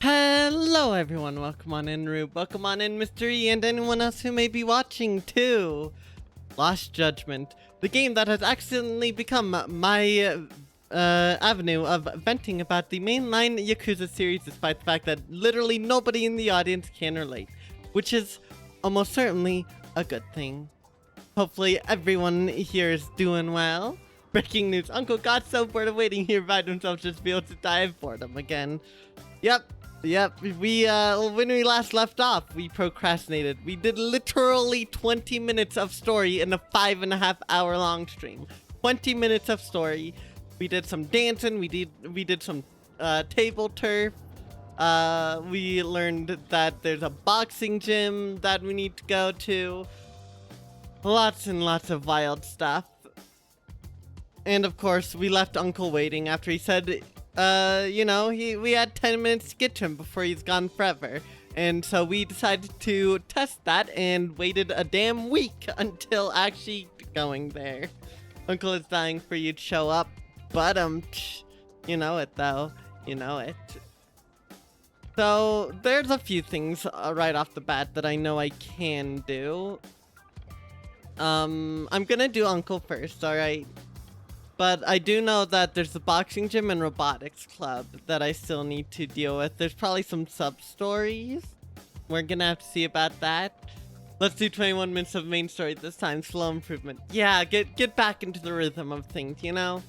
Hello everyone, welcome on in Rube, welcome on in Mystery, and anyone else who may be watching too. Lost Judgment, the game that has accidentally become my avenue of venting about the mainline Yakuza series, despite the fact that literally nobody in the audience can relate, which is almost certainly a good thing. Hopefully everyone here is doing well. Breaking news, Uncle got so bored of waiting here by himself just to be able to die of boredom again. Yep, we, when we last left off, we procrastinated. We did literally 20 minutes of story in a 5.5 hour long stream. 20 minutes of story. We did some dancing, we did some, table turf. We learned that there's a boxing gym that we need to go to. Lots and lots of wild stuff. And of course, we left Uncle waiting after he said, we had 10 minutes to get to him before he's gone forever. And so we decided to test that and waited a damn week until actually going there. Uncle is dying for you to show up, but you know it though, you know it. So there's a few things right off the bat that I know I can do. I'm gonna do Uncle first, alright? But I do know that there's the boxing gym and robotics club that I still need to deal with. There's probably some sub-stories. We're gonna have to see about that. Let's do 21 minutes of main story this time. Slow improvement. Yeah, get back into the rhythm of things, you know?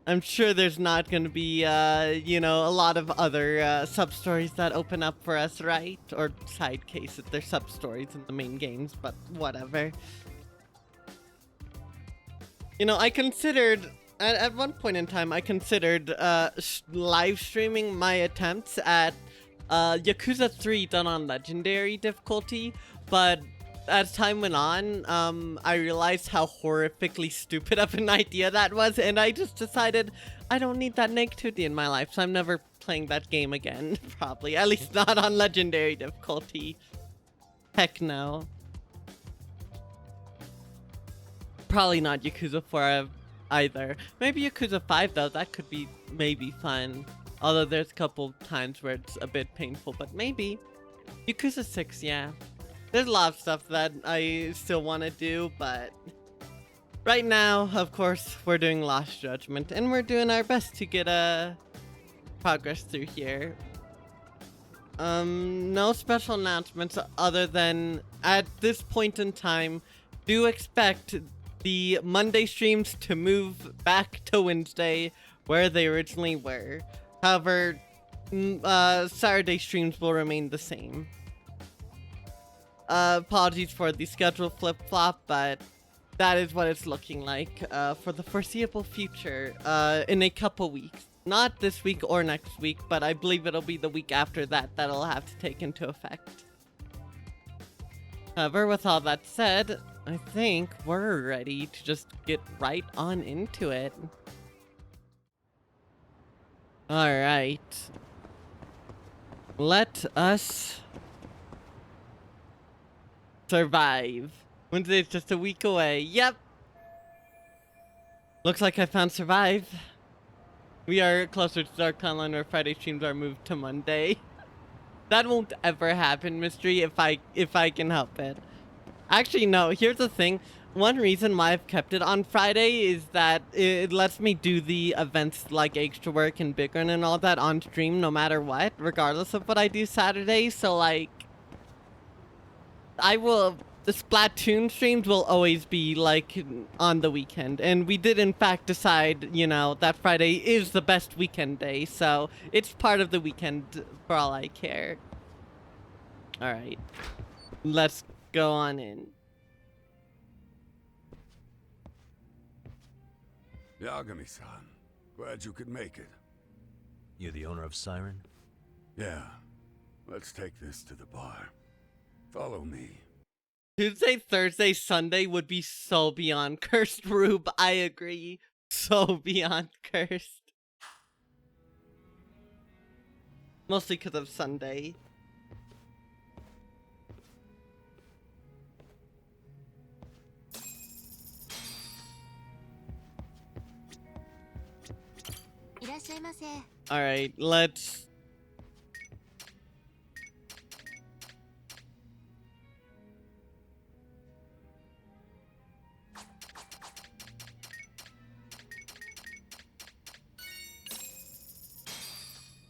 I'm sure there's not gonna be, a lot of other sub-stories that open up for us, right? Or side cases. There's sub-stories in the main games, but whatever. You know, I considered, at one point in time, I considered live streaming my attempts at Yakuza 3 done on Legendary difficulty, but as time went on, I realized how horrifically stupid of an idea that was, and I just decided I don't need that negativity in my life, so I'm never playing that game again, probably. At least not on Legendary difficulty. Heck no. Probably not Yakuza 4 either. Maybe Yakuza 5 though, that could be maybe fun. Although there's a couple times where it's a bit painful, but maybe. Yakuza 6, yeah. There's a lot of stuff that I still want to do, but right now, of course, we're doing Lost Judgment, and we're doing our best to get progress through here. No special announcements other than at this point in time, do expect the Monday streams to move back to Wednesday where they originally were. However, Saturday streams will remain the same. Apologies for the schedule flip-flop, but that is what it's looking like for the foreseeable future in a couple weeks. Not this week or next week, but I believe it'll be the week after that that'll have to take into effect. However, with all that said, I think we're ready to just get right on into it. Alright. Let us survive. Wednesday's just a week away. Yep! Looks like I found survive. We are closer to Dark Timeline where Friday streams are moved to Monday. That won't ever happen, Mystery, if I can help it. Actually, no, here's the thing. One reason why I've kept it on Friday is that it lets me do the events like Extra Work and Big Run and all that on stream no matter what, regardless of what I do Saturday. So, like, the Splatoon streams will always be, like, on the weekend. And we did, in fact, decide, that Friday is the best weekend day. So, it's part of the weekend for all I care. Alright. Let's go on in. Yagami-san, glad you could make it. You the owner of Siren? Yeah, let's take this to the bar. Follow me. Tuesday, Thursday, Sunday would be so beyond cursed, Rube. I agree. So beyond cursed. Mostly because of Sunday. Alright, let's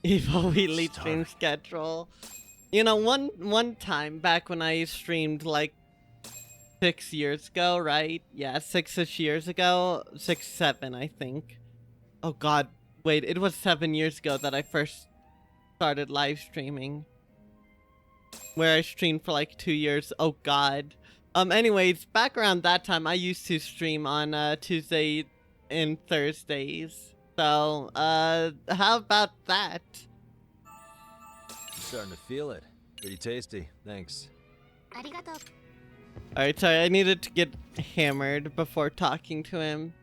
Evo Wheatley stream Starving. schedule. You know, one time back when I streamed like 6 years ago, right? Yeah, 6-ish years ago. 6, 7, I think. Oh god, wait, it was 7 years ago that I first started live streaming. Where I streamed for like 2 years. Oh god. Anyways, back around that time, I used to stream on Tuesday and Thursdays. So, how about that? I'm starting to feel it. Pretty tasty. Thanks. ありがとう。 Alright, sorry, I needed to get hammered before talking to him.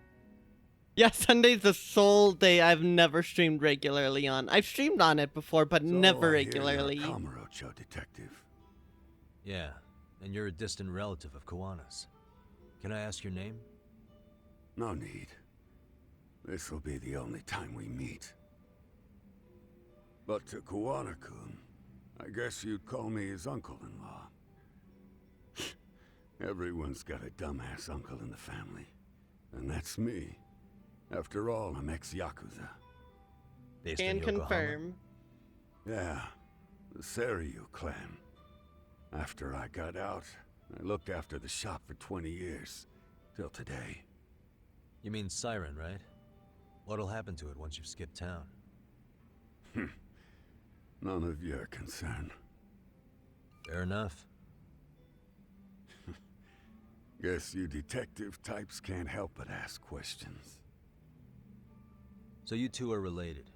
Yeah, Sunday's the sole day I've never streamed regularly on. I've streamed on it before, but So never I hear you're a regularly. Kamurocho detective. Yeah, and you're a distant relative of Kawana's. Can I ask your name? No need. This will be the only time we meet. But to Kawana-kun, I guess you'd call me his uncle-in-law. Everyone's got a dumbass uncle in the family. And that's me. After all, I'm ex-Yakuza. Based Can in Yokohama? confirm. Yeah, the Seiryu clan. After I got out, I looked after the shop for 20 years. Till today. You mean Siren, right? What'll happen to it once you've skipped town? None of your concern. Fair enough. Guess you detective types can't help but ask questions. So you two are related.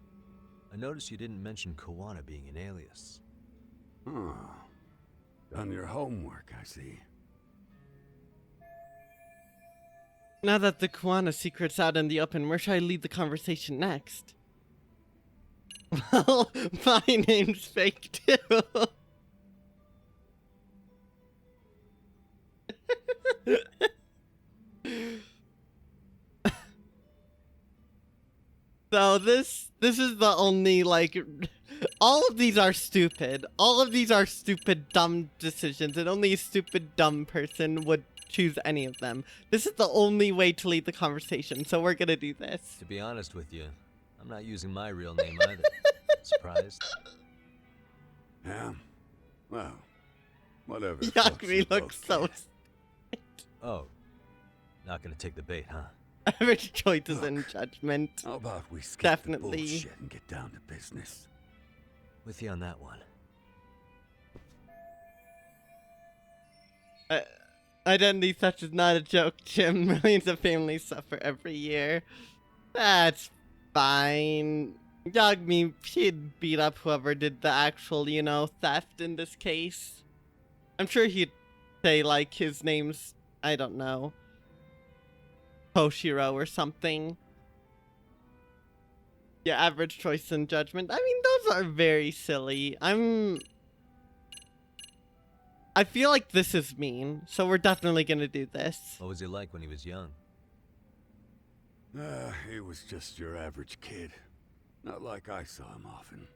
I noticed you didn't mention Kawana being an alias. Oh. Done your homework, I see. Now that the Kawana secret's out in the open, where should I lead the conversation next? Well, my name's fake too. So this is the only, like, all of these are stupid. All of these are stupid, dumb decisions, and only a stupid, dumb person would choose any of them. This is the only way to lead the conversation, so we're gonna do this. To be honest with you, I'm not using my real name either. Surprised? Yeah? Well, whatever. floats your Yakmi looks boat, so kid. Oh. Not gonna take the bait, huh? average choices in Look. judgment. How about we skip Definitely. the bullshit and get down to business? With you on that one. Identity theft is not a joke, Jim. Millions of families suffer every year. That's fine. Yagmi, he'd beat up whoever did the actual, you know, theft in this case. I'm sure he'd say, like, his name's, I don't know, Toshiro or something. Yeah, average choice in judgment. I mean, those are very silly. I feel like this is mean, so we're definitely gonna do this. What was he like when he was young? He was just your average kid. Not like I saw him often.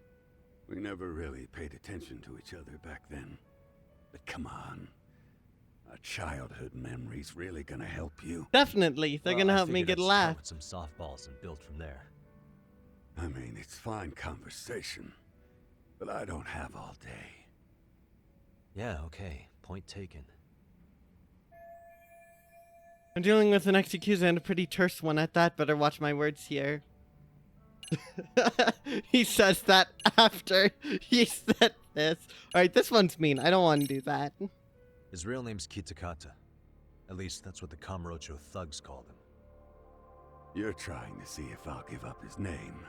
We never really paid attention to each other back then. But come on. A childhood memory's really gonna help you. Definitely, they're Well, gonna I help me figured get I'd a start laugh. with some softballs and build from there. I mean, it's fine conversation. But I don't have all day. Yeah, okay. Point taken. I'm dealing with an Execuza and a pretty terse one at that. Better watch my words here. He says that after he said this. Alright, this one's mean. I don't want to do that. His real name's Kitakata. At least that's what the Kamurocho thugs called him. You're trying to see if I'll give up his name.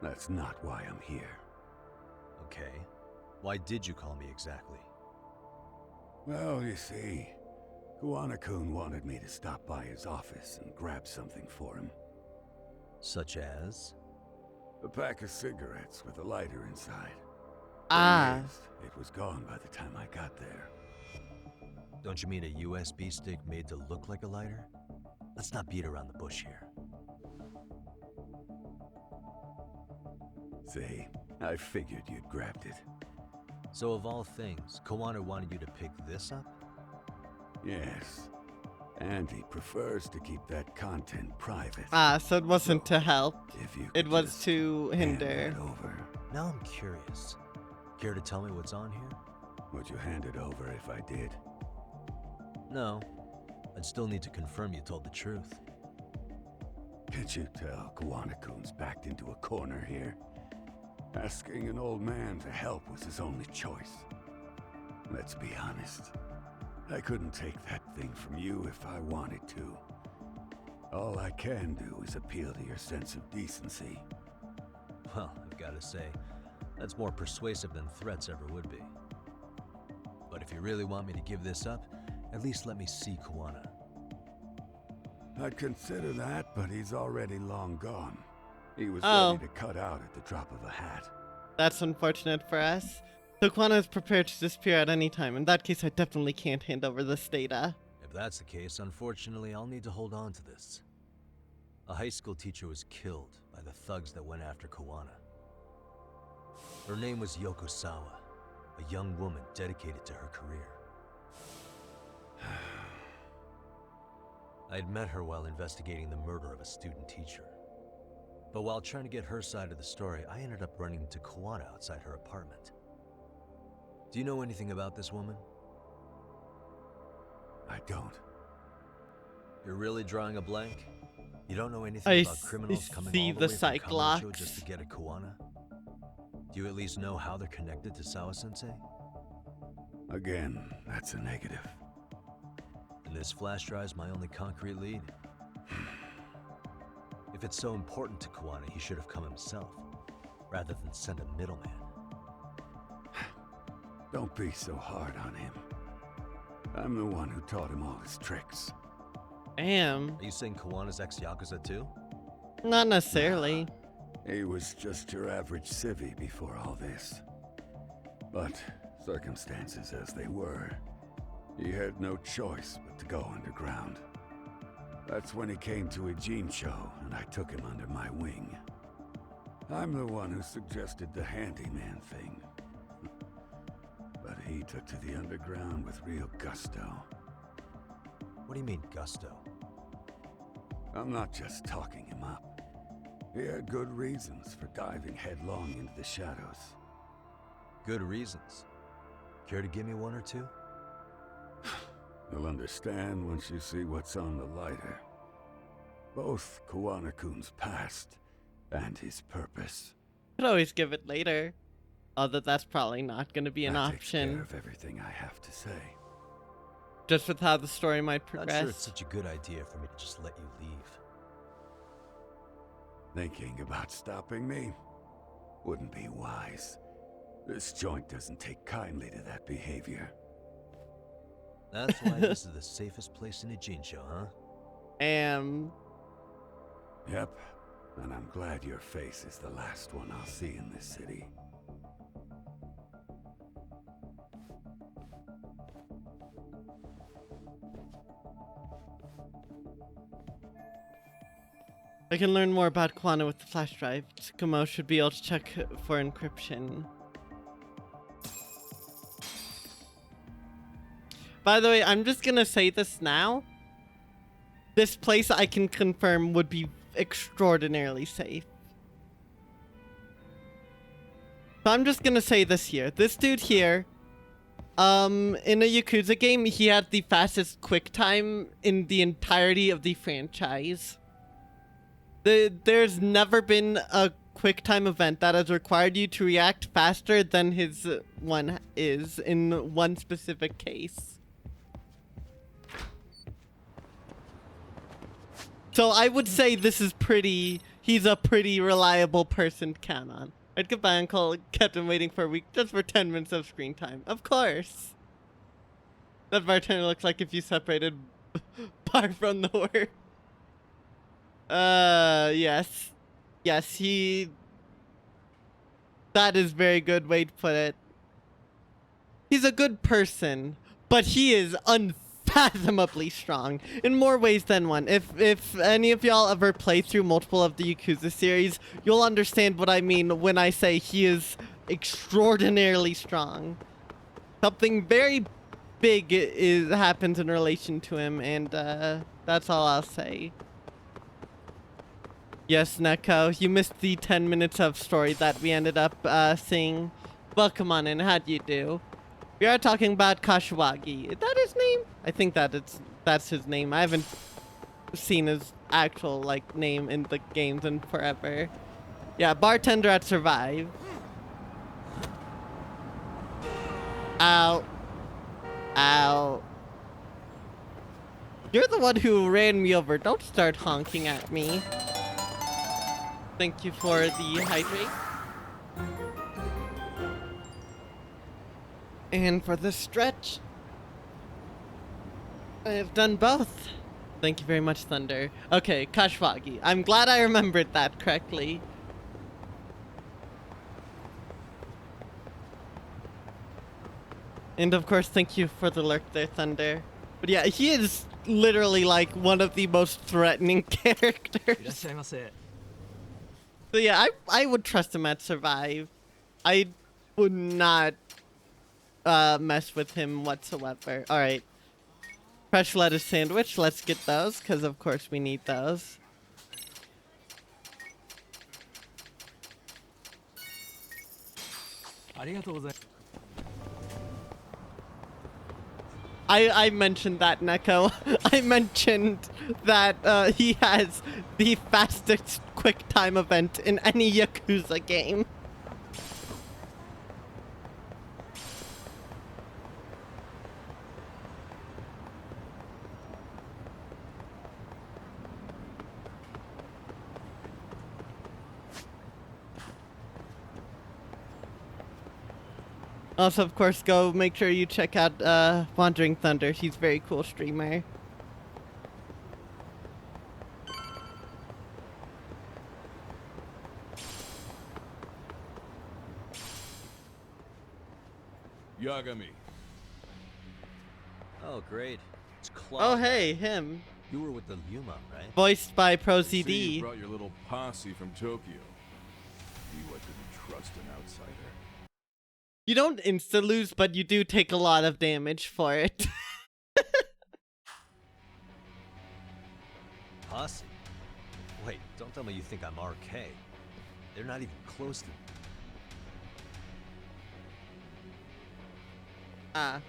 That's not why I'm here. Okay. Why did you call me exactly? Well, you see, Kawana-kun wanted me to stop by his office and grab something for him. Such as? A pack of cigarettes with a lighter inside. Ah. Thing is, it was gone by the time I got there. Don't you mean a USB stick made to look like a lighter? Let's not beat around the bush here. See, I figured you'd grabbed it. So of all things, Kawana wanted you to pick this up? Yes. And he prefers to keep that content private. Ah, so it wasn't to help. If you It could was just to hand hinder. that over. Now I'm curious. Care to tell me what's on here? Would you hand it over if I did? No. I'd still need to confirm you told the truth. Can't you tell Kuwanakun's backed into a corner here? Asking an old man to help was his only choice. Let's be honest. I couldn't take that thing from you if I wanted to. All I can do is appeal to your sense of decency. Well, I've got to say, that's more persuasive than threats ever would be. But if you really want me to give this up, at least let me see Kuwana. I'd consider that, but he's already long gone. He was Oh. ready to cut out at the drop of a hat. That's unfortunate for us. Toquana is prepared to disappear at any time. In that case, I definitely can't hand over this data. If that's the case, unfortunately, I'll need to hold on to this. A high school teacher was killed by the thugs that went after Kuwana. Her name was Yoko Sawa, a young woman dedicated to her career. I'd met her while investigating the murder of a student teacher. But while trying to get her side of the story, I ended up running into Kuwana outside her apartment. Do you know anything about this woman? I don't. You're really drawing a blank? You don't know anything about criminals coming see all the the way from Kamurocho Cyclops. just to get at Kuwana? Do you at least know how they're connected to Sawa-sensei? Again, that's a negative. And this flash drive's my only concrete lead. If it's so important to Kuwana, he should have come himself, rather than send a middleman. Don't be so hard on him. I'm the one who taught him all his tricks. Damn. Are you saying Kuwana's ex-Yakuza too? Not necessarily. He was just your average civvy before all this. But circumstances as they were, he had no choice but to go underground. That's when he came to Ijincho, and I took him under my wing. I'm the one who suggested the handyman thing. But he took to the underground with real gusto. What do you mean, gusto? I'm not just talking him up. He had good reasons for diving headlong into the shadows. Good reasons. Care to give me one or two? You'll understand once you see what's on the lighter. Both Kuwana-kun's past and his purpose. Could always give it later. Although that's probably not going to be an That takes care option. of everything I have to say. Just with how the story might Not progress. sure it's such a good idea for me to just let you leave. Thinking about stopping me wouldn't be wise. This joint doesn't take kindly to that behavior. That's why this is the safest place in Ijincho, huh? Yep, and I'm glad your face is the last one I'll see in this city. I can learn more about Kuwana with the flash drive. Tsukumo should be able to check for encryption. By the way, I'm just gonna say this now. This place I can confirm would be extraordinarily safe. So I'm just gonna say this here. This dude here, in a Yakuza game, he had the fastest quick time in the entirety of the franchise. There's never been a quick time event that has required you to react faster than his one is in one specific case. So I would say this is he's a pretty reliable person to count on. Alright, goodbye, Uncle. Kept him waiting for a week just for 10 minutes of screen time. Of course. That bartender looks like if you separated bar from the word. Yes. Yes, that is very good way to put it. He's a good person, but he is unfathomably strong in more ways than one. If any of y'all ever play through multiple of the Yakuza series, you'll understand what I mean when I say he is extraordinarily strong. Something very big happens in relation to him, and that's all I'll say. Yes, Neko, you missed the 10 minutes of story that we ended up seeing. Welcome on in, how'd you do? We are talking about Kashiwagi. Is that his name? I think that's his name. I haven't seen his actual like name in the games in forever. Yeah, bartender at Survive. Ow. Ow. You're the one who ran me over. Don't start honking at me. Thank you for the hydrate. And for the stretch, I have done both. Thank you very much, Thunder. Okay, Kashiwagi. I'm glad I remembered that correctly. And of course, thank you for the lurk there, Thunder. But yeah, he is literally like one of the most threatening characters. So yeah, I would trust him at Survive. I would not mess with him whatsoever. Alright. Fresh lettuce sandwich, let's get those, because of course we need those. I mentioned that, Neko. I mentioned that he has the fastest quick time event in any Yakuza game. Also, of course, go make sure you check out Wandering Thunder. He's a very cool streamer. Yagami. Oh, great. It's Claude. Oh, hey, him. You were with the Yuma, right? Voiced by See, you ProZD. brought your little posse from Tokyo. You couldn't trust an outsider. You don't insta-lose, but you do take a lot of damage for it. Posse? Wait, don't tell me you think I'm RK. They're not even close to me. Ah.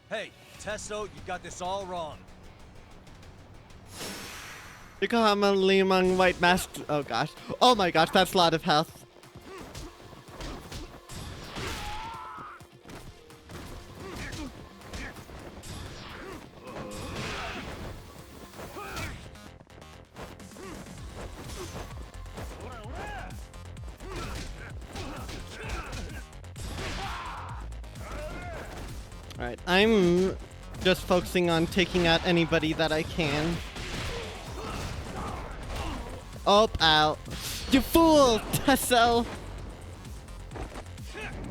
Hey, Tesso, you got this all wrong. Yokohama Limang White Mask. Oh gosh. Oh my gosh, that's a lot of health. Alright, I'm just focusing on taking out anybody that I can. Oh, ow. You fool, Tesso!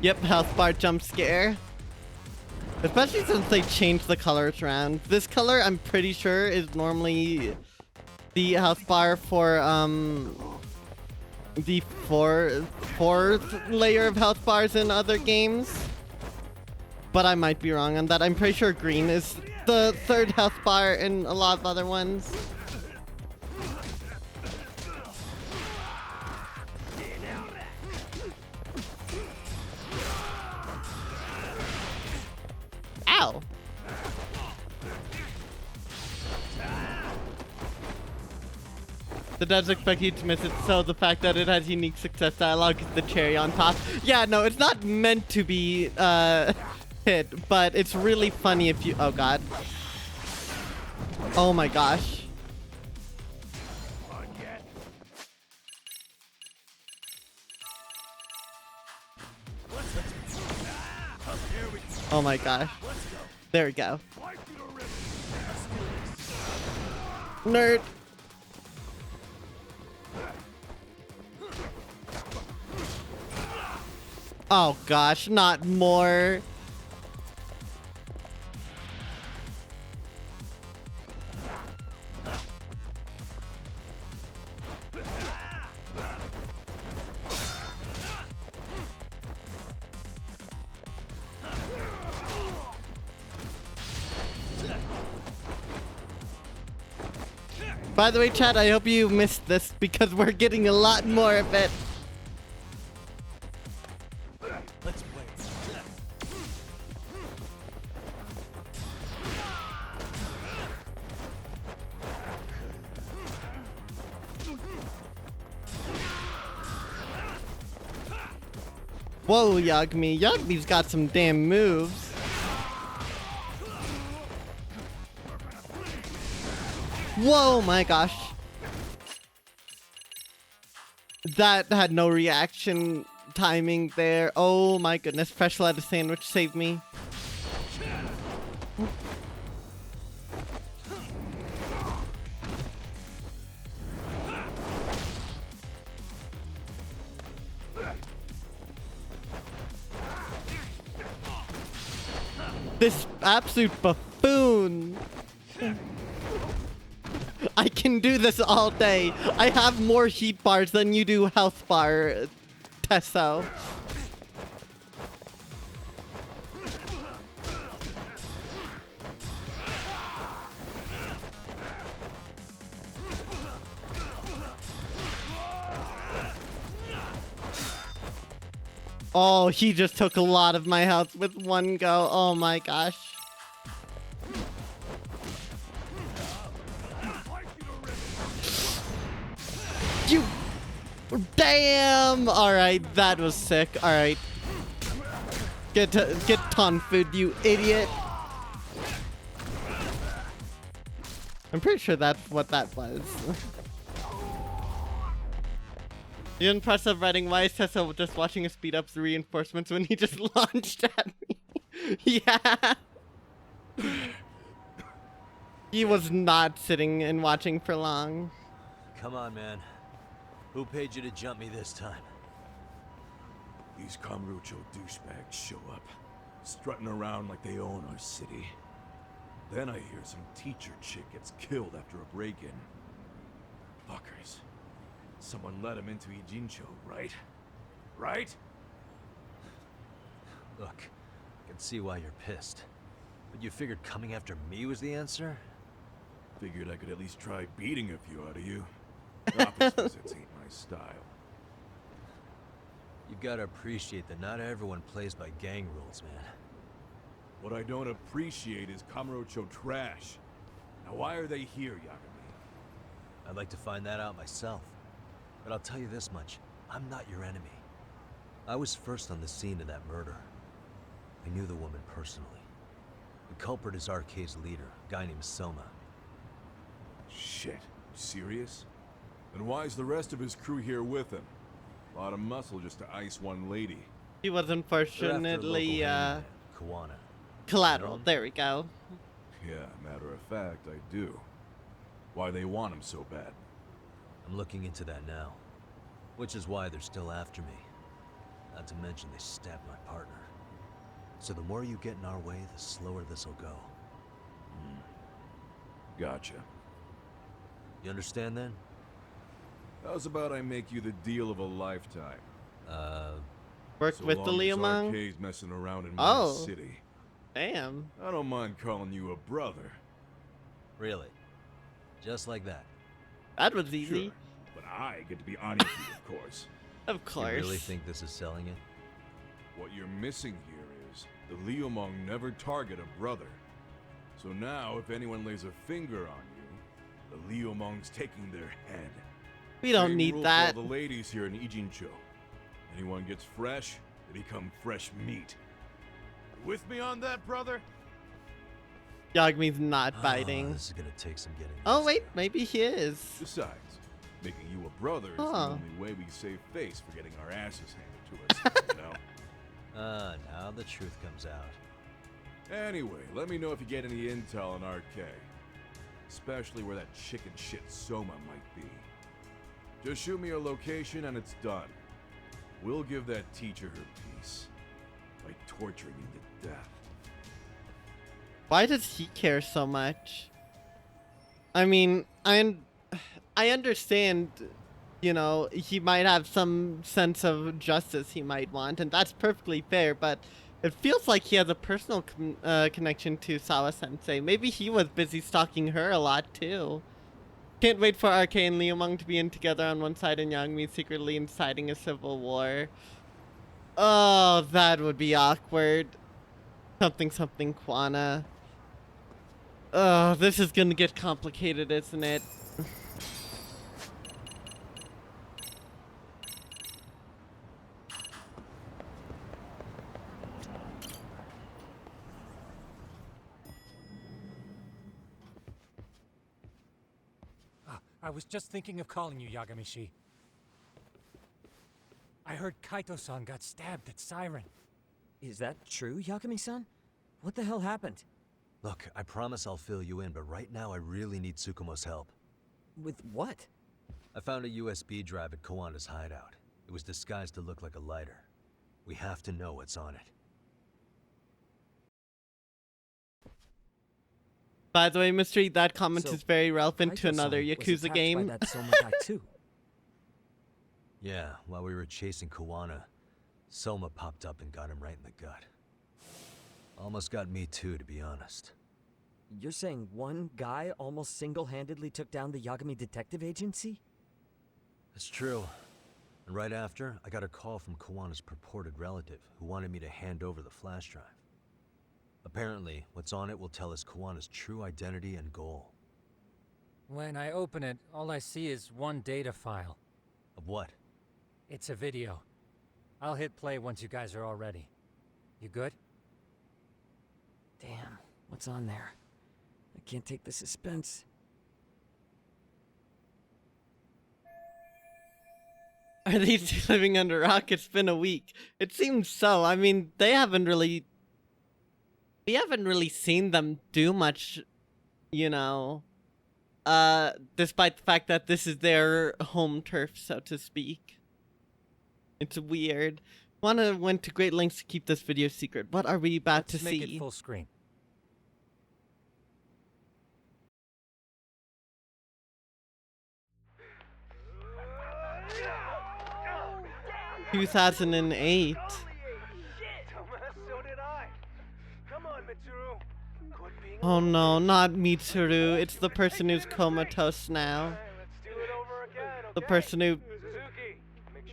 Yep, health bar jump scare. Especially since they changed the colors around. This color, I'm pretty sure, is normally the health bar for, the fourth layer of health bars in other games. But I might be wrong on that. I'm pretty sure green is the third health bar in a lot of other ones. Ow! The does expect you to miss it, so the fact that it has unique success dialogue is the cherry on top. Yeah, no, it's not meant to be hit, but it's really funny if you— oh god. Oh my gosh. Oh my gosh. There we go. Nerd. Oh gosh, not more. By the way, chat, I hope you missed this because we're getting a lot more of it. Let's play. Whoa, Yagami. Yagami's got some damn moves. Whoa, my gosh. That had no reaction timing there. Oh my goodness. Fresh lettuce sandwich saved me. This absolute buffoon. I can do this all day. I have more heat bars than you do health bar, Tesso. Oh, he just took a lot of my health with one go. Oh my gosh. You... Damn! Alright, that was sick. Alright. Get ton food, you idiot. I'm pretty sure that's what that was. The impressive writing. Why is Tessa just watching a speed up the reinforcements when he just launched at me? Yeah. He was not sitting and watching for long. Come on, man. Who paid you to jump me this time? These Kamurocho douchebags show up, strutting around like they own our city. Then I hear some teacher chick gets killed after a break-in. Fuckers. Someone let him into Ijincho, right? Right? Look, I can see why you're pissed. But you figured coming after me was the answer? Figured I could at least try beating a few out of you. Office visits ain't my style. You gotta appreciate that not everyone plays by gang rules, man. What I don't appreciate is Kamurocho trash. Now why are they here, Yagami? I'd like to find that out myself. But I'll tell you this much, I'm not your enemy. I was first on the scene of that murder. I knew the woman personally. The culprit is Arcade's leader, a guy named Soma. Shit. Serious? Then why is the rest of his crew here with him? A lot of muscle just to ice one lady. He was They're after a unfortunately, local handyman, Kawana. collateral. There we go. Yeah, matter of fact, I do. Why they want him so bad? I'm looking into that now. Which is why they're still after me. Not to mention they stabbed my partner. So the more you get in our way, the slower this'll go. Gotcha. You understand then? How's about I make you the deal of a lifetime? Work So with the long as Leomong? Arcade's messing around in Oh. my city. Damn. I don't mind calling you a brother. Really? Just like that? That was easy. Sure. But I get to be honest with you, of course. Of You course. really think this is selling it? What you're missing here is the Leomong never target a brother. So now, if anyone lays a finger on you, the Leomong's taking their head. We don't Same need rule that. For all the ladies here in Ijincho. Anyone gets fresh, they become fresh meat. With me on that, brother? Yagami's not Oh, biting. this is gonna take some getting Oh used wait, to. maybe he is. Besides, making you a brother is Huh. the only way we save face for getting our asses handed to us, you know? Now the truth comes out. Anyway, let me know if you get any intel on RK. Especially where that chicken shit Soma might be. Just shoot me a location and it's done. We'll give that teacher her peace. By torturing him to death. Why does he care so much? I mean, I understand, you know, he might have some sense of justice he might want, and that's perfectly fair, but it feels like he has a personal connection to Sawa Sensei. Maybe he was busy stalking her a lot, too. Can't wait for RK and Liumang to be in together on one side and Yangmi secretly inciting a civil war. Oh, that would be awkward. Something something Kwana. Oh, this is gonna get complicated, isn't it? I was just thinking of calling you, Yagamishi. I heard Kaito-san got stabbed at Siren. Is that true, Yagami-san? What the hell happened? Look, I promise I'll fill you in, but right now I really need Tsukumo's help. With what? I found a USB drive at Kawana's hideout. It was disguised to look like a lighter. We have to know what's on it. By the way, Mystery, that comment So, is very relevant to Kaito-san another was Yakuza attacked game. By that Soma guy too. Yeah, while we were chasing Kawana, Soma popped up and got him right in the gut. Almost got me too, to be honest. You're saying one guy almost single-handedly took down the Yagami Detective Agency? That's true. And right after, I got a call from Kawana's purported relative, who wanted me to hand over the flash drive. Apparently, what's on it will tell us Kawana's true identity and goal. When I open it, all I see is one data file. Of what? It's a video. I'll hit play once you guys are all ready. You good? Damn, what's on there? I can't take the suspense. Are these two living under a rock? It's been a week. It seems so. I mean, we haven't really seen them do much, you know, despite the fact that this is their home turf, so to speak. It's weird. Wanna went to great lengths to keep this video secret. What are we about Let's to make see? it full screen. 2008. Oh no, not Mitsuru. It's the person who's comatose now. The person who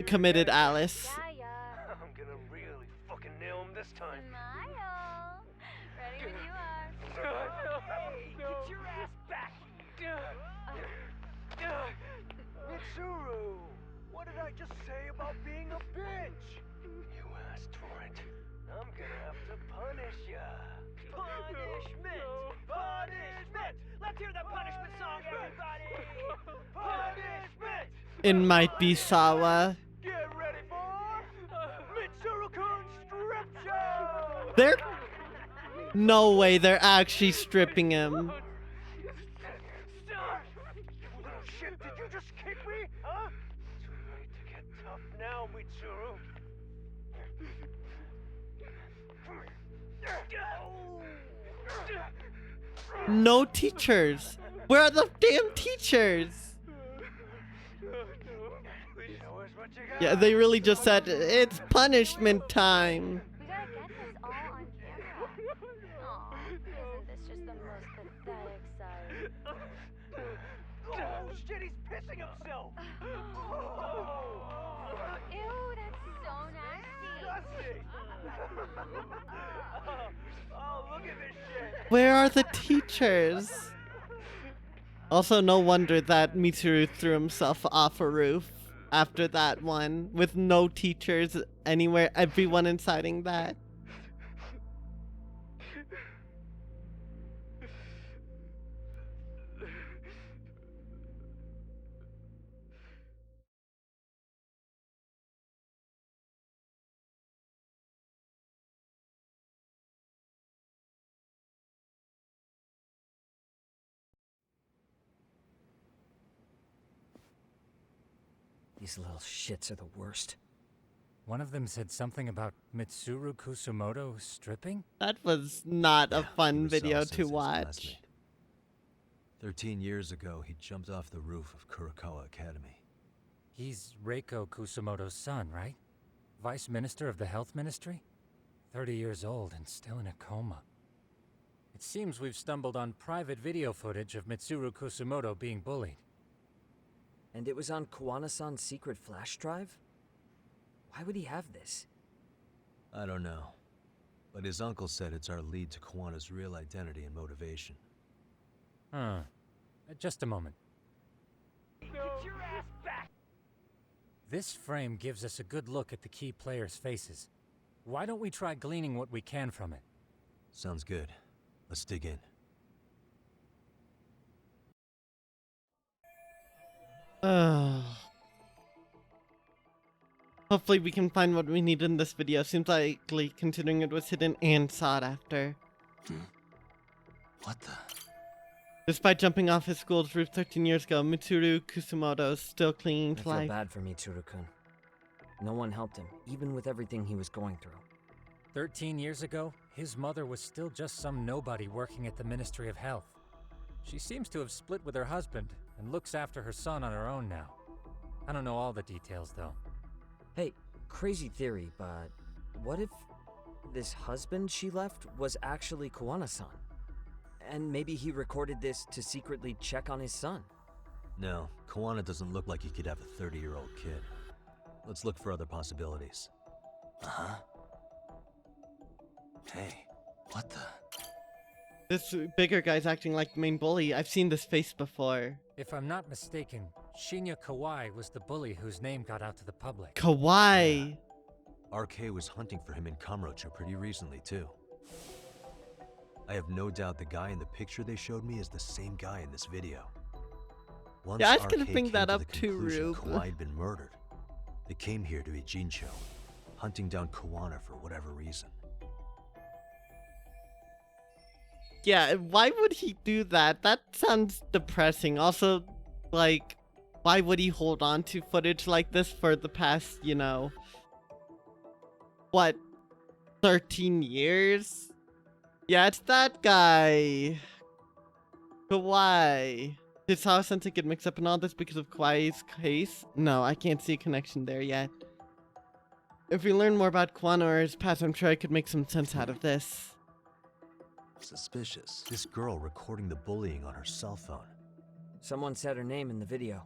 committed Alice. I'm gonna really fucking nail him this time. Smile. Ready when you are. Hey, get your ass back! Mitsuru! What did I just say about being a bitch? You asked for it. I'm gonna have to punish ya. Punishment! Punishment! Let's hear the punishment song, everybody! Punishment! It might be Sawa. Get ready for Mitsuru-kun Strip Show! They're... No way, they're actually stripping him. Stop! You little shit, did you just kick me? Huh? Too late to get tough now, Mitsuru. No teachers. Where are the damn teachers? Show us what you got. Yeah, they really just said, it's punishment time. We gotta get this all on camera. Aw, isn't this just the most pathetic sight? Oh shit, he's pissing himself! Ew, that's so nasty. Oh, look at this shit! Where are the teachers? Also, no wonder that Mitsuru threw himself off a roof after that one, with no teachers anywhere, everyone inciting that. These little shits are the worst. One of them said something about Mitsuru Kusumoto stripping? That was not a Yeah, fun Kurosawa video says to his watch. classmate. 13 years ago, he jumped off the roof of Kurokawa Academy. He's Reiko Kusumoto's son, right? Vice Minister of the Health Ministry? 30 years old and still in a coma. It seems we've stumbled on private video footage of Mitsuru Kusumoto being bullied. And it was on Kawana-san's secret flash drive? Why would he have this? I don't know. But his uncle said it's our lead to Kawana's real identity and motivation. Huh. Just a moment. Get your ass back! This frame gives us a good look at the key players' faces. Why don't we try gleaning what we can from it? Sounds good. Let's dig in. Hopefully we can find what we need in this video. Seems likely considering it was hidden and sought after. What the? Despite jumping off his school's roof 13 years ago, Mitsuru Kusumoto is still clinging I to feel life. bad for Mitsuru-kun. No one helped him, even with everything he was going through. 13 years ago, his mother was still just some nobody working at the Ministry of Health. She seems to have split with her husband and looks after her son on her own now. I don't know all the details, though. Hey, crazy theory, but what if this husband she left was actually Kawana-san? And maybe he recorded this to secretly check on his son. No, Kawana doesn't look like he could have a 30-year-old kid. Let's look for other possibilities. Uh-huh. Hey, what the? This bigger guy's acting like the main bully. I've seen this face before. If I'm not mistaken, Shinya Kawai was the bully whose name got out to the public. Kawaii. RK was hunting for him in Kamurocho pretty recently, too. I have no doubt the guy in the picture they showed me is the same guy in this video. Once Yeah, I was gonna RK bring came that to up the too, conclusion Rube. Kawhi had been murdered. They came here to Ijincho, hunting down Kawana for whatever reason. Yeah, why would he do that? That sounds depressing. Also, like, why would he hold on to footage like this for the past, you know, what, 13 years? Yeah, it's that guy. Kawhi. Did Sawa-sensei get mixed up in all this because of Kawai's case? No, I can't see a connection there yet. If we learn more about Kawana or his past, I'm sure I could make some sense out of this. Suspicious. This girl recording the bullying on her cell phone. Someone said her name in the video.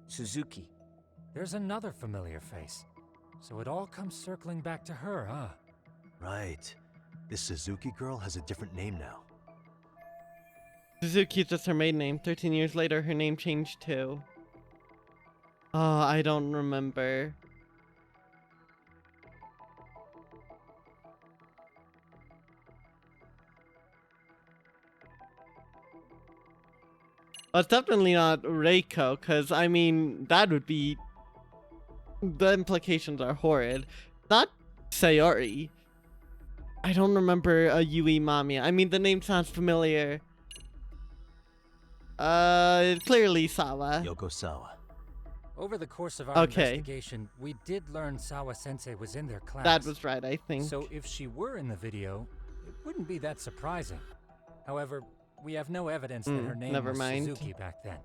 Suzuki. There's another familiar face. So it all comes circling back to her, huh? Right. This Suzuki girl has a different name now. Suzuki is just her maiden name. 13 years later, her name changed too. Oh, I don't remember. Well, it's definitely not Reiko, because, I mean, that would be... The implications are horrid. Not Sayori. I don't remember a Yui Mamiya. I mean, the name sounds familiar. Clearly Sawa. Yoko Sawa. Over the course of our investigation, we did learn Sawa-sensei was in their class. That was right, I think. So if she were in the video, it wouldn't be that surprising. However, we have no evidence that her name never was mind. Suzuki back then.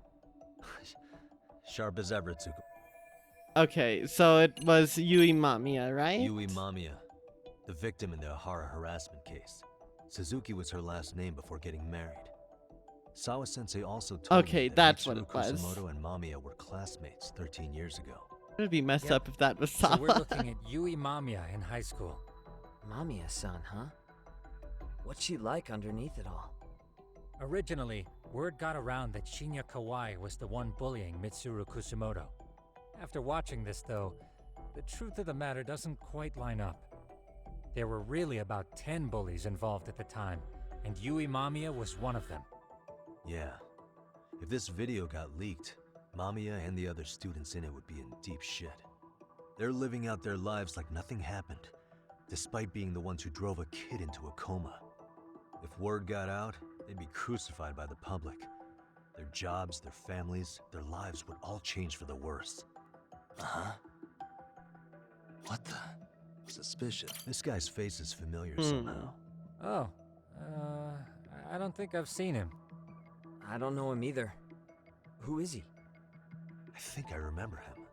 Sharp as ever, Tsuku. Okay, so it was Yui Mamiya, right? Yui Mamiya, the victim in the Ohara harassment case. Suzuki was her last name before getting married. Sawa-sensei also told Okay, me that that's Mitsuru what it was. Kusumoto and Mamiya were classmates 13 years ago. It would be messed Yep. up if that was So Sawa. we're looking at Yui Mamiya in high school. Mamiya-san, huh? What's she like underneath it all? Originally, word got around that Shinya Kawai was the one bullying Mitsuru Kusumoto. After watching this, though, the truth of the matter doesn't quite line up. There were really about 10 bullies involved at the time, and Yui Mamiya was one of them. Yeah. If this video got leaked, Mamiya and the other students in it would be in deep shit. They're living out their lives like nothing happened, despite being the ones who drove a kid into a coma. If word got out, they'd be crucified by the public. Their jobs, their families, their lives would all change for the worse. Uh-huh. What the? Suspicious. This guy's face is familiar somehow. Oh, I don't think I've seen him. I don't know him either. Who is he? I think I remember him.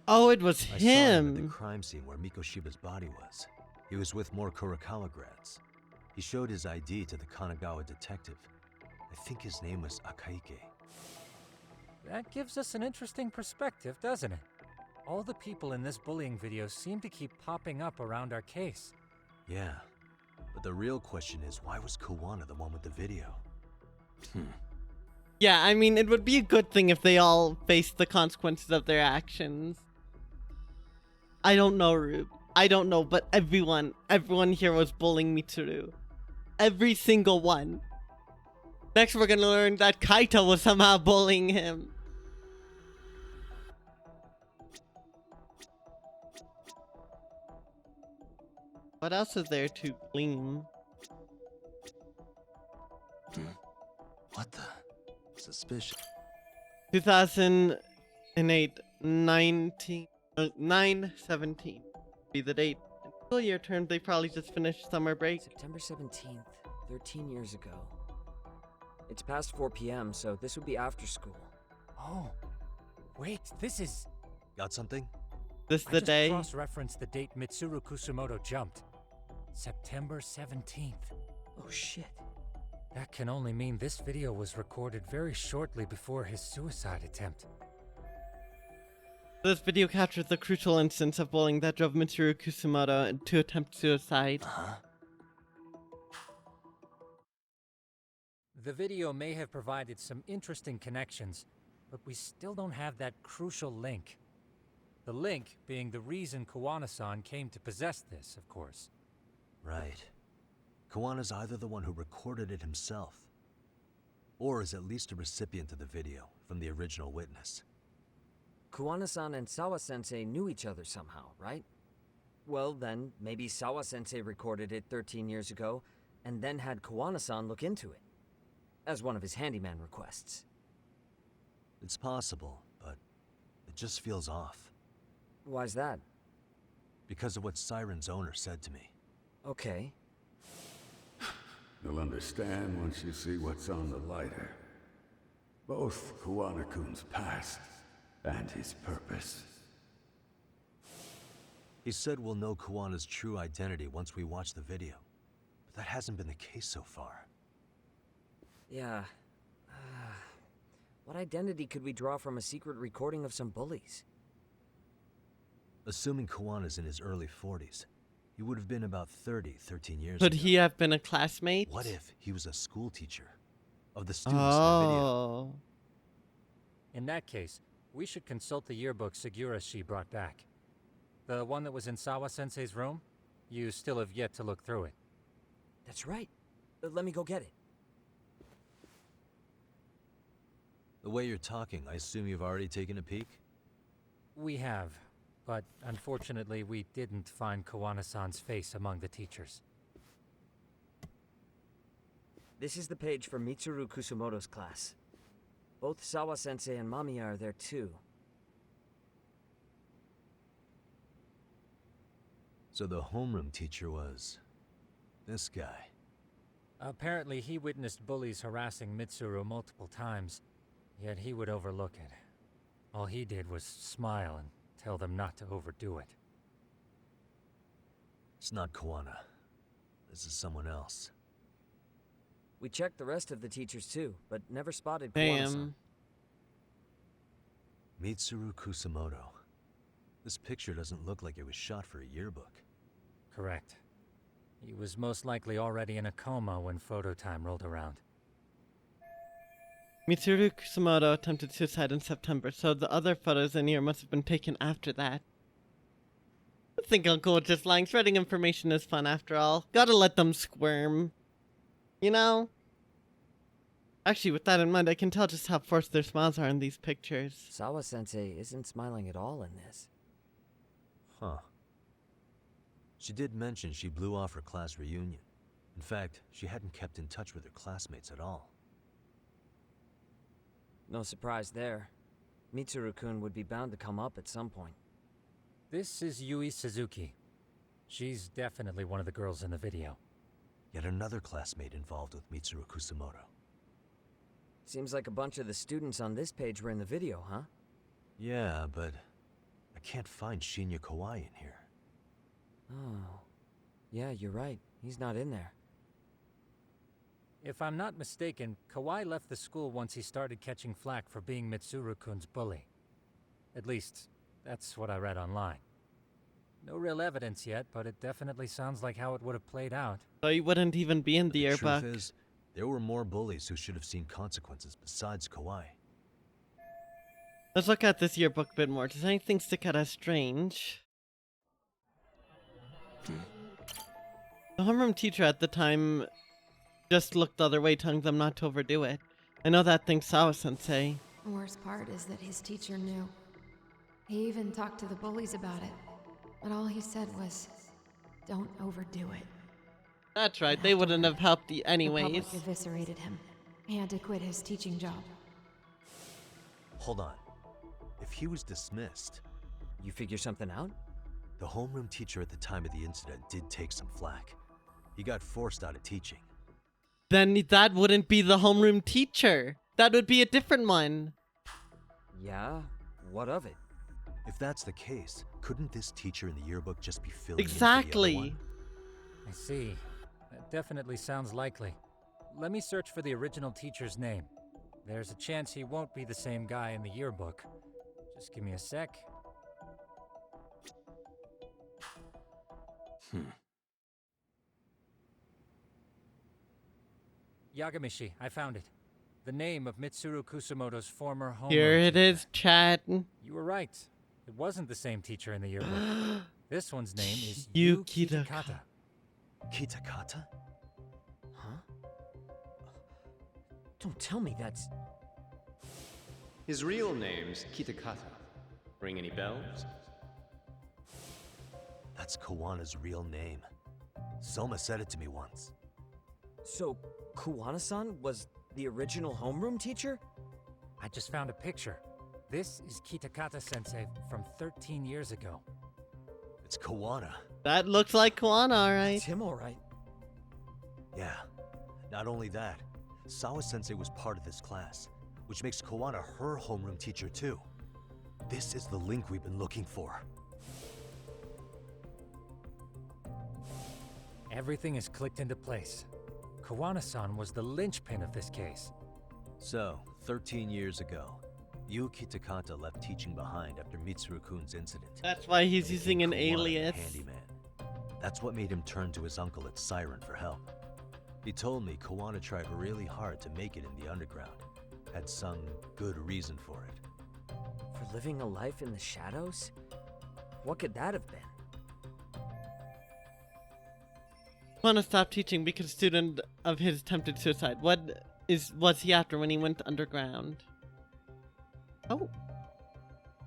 Oh, it was I saw him at the him. crime scene where Mikoshiba's body was. He was with more Kurokawa grads. He showed his ID to the Kanagawa detective. I think his name was Akaike. That gives us an interesting perspective, doesn't it? All the people in this bullying video seem to keep popping up around our case. Yeah, but the real question is, why was Kawana the one with the video? Yeah, I mean, it would be a good thing if they all faced the consequences of their actions. I don't know, Rube. I don't know, but everyone here was bullying Mitsuru. Every single one. Next, we're gonna learn that Kaito was somehow bullying him. What else is there to glean? What the? Suspicious. 2008, 9/17 be the date. In school year term, they probably just finished summer break. September 17th, 13 years ago. It's past 4 p.m., so this would be after school. Oh, wait, this is... Got something? This I the just day. cross-referenced the date Mitsuru Kusumoto jumped. September 17th. Oh shit. That can only mean this video was recorded very shortly before his suicide attempt. This video captures the crucial instance of bullying that drove Mitsuru Kusumoto to attempt suicide. The video may have provided some interesting connections, but we still don't have that crucial link. The link being the reason Kawana-san came to possess this, of course. Right. Kawana's either the one who recorded it himself, or is at least a recipient of the video from the original witness. Kawana-san and Sawa-sensei knew each other somehow, right? Well, then, maybe Sawa-sensei recorded it 13 years ago, and then had Kawana-san look into it, as one of his handyman requests. It's possible, but it just feels off. Why's that? Because of what Siren's owner said to me. Okay. You'll understand once you see what's on the lighter. Both Kawana-kun's past and his purpose. He said we'll know Kawana's true identity once we watch the video, but that hasn't been the case so far. Yeah. What identity could we draw from a secret recording of some bullies? Assuming Kawana's in his early 40s, he would have been about 13 years ago. Could he have been a classmate? What if he was a school teacher of the students in the video? Oh. In that case, we should consult the yearbook Segurashi brought back. The one that was in Sawa-sensei's room? You still have yet to look through it. That's right. Let me go get it. The way you're talking, I assume you've already taken a peek? We have, but unfortunately we didn't find Kawana-san's face among the teachers. This is the page for Mitsuru Kusumoto's class. Both Sawa-sensei and Mamiya are there too. So the homeroom teacher was this guy. Apparently he witnessed bullies harassing Mitsuru multiple times, yet he would overlook it. All he did was smile and tell them not to overdo it. It's not Kawana. This is someone else. We checked the rest of the teachers too, but never spotted Damn. Kawana-san. Mitsuru Kusumoto. This picture doesn't look like it was shot for a yearbook. Correct. He was most likely already in a coma when photo time rolled around. Mitsuru Kusumoto attempted suicide in September, so the other photos in here must have been taken after that. I think Uncle just lying. Shredding information is fun after all. Gotta let them squirm. You know? Actually, with that in mind, I can tell just how forced their smiles are in these pictures. Sawa-sensei isn't smiling at all in this. Huh. She did mention she blew off her class reunion. In fact, she hadn't kept in touch with her classmates at all. No surprise there. Mitsuru-kun would be bound to come up at some point. This is Yui Suzuki. She's definitely one of the girls in the video. Yet another classmate involved with Mitsuru Kusumoto. Seems like a bunch of the students on this page were in the video, huh? Yeah, but I can't find Shinya Kawai in here. Oh. Yeah, you're right. He's not in there. If I'm not mistaken, Kawai left the school once he started catching flack for being Mitsuru-kun's bully. At least, that's what I read online. No real evidence yet, but it definitely sounds like how it would have played out. So he wouldn't even be in the The yearbook. truth is, there were more bullies who should have seen consequences besides Kawai. Let's look at this yearbook a bit more. Does anything stick out as strange? The homeroom teacher at the time just looked the other way, telling them not to overdo it. I know that thinks Sawa-sensei. The worst part is that his teacher knew. He even talked to the bullies about it. But all he said was, don't overdo it. That's right, they wouldn't have helped The anyways. public eviscerated him. He had to quit his teaching job. Hold on. If he was dismissed, You figure something out? the homeroom teacher at the time of the incident did take some flack. He got forced out of teaching. Then that wouldn't be the homeroom teacher. That would be a different one. Yeah, what of it? If that's the case, couldn't this teacher in the yearbook just be filling in for the Exactly. other one? I see. That definitely sounds likely. Let me search for the original teacher's name. There's a chance he won't be the same guy in the yearbook. Just give me a sec. Yagamishi, I found it. The name of Mitsuru Kusumoto's former homeroom Here it teacher. is, chat. You were right. It wasn't the same teacher in the yearbook. This one's name is Yuki Yu Takata. Kitakata. Kitakata? Huh? Don't tell me that's... His real name's Kitakata. Ring any bells? That's Kawana's real name. Soma said it to me once. So, Kuwana-san was the original homeroom teacher? I just found a picture. This is Kitakata-sensei from 13 years ago. It's Kawana. That looks like Kwana, alright. It's him, alright. Yeah. Not only that, Sawa-sensei was part of this class, which makes Kawana her homeroom teacher too. This is the link we've been looking for. Everything is clicked into place. Kawana-san was the linchpin of this case. So, 13 years ago, Yuki Takata left teaching behind after Mitsuru-kun's incident. That's why he's And he using became an Kawana the alias. handyman. That's what made him turn to his uncle at Siren for help. He told me Kawana tried really hard to make it in the underground. Had some good reason for it. For living a life in the shadows? What could that have been? Kwana stopped teaching because a student of his attempted suicide. What was he after when he went underground? Oh.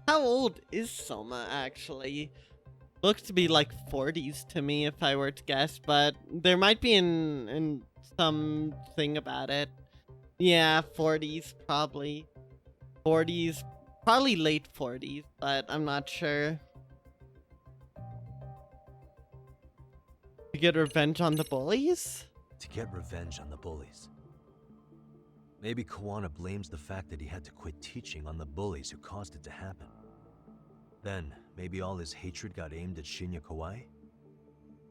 How old is Soma, actually? Looks to be like 40s to me, if I were to guess, but there might be in something about it. Yeah, 40s, probably. 40s, probably late 40s, but I'm not sure. To get revenge on the bullies? To get revenge on the bullies. Maybe Kawana blames the fact that he had to quit teaching on the bullies who caused it to happen. Then, maybe all his hatred got aimed at Shinya Kawai?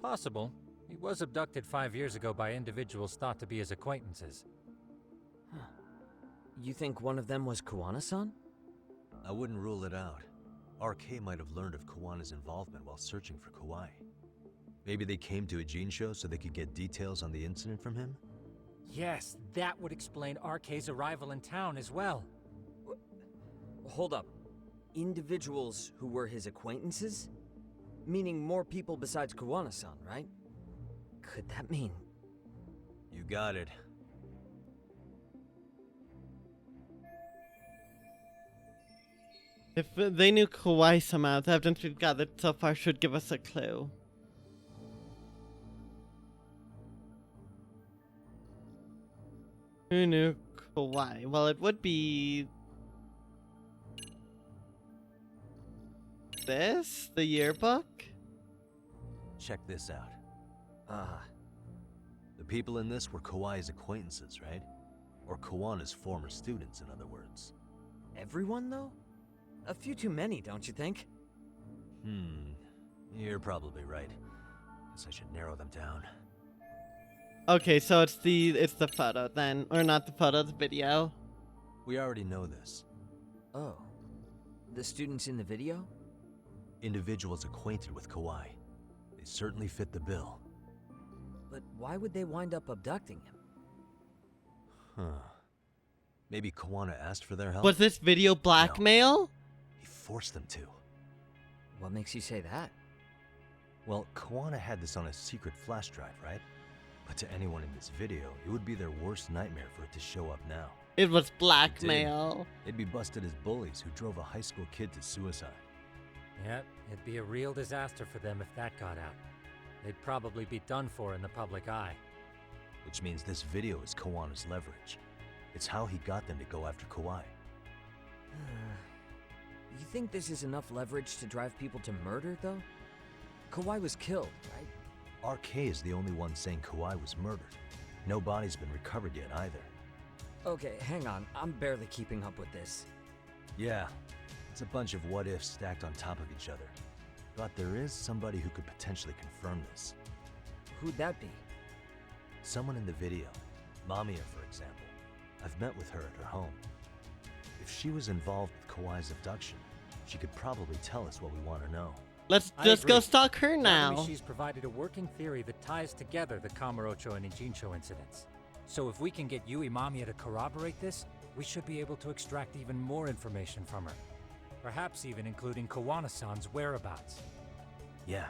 Possible. He was abducted 5 years ago by individuals thought to be his acquaintances. You think one of them was Kuwana-san? I wouldn't rule it out. RK might have learned of Kawana's involvement while searching for Kawai. Maybe they came to a Jinsho so they could get details on the incident from him? Yes, that would explain RK's arrival in town as well. Hold up. Individuals who were his acquaintances? Meaning more people besides Kuwana-san, right? Could that mean... You got it. If they knew Kawai somehow, the evidence we've gathered so far should give us a clue. Who knew Kawai? Well, it would be... this? The yearbook? Check this out. Uh, The people in this were Kawai's acquaintances, right? Or Kawana's former students, in other words. everyone, though? A few too many, don't you think? You're probably right. Guess I should narrow them down. Okay, so it's the photo then, or not the photo, the video. We already know this. Oh. The students in the video? Individuals acquainted with Kawhi. They certainly fit the bill. But why would they wind up abducting him? Huh. Maybe Kawana asked for their help? Was this video blackmail? He forced them to. What makes you say that? Well, Kawana had this on a secret flash drive, right? But to anyone in this video, it would be their worst nightmare for it to show up now. It was blackmail. They'd be busted as bullies who drove a high school kid to suicide. Yep, it'd be a real disaster for them if that got out. They'd probably be done for in the public eye. Which means this video is Kawana's leverage. It's how he got them to go after Kawhi. You think this is enough leverage to drive people to murder, though? Kawhi was killed, right? RK is the only one saying Kawhi was murdered. No body's been recovered yet either. Okay, hang on. I'm barely keeping up with this. Yeah, it's a bunch of what-ifs stacked on top of each other. But there is somebody who could potentially confirm this. Who'd that be? Someone in the video. Mamiya, for example. I've met with her at her home. If she was involved with Kawhi's abduction, she could probably tell us what we want to know. Let's I just agree. go stalk her now. She's provided a working theory that ties together the Kamurocho and Ijincho incidents. So if we can get Yui Mamiya to corroborate this, we should be able to extract even more information from her. Perhaps even including Kawana-san's whereabouts. Yeah.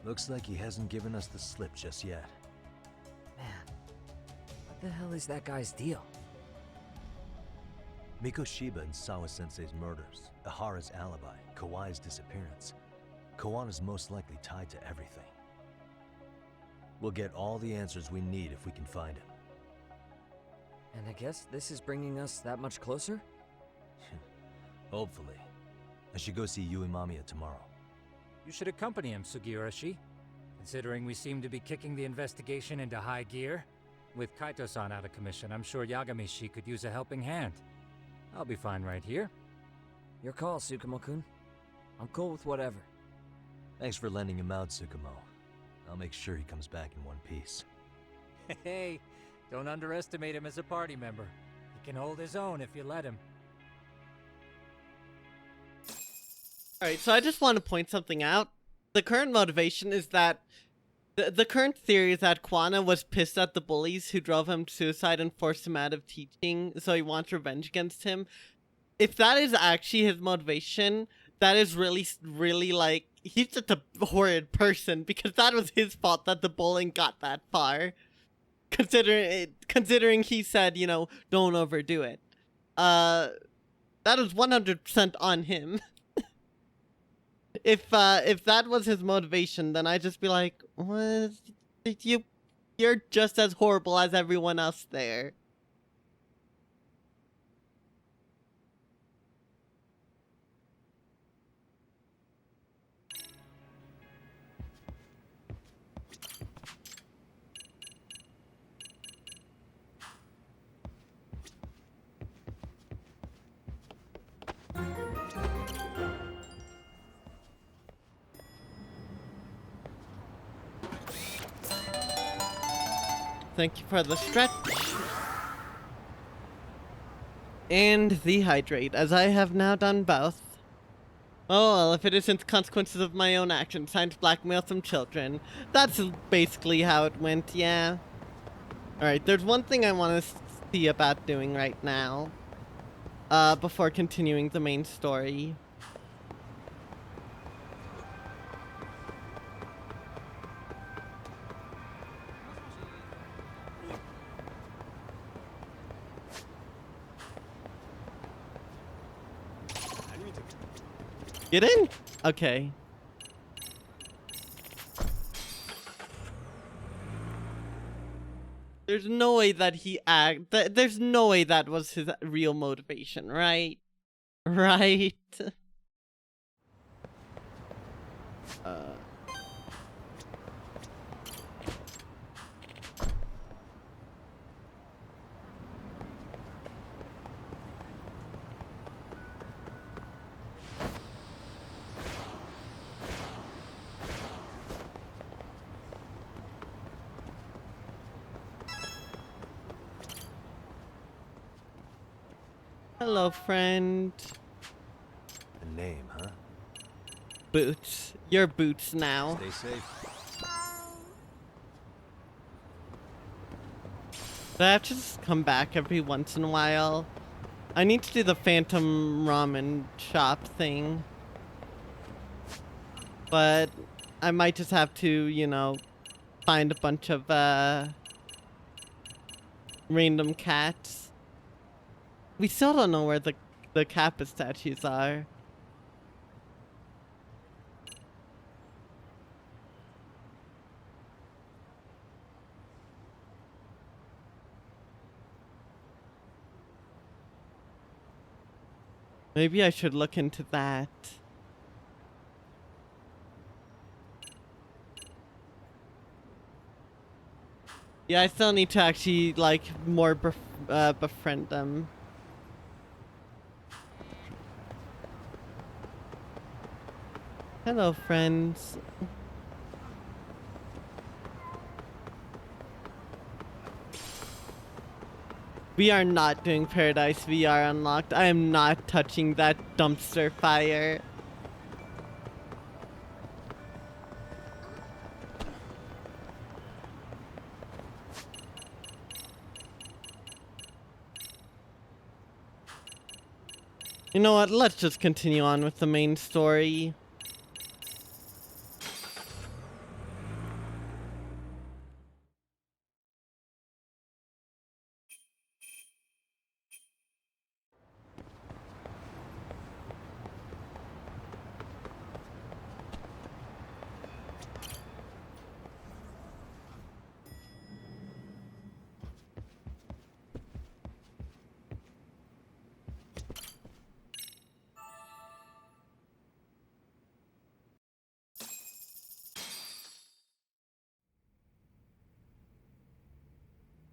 Looks like he hasn't given us the slip just yet. Man, what the hell is that guy's deal? Mikoshiba and Sawa-sensei's murders, Ihara's alibi, Kawhi's disappearance. Kawana's most likely tied to everything. We'll get all the answers we need if we can find him. And I guess this is bringing us that much closer? Hopefully. I should go see Yui Mamiya tomorrow. You should accompany him, Sugiurashi. Considering we seem to be kicking the investigation into high gear, with Kaito-san out of commission, I'm sure Yagami-shi could use a helping hand. I'll be fine right here. Your call, Tsukumo-kun. I'm cool with whatever. Thanks for lending him out, Tsukumo. I'll make sure he comes back in one piece. Hey, don't underestimate him as a party member. He can hold his own if you let him. Alright, so I just want to point something out. The current motivation is that the current theory is that Kawana was pissed at the bullies who drove him to suicide and forced him out of teaching, so he wants revenge against him. If that is actually his motivation, that is really, really, like, he's just a horrid person, because that was his fault that the bullying got that far. Considering he said, you know, don't overdo it. That was 100% on him. If that was his motivation, then I'd just be like, what? You're just as horrible as everyone else there. Thank you for the stretch. And the hydrate, as I have now done both. Oh well, if it isn't the consequences of my own actions, time to blackmail some children. That's basically how it went, yeah. Alright, there's one thing I want to see about doing right now. Before continuing the main story. Get in? Okay. There's no way that there's no way that was his real motivation, right? Right? Hello, friend. A name, huh? Boots. You're Boots now. Stay safe. But I have to just come back every once in a while. I need to do the Phantom Ramen shop thing. But I might just have to, you know, find a bunch of random cats. We still don't know where the Kappa statues are. Maybe I should look into that. Yeah, I still need to actually, like, more befriend them. Hello, friends. We are not doing Paradise VR Unlocked. I am not touching that dumpster fire. You know what? Let's just continue on with the main story.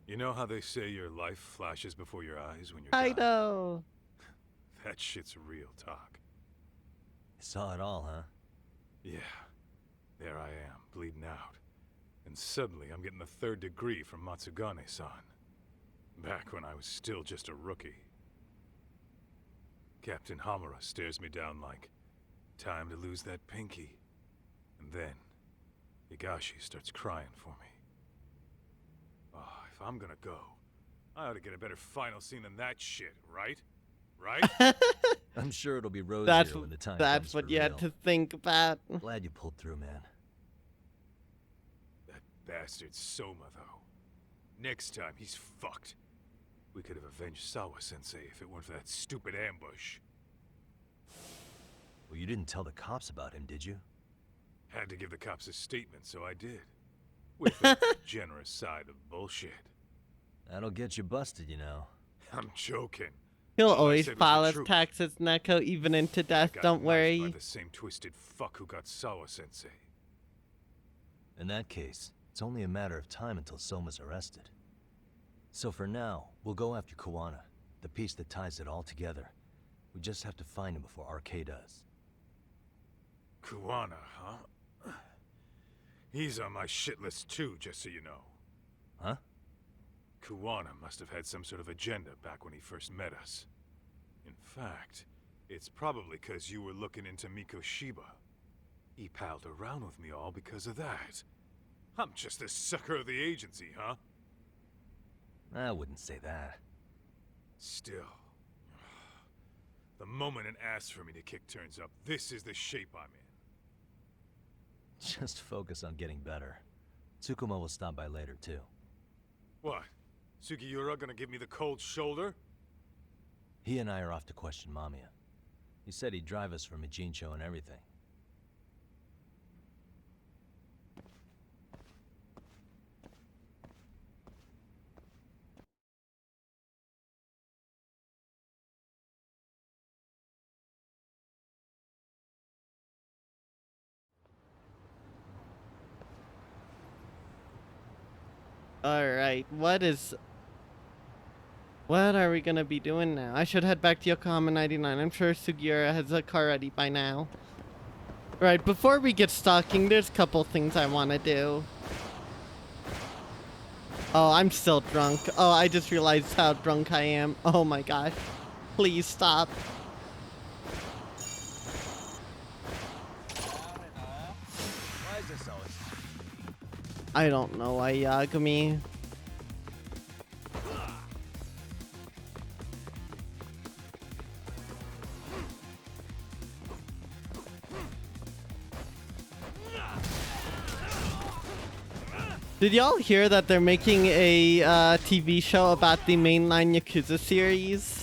You know how they say your life flashes before your eyes when you're I dying? know. That shit's real talk. Saw it all, huh? Yeah. There I am, bleeding out. And suddenly I'm getting the 3rd degree from Matsugane-san. Back when I was still just a rookie. Captain Hamura stares me down like, time to lose that pinky. And then, Higashi starts crying for me. Oh, if I'm gonna go, I ought to get a better final scene than that shit, right? Right? I'm sure it'll be rosier That's when the time that's comes what for you real. had to think about. Glad you pulled through, man. That bastard Soma, though. Next time, he's fucked. We could have avenged Sawa-sensei if it weren't for that stupid ambush. Well, you didn't tell the cops about him, did you? Had to give the cops a statement, so I did. With the generous side of bullshit. That'll get you busted, you know. I'm joking. He'll All I always said was file the his truth. taxes, Neko, even into I death. got Don't knifed worry. By the same twisted fuck who got Sawa-sensei. In that case, it's only a matter of time until Soma's arrested. So for now, we'll go after Kuwana, the piece that ties it all together. We just have to find him before RK does. Kuwana, huh? He's on my shit list too, just so you know. Huh? Kuwana must have had some sort of agenda back when he first met us. In fact, it's probably because you were looking into Mikoshiba. He palled around with me all because of that. I'm just a sucker of the agency, huh? I wouldn't say that. Still. The moment an ass for me to kick turns up, this is the shape I'm in. Just focus on getting better. Tsukuma will stop by later, too. What? Sugiura gonna give me the cold shoulder? He and I are off to question Mamiya. He said he'd drive us from Ijincho and everything. Alright, what are we gonna be doing now? I should head back to Yokohama 99. I'm sure Sugiura has a car ready by now. Right, before we get stalking, there's a couple things I want to do. Oh, I'm still drunk. Oh, I just realized how drunk I am. Oh my gosh. Please stop. Why is this always? I don't know why Yagami. Did y'all hear that they're making a TV show about the mainline Yakuza series?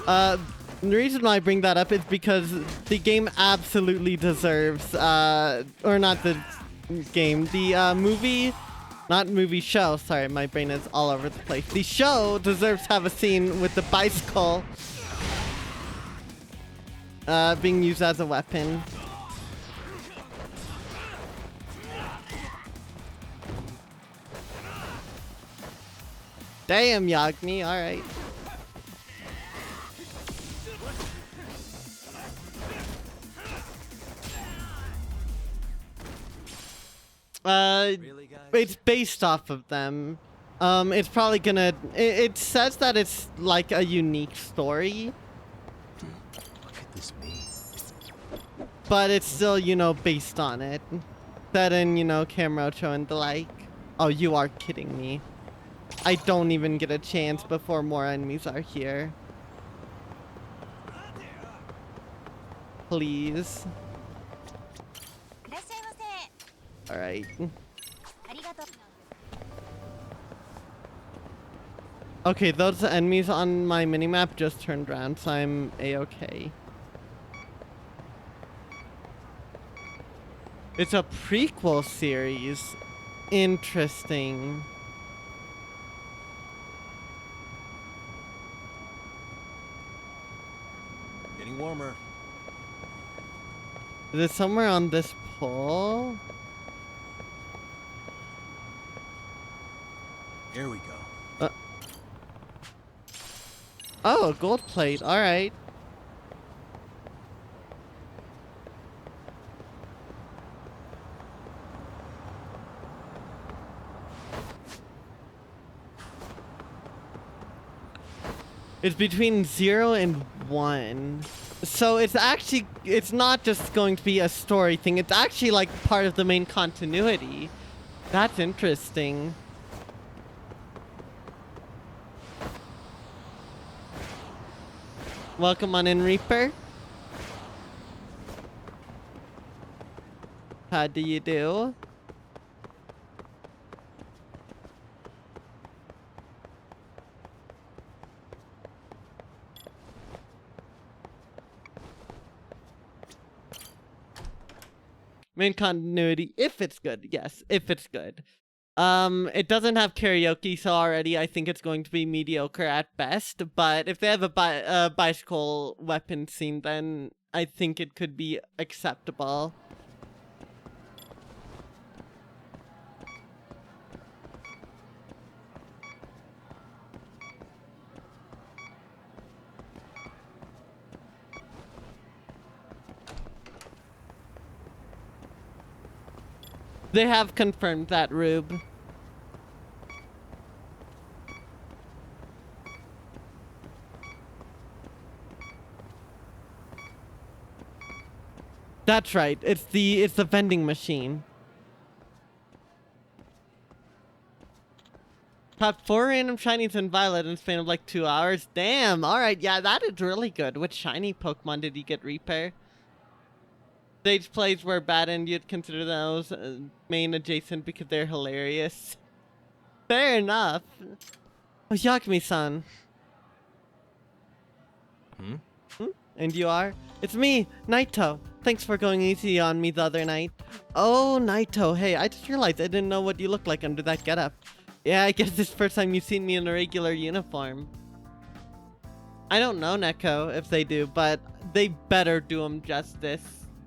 The reason why I bring that up is because the game absolutely deserves, or not the game, the movie, not movie show, sorry, my brain is all over the place. The show deserves to have a scene with the bicycle being used as a weapon. Damn, Yagami, alright. Really, guys? It's based off of them. It's probably gonna. It says that it's like a unique story, What could this mean? but it's still, you know, based on it. Set in, you know, Kamurocho and the like. Oh, you are kidding me. I don't even get a chance before more enemies are here. Please. Alright. Okay, those enemies on my minimap just turned around, so I'm a-okay. It's a prequel series. Interesting. Getting warmer. Is it somewhere on this pole? Here we go. Oh, a gold plate. Alright. It's between 0 and 1. So it's actually, it's not just going to be a story thing. It's actually like part of the main continuity. That's interesting. Welcome on in, Reaper. How do you do? Main continuity, if it's good. Yes, if it's good. It doesn't have karaoke, so already I think it's going to be mediocre at best. But if they have a bicycle weapon scene, then I think it could be acceptable. They have confirmed that, Rube. That's right. It's the vending machine. Caught 4 random shinies in Violet in a span of like 2 hours. Damn. All right. Yeah, that is really good. Which shiny Pokemon did you get, Reaper? Stage plays were bad and you'd consider those main adjacent because they're hilarious. Fair enough. Oh, Yagami-san. And you are? It's me, Naito. Thanks for going easy on me the other night. Oh, Naito. Hey, I just realized I didn't know what you looked like under that getup. Yeah, I guess this is the first time you've seen me in a regular uniform. I don't know, Neko, if they do, but they better do them justice.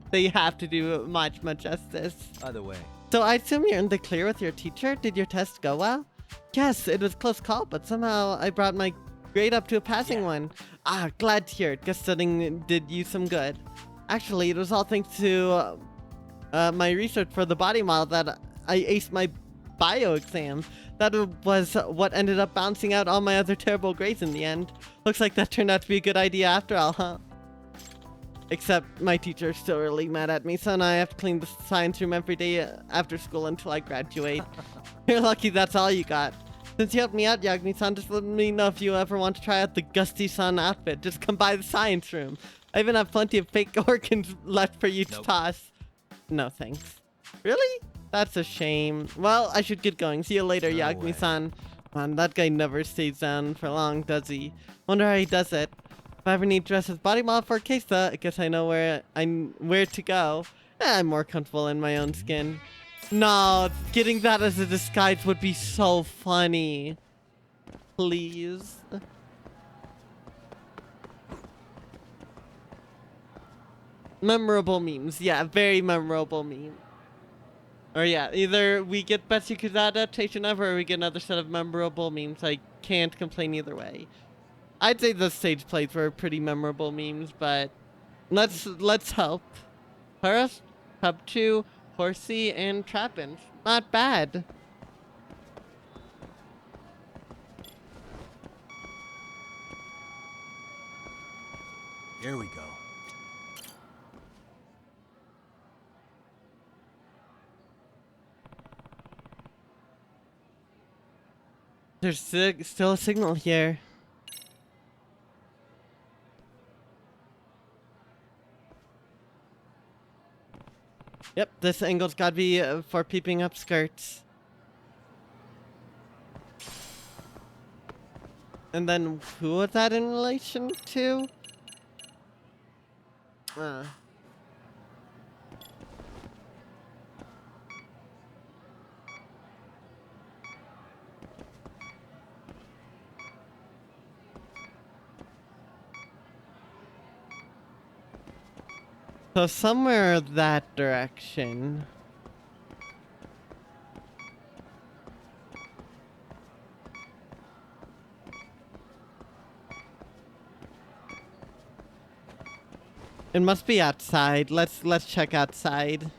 They have to do much justice. Either way. So I assume you're in the clear with your teacher? Did your test go well? Yes, it was a close call, but somehow I brought my grade up to a passing one. Ah, glad to hear it. Guess studying did you some good. Actually, it was all thanks to my research for the body model that I aced my bio exam. That was what ended up bouncing out all my other terrible grades in the end. Looks like that turned out to be a good idea after all, huh? Except my teacher's still really mad at me, so now I have to clean the science room every day after school until I graduate. You're lucky that's all you got. Since you helped me out, Yagami-san, just let me know if you ever want to try out the Gusty-san outfit. Just come by the science room. I even have plenty of fake organs left for you to toss. No thanks. Really? That's a shame. Well, I should get going. See you later, Yagami-san. Man, that guy never stays down for long, does he? Wonder how he does it. If I ever need to dress as body model for a case, though, I guess I know where to go. I'm more comfortable in my own skin. No, getting that as a disguise would be so funny. Please. Memorable memes. Yeah, very memorable meme. Or yeah, either we get best Yakuza adaptation ever or we get another set of memorable memes. I can't complain either way. I'd say the stage plays were pretty memorable memes, but let's hope. Paras, Pub 2, Horsey, and Trappin. Not bad. Here we go. There's still a signal here. Yep, this angle's gotta be for peeping up skirts. And then who was that in relation to? So somewhere that direction. It must be outside. Let's check outside.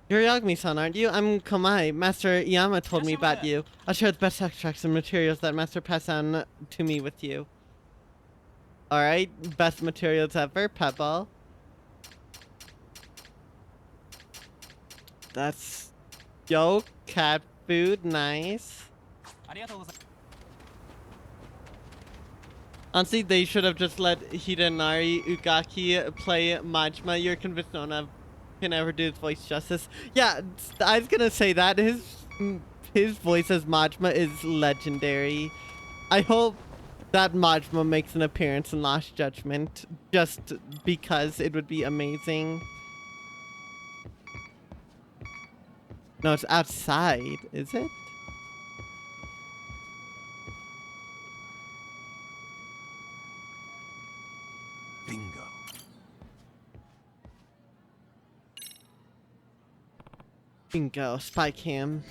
You're Yagami-san, aren't you? I'm Komai. Master Iyama told me about you. I'll share the best extracts and materials that Master passed on to me with you. Alright, best materials ever, Pebble. That's... Yo, cat food, nice. Honestly, they should have just let Hidenari Ugaki play Majima. You're convinced no one can ever do his voice justice. Yeah, I was gonna say that. His voice as Majima is legendary. I hope that Majima makes an appearance in Lost Judgment, just because it would be amazing. No, it's outside, is it? Bingo. Bingo, spy cam.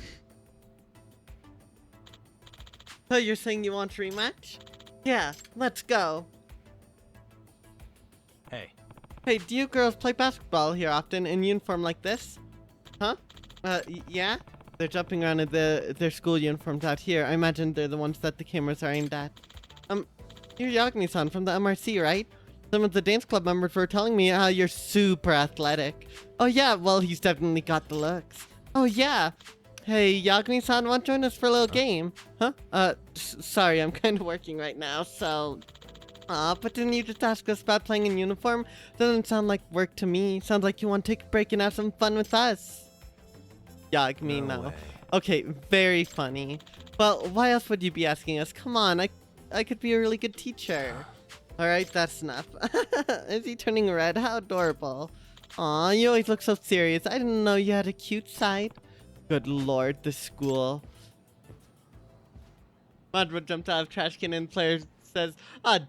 So you're saying you want to rematch? Yeah, let's go. Hey. Hey, do you girls play basketball here often in uniform like this? Huh? Yeah? They're jumping around in their school uniforms out here. I imagine they're the ones that the cameras are aimed at. You're Yagami-san from the MRC, right? Some of the dance club members were telling me how you're super athletic. Oh yeah, well he's definitely got the looks. Oh yeah. Hey, Yagami-san, want to join us for a little game? Huh? Sorry, I'm kind of working right now, so... but didn't you just ask us about playing in uniform? Doesn't sound like work to me. Sounds like you want to take a break and have some fun with us. Yagami, no. Okay, very funny. Well, why else would you be asking us? Come on, I could be a really good teacher. Alright, that's enough. Is he turning red? How adorable. Aw, you always look so serious. I didn't know you had a cute side. Good lord, the school. Madra jumped out of trash can and player says, "Ah,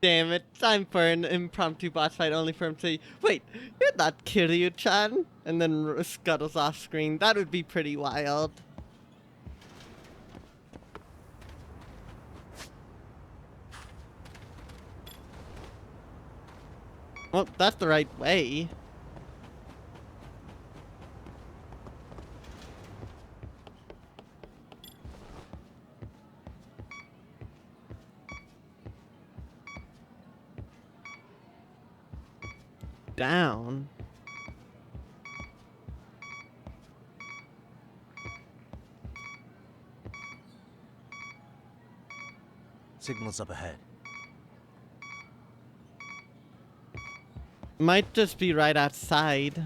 damn it, time for an impromptu boss fight," only for him to say, "Wait, you're not Kiryu-chan?" And then scuttles off screen. That would be pretty wild. Well, that's the right way. Down. Signal's up ahead. Might just be right outside.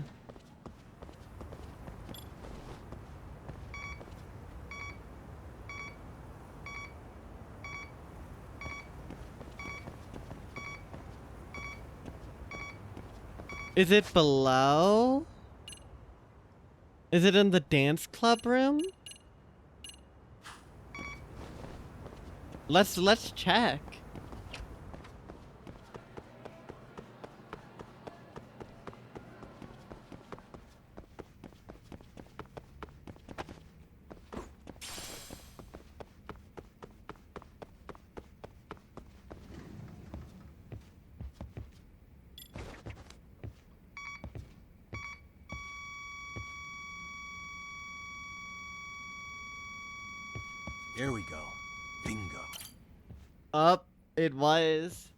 Is it below? Is it in the dance club room? Let's check. Here we go. Bingo. Up, it was.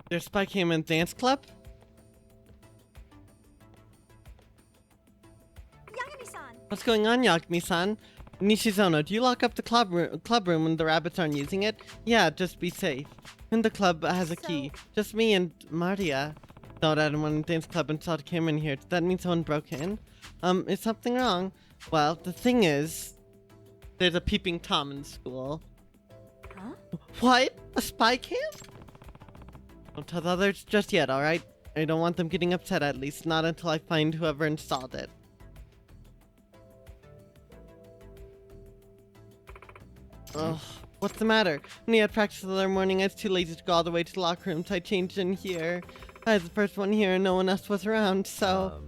There's Spy Cam in dance club? Yagami-san! What's going on, Yagami-san? Nishizono, do you lock up the club room when the rabbits aren't using it? Yeah, just be safe. And the club has a key. Just me and Maria. Thought anyone in the dance club and saw the camera in here. Does that mean someone broke in? Is something wrong? Well, the thing is, there's a peeping Tom in school. Huh? What? A spy cam? Don't tell the others just yet, alright? I don't want them getting upset, at least not until I find whoever installed it. Ugh, what's the matter? When we had practice the other morning, I was too lazy to go all the way to the locker room, so I changed in here. I was the first one here and no one else was around, so...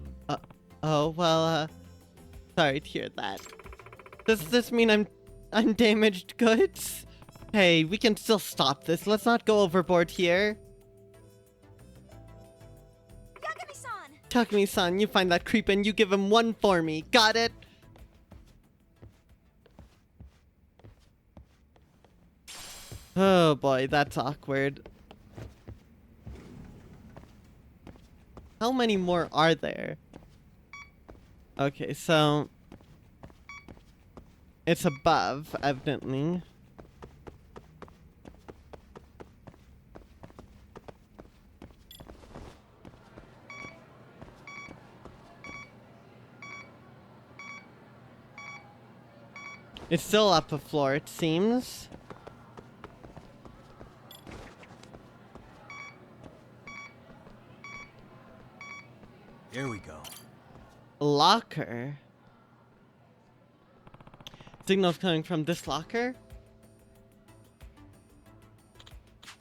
sorry to hear that. Does this mean I'm damaged goods? Hey, we can still stop this. Let's not go overboard here. Yagami-san! Takumi-san, you find that creep and you give him one for me. Got it? Oh boy, that's awkward. How many more are there? Okay, so... it's above, evidently. It's still up a floor, it seems. Here we go. Locker. Signal's coming from this locker?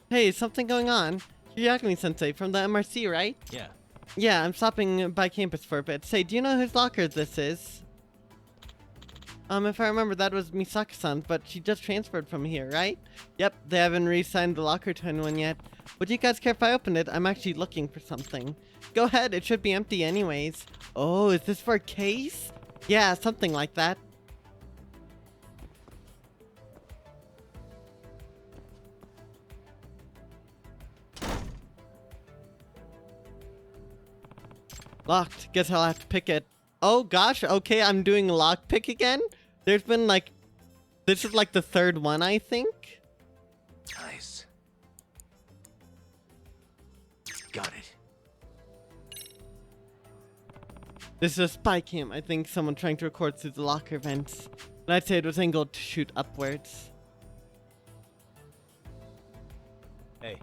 Hey, something going on. Yagami-sensei from the MRC, right? Yeah. Yeah, I'm stopping by campus for a bit. Say, do you know whose locker this is? If I remember, that was Misaka-san, but she just transferred from here, right? Yep, they haven't re-signed the locker to anyone yet. Would you guys care if I open it? I'm actually looking for something. Go ahead, it should be empty anyways. Oh, is this for a case? Yeah, something like that. Locked. Guess I'll have to pick it. Oh gosh, okay, I'm doing lockpick again? There's been like... this is like the third one, I think? Nice. Got it. This is a spy cam. I think someone trying to record through the locker vents. And I'd say it was angled to shoot upwards. Hey.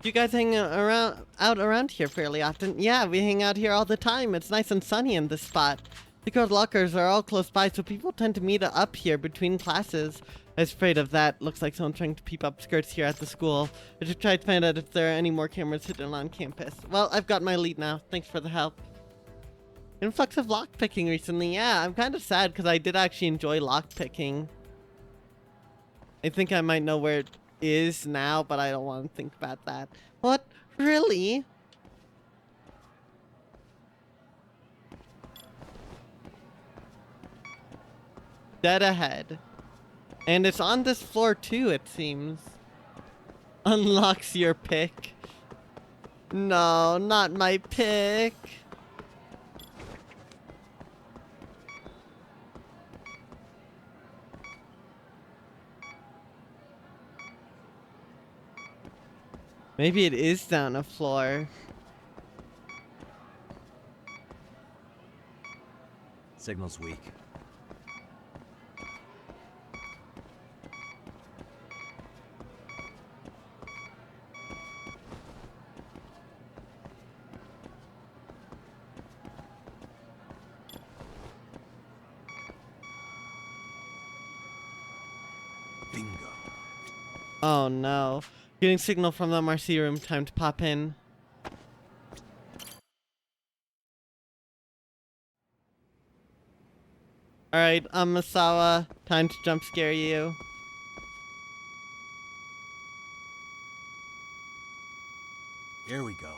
You guys hang out around here fairly often? Yeah, we hang out here all the time. It's nice and sunny in this spot. The girls' lockers are all close by, so people tend to meet up here between classes. I was afraid of that. Looks like someone trying to peep up skirts here at the school. I should try to find out if there are any more cameras hidden on campus. Well, I've got my lead now. Thanks for the help. Influx of lockpicking recently. Yeah, I'm kind of sad because I did actually enjoy lockpicking. I think I might know where it is now, but I don't want to think about that. What? Really? Dead ahead. And it's on this floor too, it seems. Unlocks your pick. No, not my pick. Maybe it is down a floor. Signal's weak. Bingo. Oh no. Getting signal from the MRC room. Time to pop in. Alright, Amasawa. Time to jump scare you. Here we go.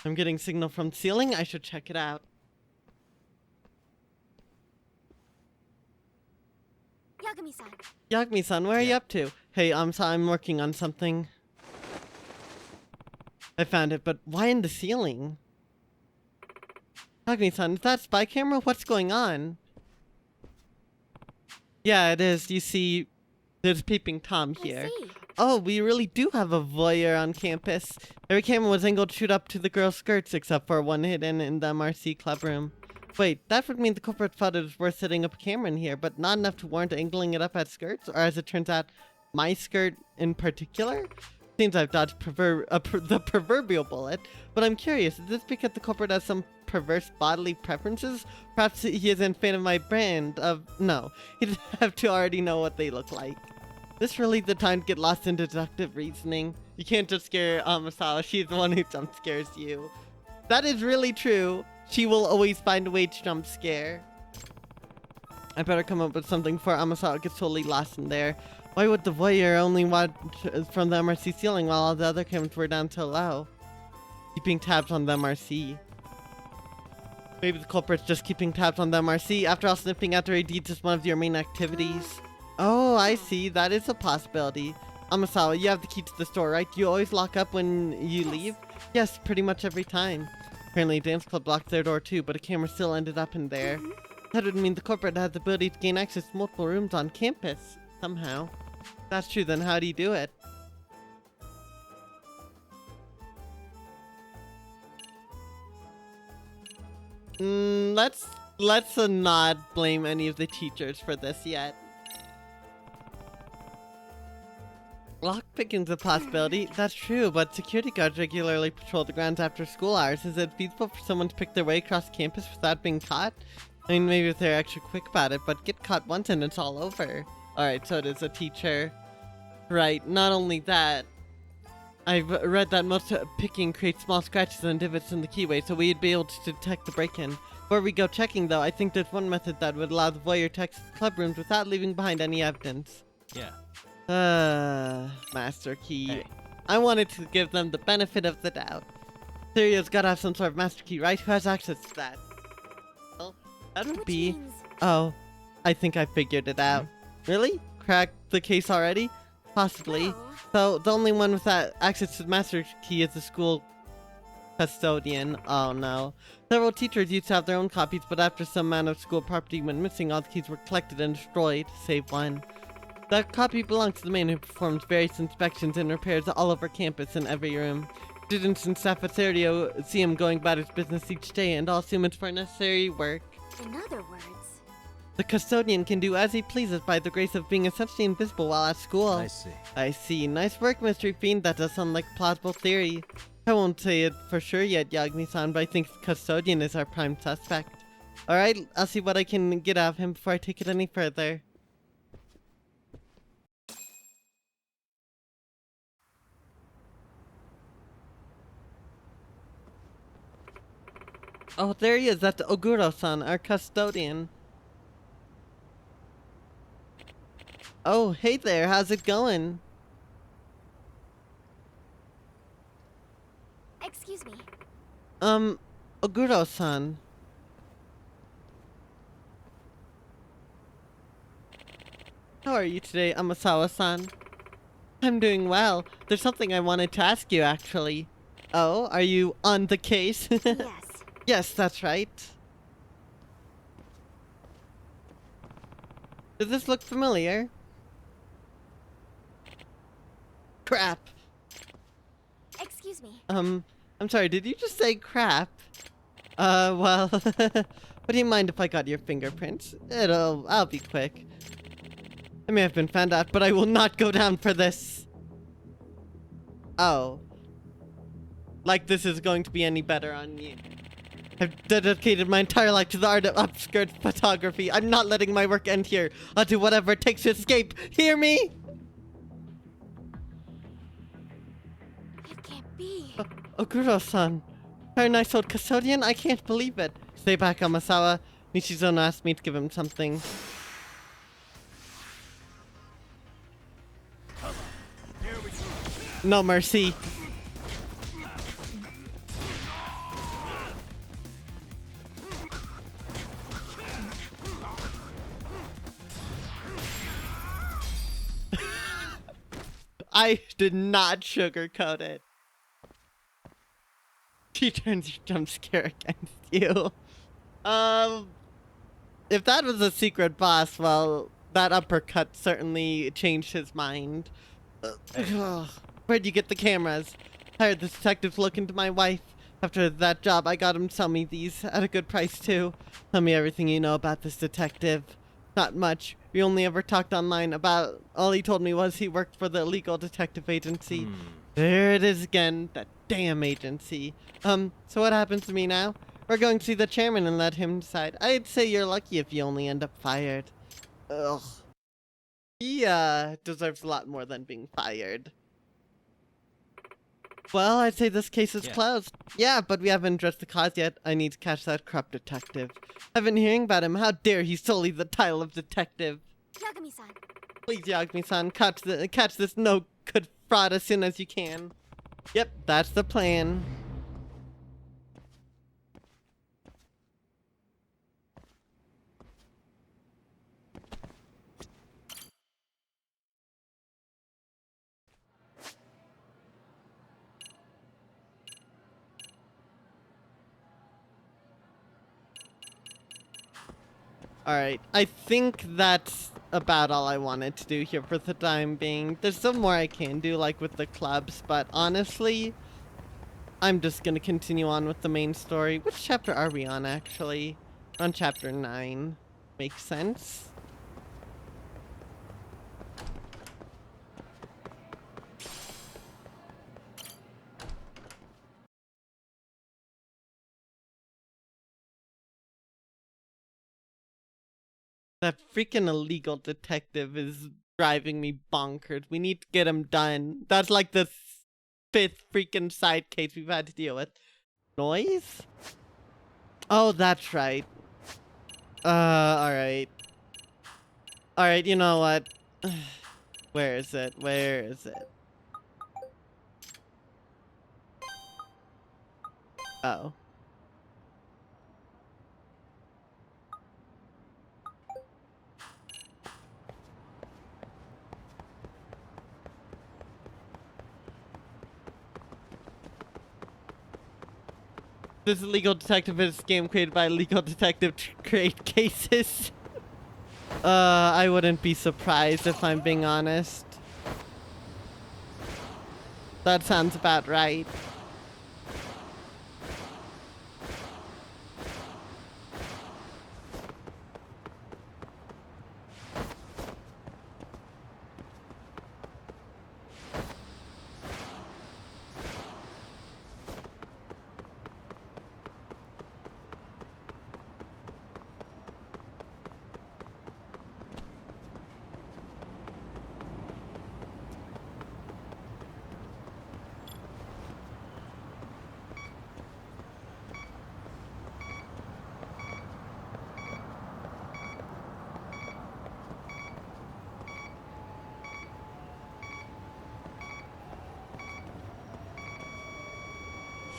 I'm getting signal from the ceiling. I should check it out. Yagami-san. Yagami-san, where are you up to? Hey, I'm working on something. I found it, but why in the ceiling? Yagami-san, is that spy camera? What's going on? Yeah, it is. You see, there's Peeping Tom here. I see. Oh, we really do have a voyeur on campus. Every camera was angled to shoot up to the girls' skirts except for one hidden in the MRC club room. Wait, that would mean the culprit thought it was worth setting up a camera in here, but not enough to warrant angling it up at skirts? Or as it turns out, my skirt in particular? Seems I've dodged the proverbial bullet, but I'm curious, is this because the culprit has some perverse bodily preferences? Perhaps he isn't a fan of my brand of... No, he'd have to already know what they look like. This really the time to get lost in deductive reasoning. You can't just scare Amasawa, she's the one who jump scares you. That is really true. She will always find a way to jump scare. I better come up with something before Amasawa gets totally lost in there. Why would the voyeur only watch from the MRC ceiling while all the other cameras were down so low? Keeping tabs on the MRC. Maybe the culprit's just keeping tabs on the MRC. After all, sniffing out their IDs is one of your main activities. Oh, I see. That is a possibility. Amasawa, you have the key to the store, right? You always lock up when you leave? Yes, pretty much every time. Apparently, a dance club locked their door too, but a camera still ended up in there. That would mean the culprit has the ability to gain access to multiple rooms on campus. Somehow. If that's true, then how do you do it? Let's not blame any of the teachers for this yet. Lockpicking's a possibility, that's true, but security guards regularly patrol the grounds after school hours. Is it feasible for someone to pick their way across campus without being caught? I mean, maybe if they're extra quick about it, but get caught once and it's all over. Alright, so it is a teacher. Right, not only that, I've read that most picking creates small scratches and divots in the keyway, so we'd be able to detect the break-in. Before we go checking, though, I think there's one method that would allow the voyeur to exit club rooms without leaving behind any evidence. Yeah. Master key. Hey. I wanted to give them the benefit of the doubt. Serio's gotta have some sort of master key, right? Who has access to that? Well, that would Which be... means- Oh, I think I figured it out. Really? Cracked the case already? Possibly. No. So, the only one with that access to the master key is the school custodian. Oh no. Several teachers used to have their own copies, but after some amount of school property went missing, all the keys were collected and destroyed, save one. That copy belongs to the man who performs various inspections and repairs all over campus in every room. Students and staff at Serio see him going about his business each day and all assume it's for necessary work. In other words, The custodian can do as he pleases by the grace of being essentially invisible while at school. I see. I see. Nice work, Mystery Fiend. That does sound like a plausible theory. I won't say it for sure yet, Yagami-san, but I think the custodian is our prime suspect. Alright, I'll see what I can get out of him before I take it any further. Oh, there he is. That's Oguro-san, our custodian. Oh, hey there, how's it going? Excuse me. Oguro-san. How are you today, Amasawa-san? I'm doing well. There's something I wanted to ask you, actually. Oh, are you on the case? Yes. Yes, that's right. Does this look familiar? Crap. Excuse me. I'm sorry, did you just say crap? Well, would you mind if I got your fingerprints? I'll be quick. I may have been found out, but I will not go down for this. Oh. Like this is going to be any better on you. I've dedicated my entire life to the art of upskirt photography. I'm not letting my work end here. I'll do whatever it takes to escape. Hear me? It can't be. Oguro-san. Very nice old custodian? I can't believe it. Stay back, Amasawa. Nishizono asked me to give him something. No mercy. I did not sugarcoat it. She turns your jump scare against you. If that was a secret boss, well, that uppercut certainly changed his mind. Where'd you get the cameras? I heard the detectives look into my wife. After that job, I got him to sell me these at a good price, too. Tell me everything you know about this detective. Not much. We only ever talked online about... All he told me was he worked for the illegal detective agency. There it is again. That damn agency. So what happens to me now? We're going to see the chairman and let him decide. I'd say you're lucky if you only end up fired. Ugh. He, deserves a lot more than being fired. Well, I'd say this case is closed. Yeah, but we haven't addressed the cause yet. I need to catch that corrupt detective. I've been hearing about him. How dare he sully the title of detective? Yagami-san. Please, Yagami-san, catch this no-good fraud as soon as you can. Yep, that's the plan. Alright, I think that's about all I wanted to do here for the time being. There's some more I can do, like with the clubs, but honestly, I'm just gonna continue on with the main story. Which chapter are we on, actually? We're on chapter 9. Makes sense. That freaking illegal detective is driving me bonkers. We need to get him done. That's like the 5th freaking side case we've had to deal with. Noise? Oh, that's right. Alright. Alright, you know what? Where is it? Where is it? Oh. This legal detective is a game created by a legal detective to create cases. I wouldn't be surprised if I'm being honest. That sounds about right.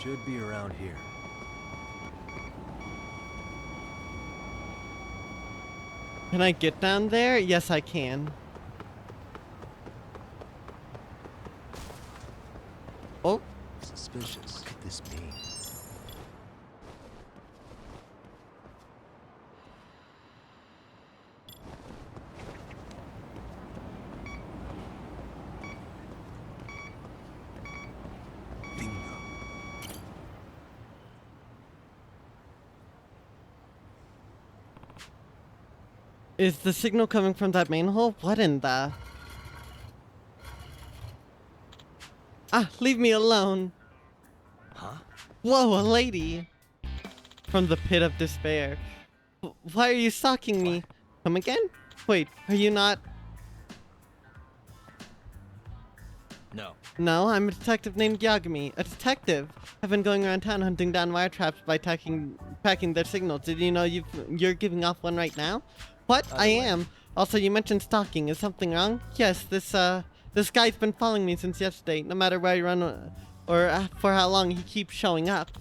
Should be around here. Can I get down there? Yes, I can. Oh, Suspicious. What could this mean? Bingo. is the signal coming from that main hole? What in the... Ah, leave me alone. Huh? Whoa, a lady. From the pit of despair. Why are you stalking me? Come again? Wait, are you not... No. No, I'm a detective named Yagami. A detective. I've been going around town hunting down wire traps by tracking their signals. Did you know you're giving off one right now? What? I am. Also, you mentioned stalking. Is something wrong? Yes, this guy's been following me since yesterday. No matter where I run or for how long, he keeps showing up.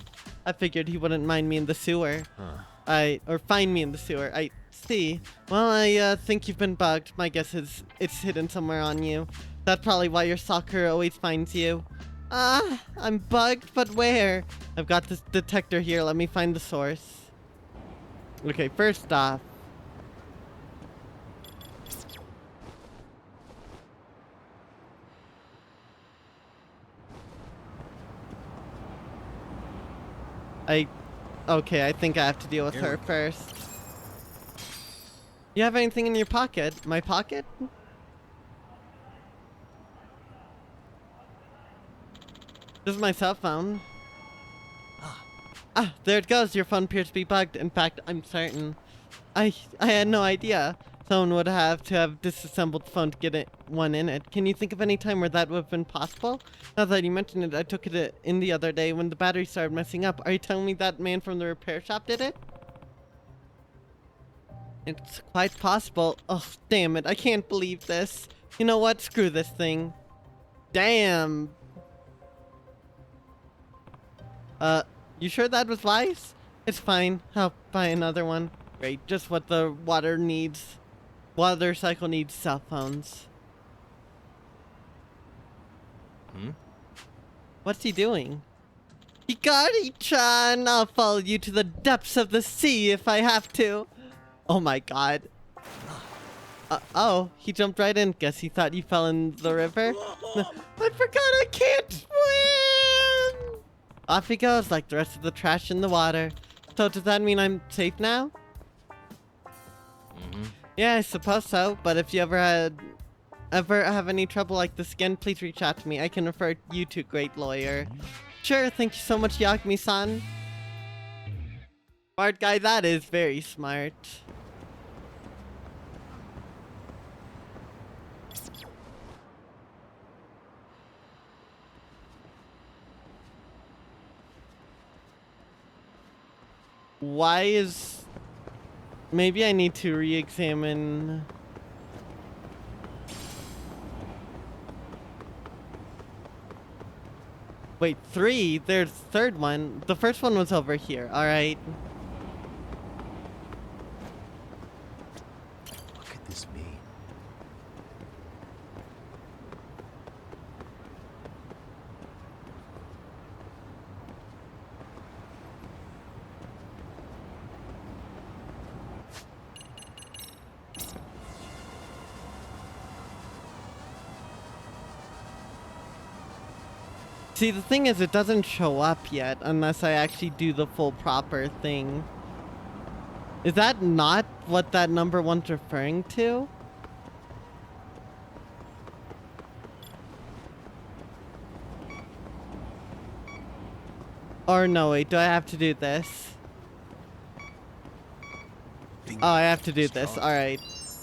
I figured he wouldn't mind me in the sewer. Huh. Or find me in the sewer. I see. Well, I think you've been bugged. My guess is it's hidden somewhere on you. That's probably why your stalker always finds you. Ah, I'm bugged, but where? I've got this detector here. Let me find the source. Okay, first off. Okay, I think I have to deal with her first. You have anything in your pocket? My pocket? This is my cell phone. Ah, there it goes. Your phone appears to be bugged. In fact, I'm certain. I had no idea. Someone would have to have disassembled the phone to get one in it. Can you think of any time where that would have been possible? Now that you mentioned it, I took it in the other day when the battery started messing up. Are you telling me that man from the repair shop did it? It's quite possible. Oh, damn it. I can't believe this. You know what? Screw this thing. Damn. You sure that was wise? It's fine. I'll buy another one. Great. Just what the water needs. Water cycle needs cell phones. What's he doing? Hikari-chan! I'll follow you to the depths of the sea if I have to. Oh my god. Oh, he jumped right in. Guess he thought you fell in the river. I forgot I can't swim! Off he goes like the rest of the trash in the water. So does that mean I'm safe now? Yeah, I suppose so. But if you ever have any trouble like this again, please reach out to me. I can refer you to a great lawyer. Sure, thank you so much, Yagami-san. Smart guy, that is very smart. Why is... Maybe I need to re-examine... Wait, 3? There's a third one. The first one was over here. Alright. What could this mean? See, the thing is, it doesn't show up yet unless I actually do the full proper thing. Is that not what that number one's referring to? Or no, wait, do I have to do this? Oh, I have to do this. Alright.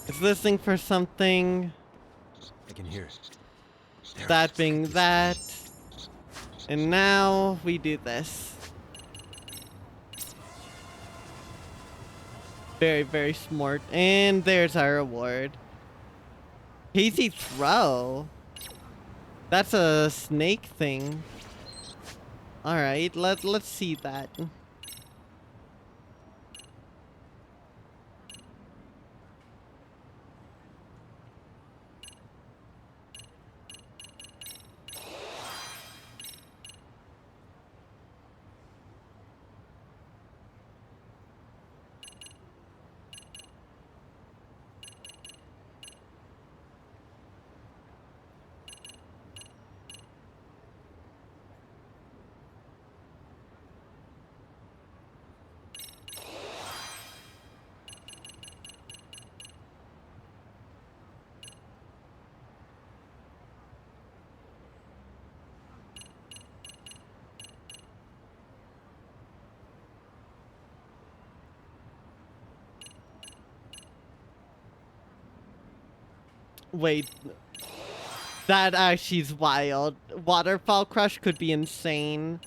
It's listening for something. I can hear it. There That it is. being that. And now we do this. Very, very smart. And there's our reward. Hazy throw. That's a snake thing. All right, let's see that. Wait, that actually is wild. Waterfall Crush could be insane.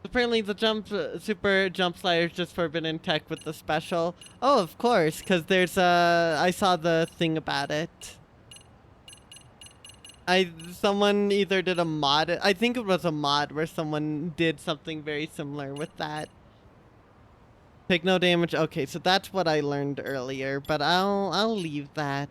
Apparently the super jump slider is just forbidden tech with the special. Oh, of course, because there's I saw the thing about it. Someone either did a mod. I think it was a mod where someone did something very similar with that. Take no damage. Okay, so that's what I learned earlier, but I'll leave that.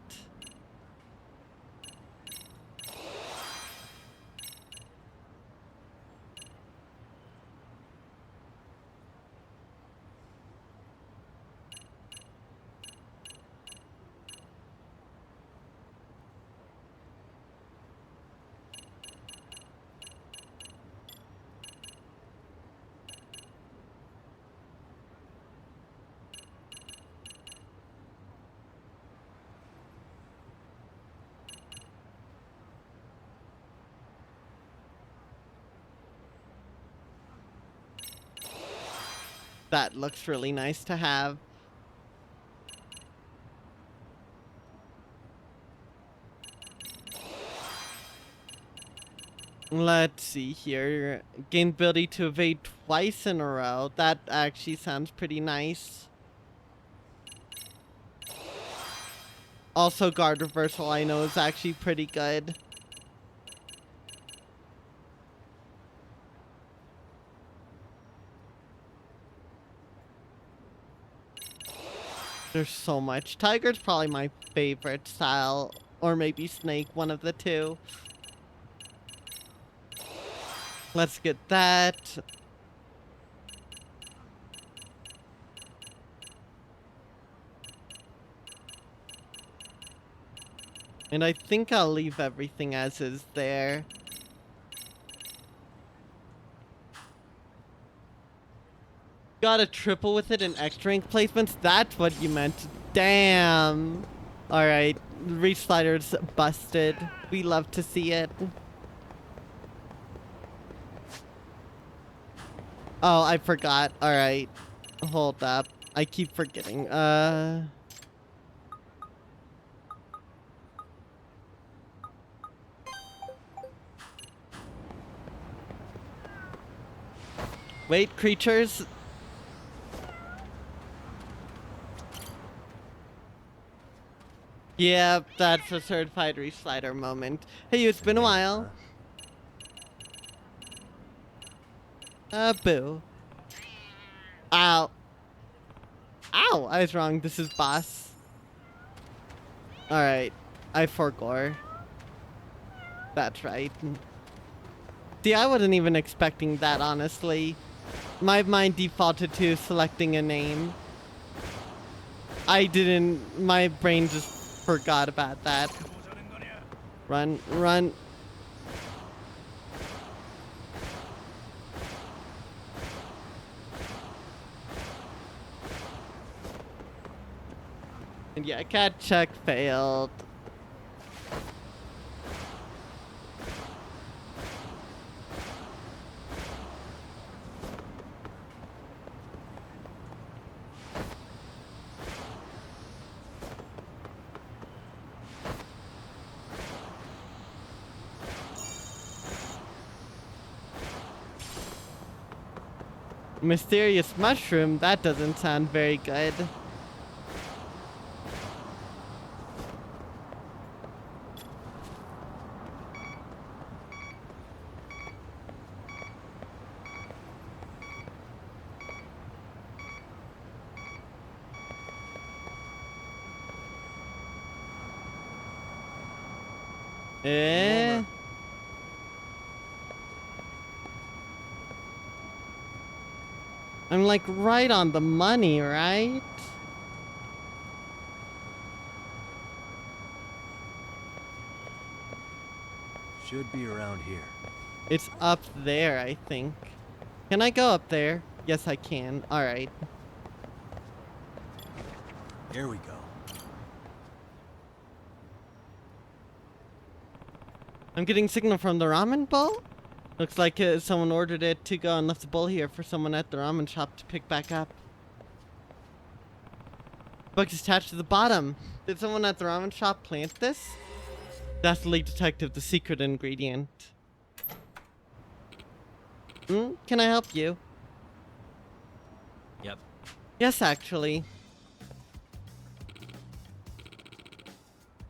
That looks really nice to have. Let's see here. Gain ability to evade twice in a row. That actually sounds pretty nice. Also, guard reversal I know is actually pretty good. There's so much. Tiger's probably my favorite style, or maybe Snake, one of the two. Let's get that. And I think I'll leave everything as is there. Got a triple with it in X-rank placements? That's what you meant. Damn. Alright. Reach slider's busted. We love to see it. Oh, I forgot. Alright. Hold up. I keep forgetting. Wait, creatures. Yeah, that's a certified reach slider moment. Hey, it's been a while. Boo. Ow. Ow, I was wrong. This is boss. Alright. I forgore. That's right. See, I wasn't even expecting that, honestly. My mind defaulted to selecting a name. I didn't... My brain just forgot about that. Run, run. And yeah, cat check failed. Mysterious mushroom? That doesn't sound very good. Eh? I'm like right on the money, right? Should be around here. It's up there, I think. Can I go up there? Yes, I can. All right. Here we go. I'm getting signal from the ramen bowl. Looks like someone ordered it to go and left the bowl here for someone at the ramen shop to pick back up. Book is attached to the bottom. Did someone at the ramen shop plant this? That's the lead detective, the secret ingredient. Can I help you? Yep. Yes, actually.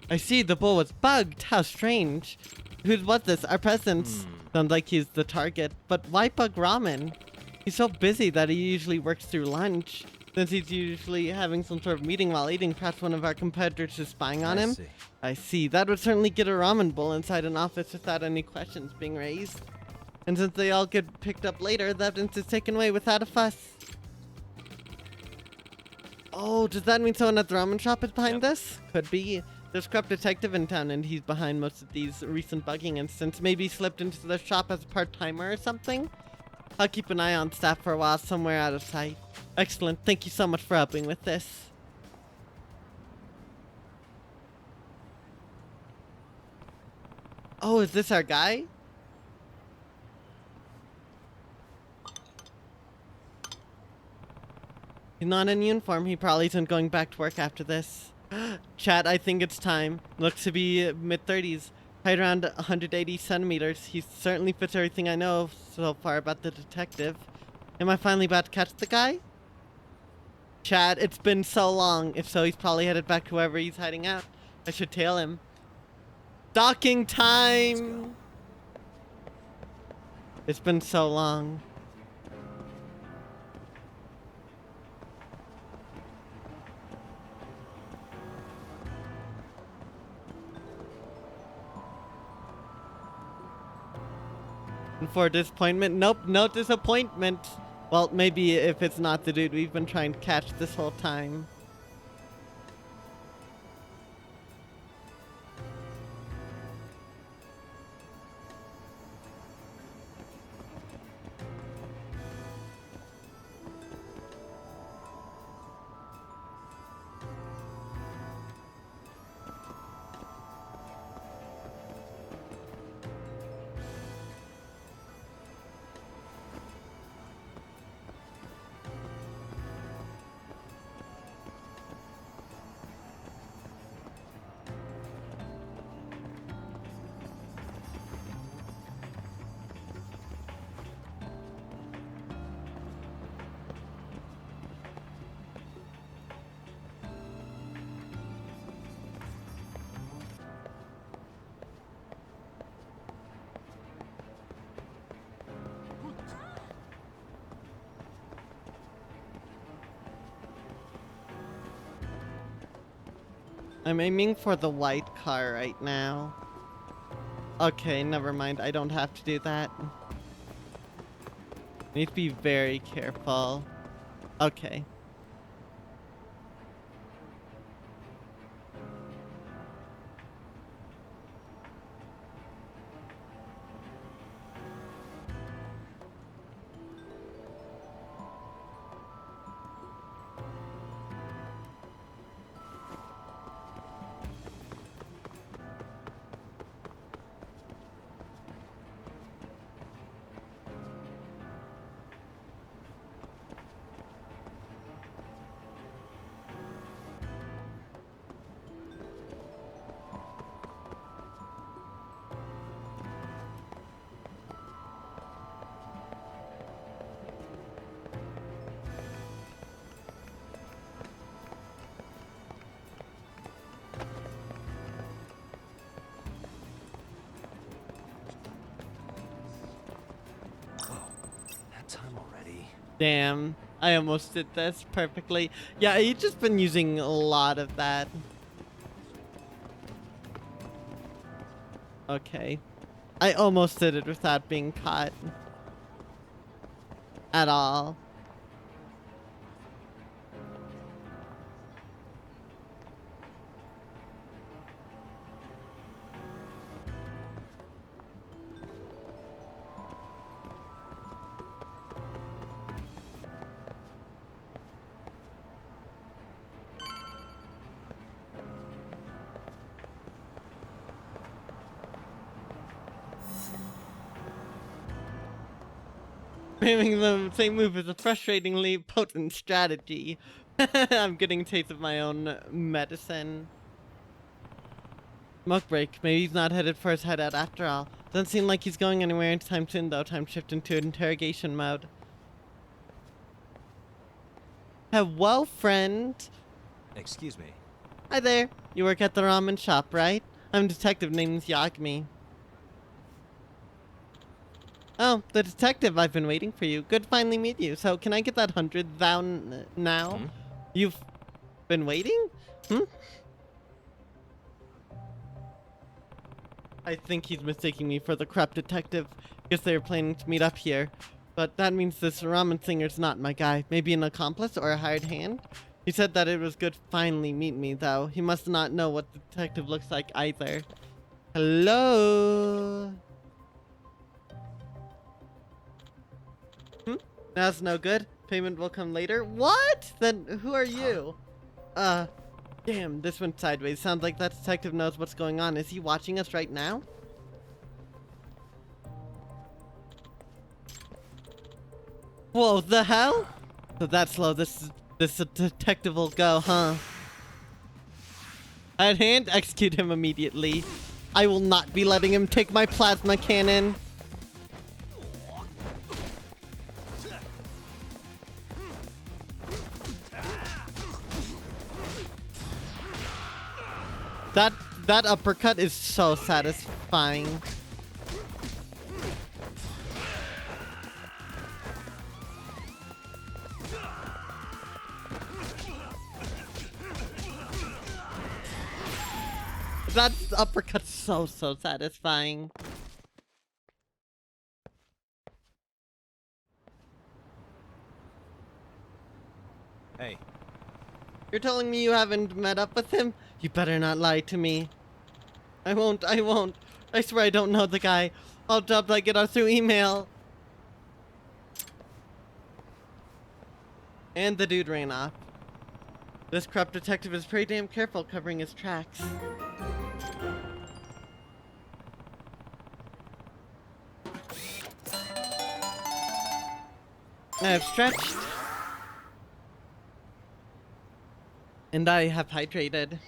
I see the bowl was bugged. How strange. Who was this? Our president. Sounds like he's the target. But why bug ramen? He's so busy that he usually works through lunch. Since he's usually having some sort of meeting while eating, perhaps one of our competitors is spying on him. I see. That would certainly get a ramen bowl inside an office without any questions being raised. And since they all get picked up later, the evidence is taken away without a fuss. Oh, does that mean someone at the ramen shop is behind this? Could be. There's a corrupt detective in town and he's behind most of these recent bugging incidents. Maybe he slipped into the shop as a part-timer or something? I'll keep an eye on staff for a while, somewhere out of sight. Excellent. Thank you so much for helping with this. Oh, is this our guy? He's not in uniform. He probably isn't going back to work after this. Chat, I think it's time. Looks to be mid-30s. Height around 180 centimeters. He certainly fits everything I know so far about the detective. Am I finally about to catch the guy? Chat, it's been so long. If so, he's probably headed back to wherever he's hiding out. I should tail him. Docking time! It's been so long. And for disappointment? Nope, no disappointment. Well, maybe if it's not the dude we've been trying to catch this whole time. I'm aiming for the white car right now. Okay, never mind. I don't have to do that. Need to be very careful. Okay. Damn, I almost did this perfectly. Yeah, you've just been using a lot of that. Okay. I almost did it without being caught. At all. Making the same move is a frustratingly potent strategy. I'm getting a taste of my own medicine. Smoke break. Maybe he's not headed for his hideout after all. Doesn't seem like he's going anywhere anytime soon though. Time to shift into interrogation mode. Hello, friend. Excuse me. Hi there. You work at the ramen shop, right? I'm a detective named Yagami. Oh, the detective. I've been waiting for you. Good to finally meet you. So, can I get that 100 down now? Hmm? You've been waiting? I think he's mistaking me for the corrupt detective. Guess they were planning to meet up here. But that means this ramen singer's not my guy. Maybe an accomplice or a hired hand? He said that it was good to finally meet me, though. He must not know what the detective looks like either. Hello? That's no good. Payment will come later. What? Then who are you? Damn, this went sideways. Sounds like that detective knows what's going on. Is he watching us right now? Whoa, the hell? So that's slow. This detective will go, huh? At hand, execute him immediately. I will not be letting him take my plasma cannon. That uppercut is so satisfying. That uppercut's so satisfying. Hey. You're telling me you haven't met up with him? You better not lie to me. I won't. I swear I don't know the guy. All jobs I get are through email. And the dude ran off. This corrupt detective is pretty damn careful covering his tracks. I have stretched. And I have hydrated.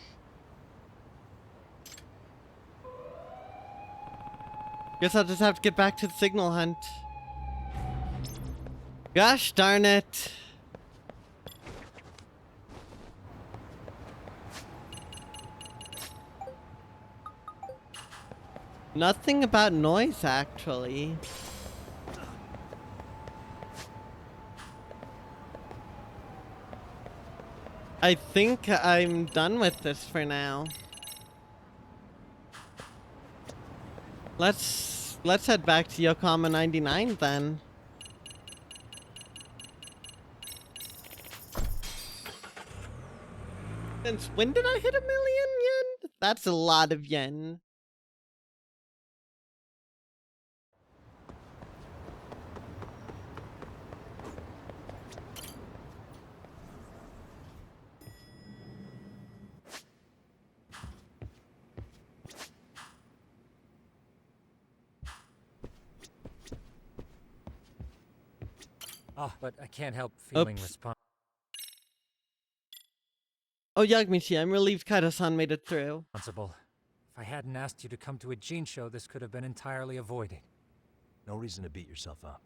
Guess I'll just have to get back to the signal hunt. Gosh darn it. Nothing about noise, actually. I think I'm done with this for now. Let's head back to Yokohama 99 then. Since when did I hit 1 million yen? That's a lot of yen. Oh, but I can't help feeling Oops. responsible. Oh, Yagamichi, I'm relieved Kaido-san made it through. If I hadn't asked you to come to a Gene show, this could have been entirely avoided. No reason to beat yourself up.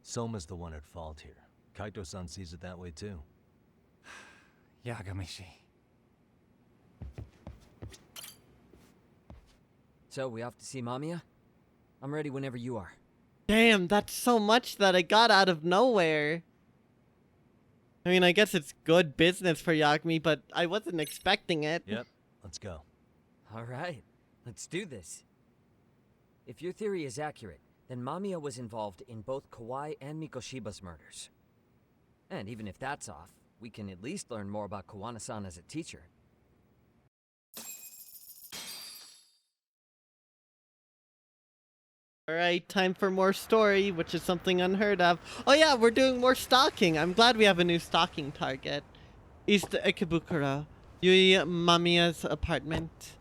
Soma's the one at fault here. Kaito-san sees it that way too. Yagamishi. So, we off to see Mamiya? I'm ready whenever you are. Damn, that's so much that I got out of nowhere. I mean, I guess it's good business for Yagami, but I wasn't expecting it. Yep, let's go. Alright, let's do this. If your theory is accurate, then Mamiya was involved in both Kawai and Mikoshiba's murders. And even if that's off, we can at least learn more about Kawana-san as a teacher. Alright, time for more story, which is something unheard of. Oh yeah, we're doing more stalking. I'm glad we have a new stalking target. East Ikebukuro, Yui Mamiya's apartment.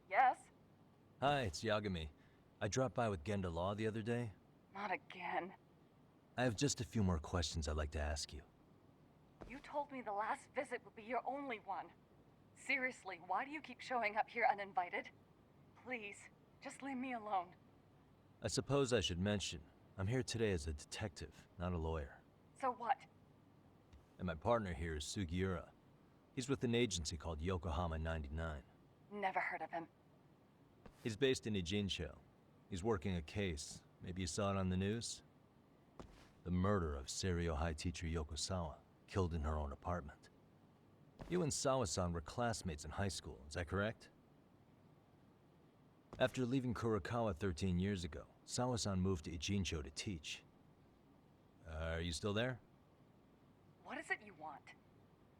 Yes? Hi, it's Yagami. I dropped by with Genda Law the other day. Not again. I have just a few more questions I'd like to ask you. You told me the last visit would be your only one. Seriously, why do you keep showing up here uninvited? Please, just leave me alone. I suppose I should mention, I'm here today as a detective, not a lawyer. So what? And my partner here is Sugiura. He's with an agency called Yokohama 99. Never heard of him. He's based in Ijincho. He's working a case. Maybe you saw it on the news? The murder of Seiryo High teacher Yoko Sawa, killed in her own apartment. You and Sawa-san were classmates in high school, is that correct? After leaving Kurakawa 13 years ago, Sawa-san moved to Ijincho to teach. Are you still there? What is it you want?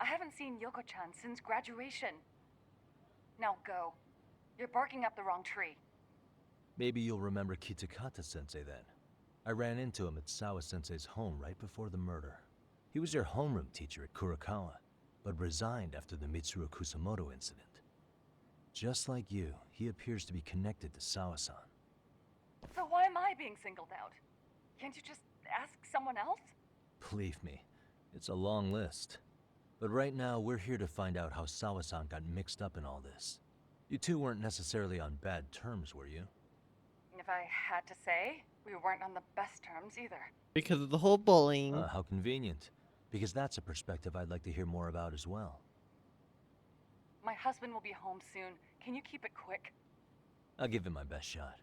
I haven't seen Yoko-chan since graduation. Now go. You're barking up the wrong tree. Maybe you'll remember Kitakata-sensei then. I ran into him at Sawa-sensei's home right before the murder. He was your homeroom teacher at Kurakawa, but resigned after the Mitsuru Kusamoto incident. Just like you, he appears to be connected to Sawa-san. So why am I being singled out? Can't you just ask someone else? Believe me, it's a long list. But right now, we're here to find out how Sawa-san got mixed up in all this. You two weren't necessarily on bad terms, were you? If I had to say, we weren't on the best terms either. Because of the whole bullying. How convenient. Because that's a perspective I'd like to hear more about as well. My husband will be home soon. Can you keep it quick? I'll give it my best shot.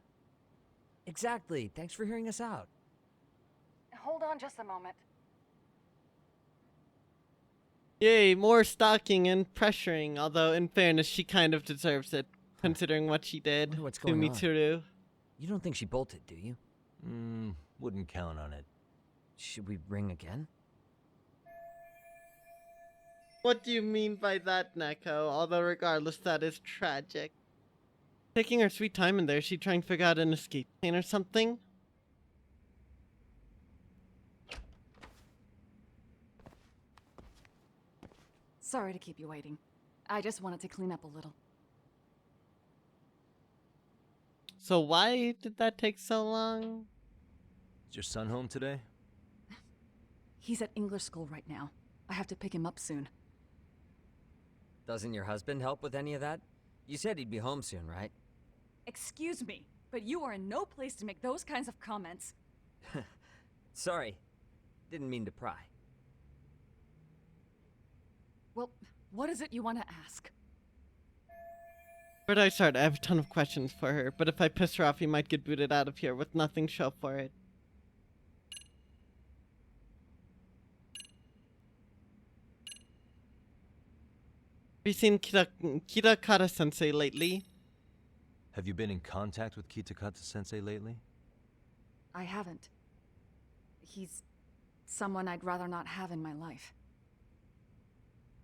Exactly. Thanks for hearing us out. Hold on just a moment. Yay, more stalking and pressuring, although in fairness, she kind of deserves it, considering what she did Wonder what's to going on. Mitsuru. You don't think she bolted, do you? Wouldn't count on it. Should we ring again? What do you mean by that, Neko? Although regardless, that is tragic. Taking her sweet time in there, is she trying to figure out an escape plan or something? Sorry to keep you waiting. I just wanted to clean up a little. So why did that take so long? Is your son home today? He's at English school right now. I have to pick him up soon. Doesn't your husband help with any of that? You said he'd be home soon, right? Excuse me, but you are in no place to make those kinds of comments. Sorry. Didn't mean to pry. Well, what is it you want to ask? Where do I start? I have a ton of questions for her, but if I piss her off, he might get booted out of here with nothing show for it. Have you seen Kitakata-sensei lately? Have you been in contact with Kitakata-sensei lately? I haven't. He's someone I'd rather not have in my life.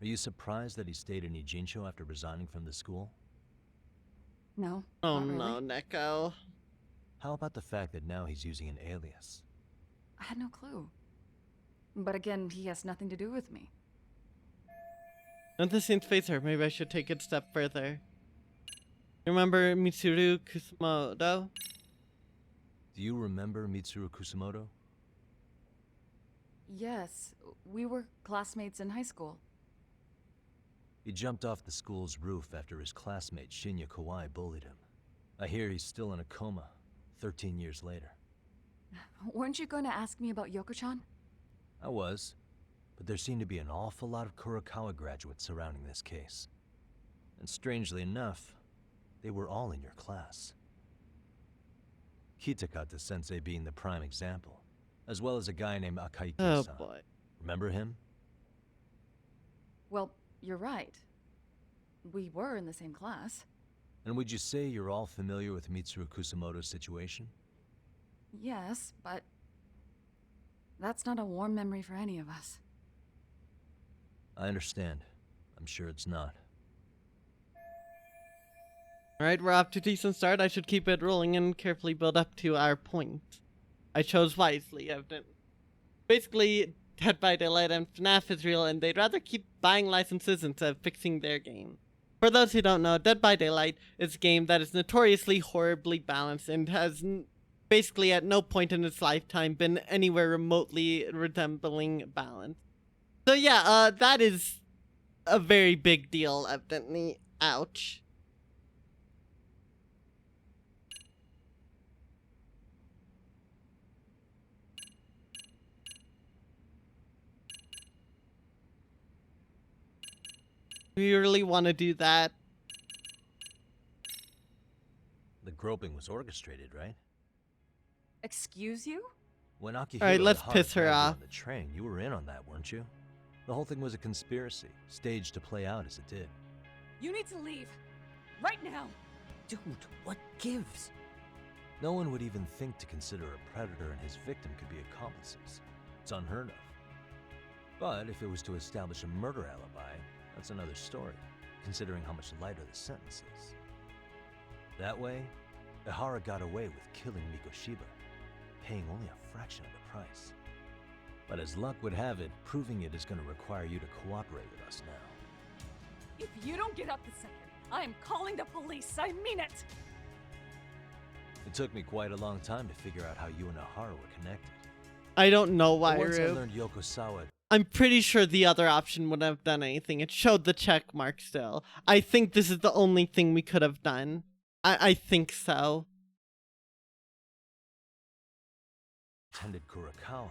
Are you surprised that he stayed in Ijincho after resigning from the school? No. Oh not really. no, Neko. How about the fact that now he's using an alias? I had no clue. But again, he has nothing to do with me. Don't this seem to face her? Maybe I should take it a step further. Remember Mitsuru Kusamoto? Do you remember Mitsuru Kusamoto? Yes, we were classmates in high school. He jumped off the school's roof after his classmate Shinya Kawai bullied him. I hear he's still in a coma, 13 years later. Weren't you going to ask me about Yoko-chan? I was, but there seemed to be an awful lot of Kurakawa graduates surrounding this case. And strangely enough, they were all in your class. Kitakata-sensei being the prime example, as well as a guy named Akaike-san. Oh boy. Remember him? Well, you're right. We were in the same class. And would you say you're all familiar with Mitsuru Kusamoto's situation? Yes, but that's not a warm memory for any of us. I understand. I'm sure it's not. Alright, we're off to a decent start. I should keep it rolling and carefully build up to our point. I chose wisely, evidently. Basically, Dead by Daylight and FNAF is real, and they'd rather keep buying licenses instead of fixing their game. For those who don't know, Dead by Daylight is a game that is notoriously horribly balanced and has basically at no point in its lifetime been anywhere remotely resembling balanced. So yeah, that is a very big deal, evidently. Ouch. We really want to do that. The groping was orchestrated, right? Excuse you? When Akihiro Alright, let's Ihara piss her grabbed you off. on the train, you were in on that, weren't you? The whole thing was a conspiracy, staged to play out as it did. You need to leave. Right now. Dude, what gives? No one would even think to consider a predator and his victim could be accomplices. It's unheard of. But if it was to establish a murder alibi, that's another story, considering how much lighter the sentence is. That way, Ihara got away with killing Mikoshiba, paying only a fraction of the price. But as luck would have it, proving it is going to require you to cooperate with us now. If you don't get up this second, I am calling the police. I mean it. It took me quite a long time to figure out how you and Ihara were connected. I don't know why, But once I Rube. learned Yokosawa... I'm pretty sure the other option wouldn't have done anything. It showed the check mark still. I think this is the only thing we could have done. I think so. Attended Kurakawa,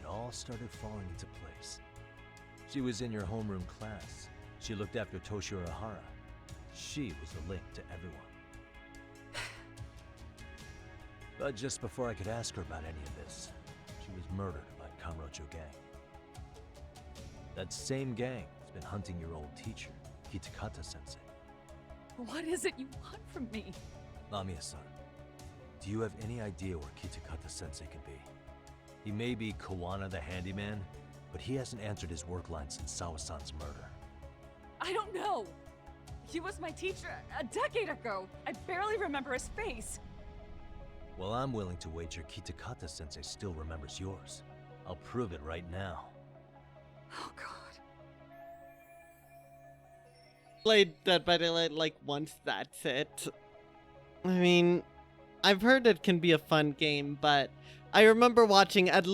it all started falling into place. She was in your homeroom class. She looked after Toshiro Ihara. She was the link to everyone. But just before I could ask her about any of this, she was murdered by Kamurocho gang. That same gang has been hunting your old teacher, Kitakata-sensei. What is it you want from me? Lamia-san, do you have any idea where Kitakata-sensei could be? He may be Kawana the handyman, but he hasn't answered his work line since Sawa-san's murder. I don't know. He was my teacher a decade ago. I barely remember his face. Well, I'm willing to wager Kitakata-sensei still remembers yours. I'll prove it right now. Oh, God. Played Dead by Daylight like once, that's it. I mean, I've heard it can be a fun game, but I remember watching at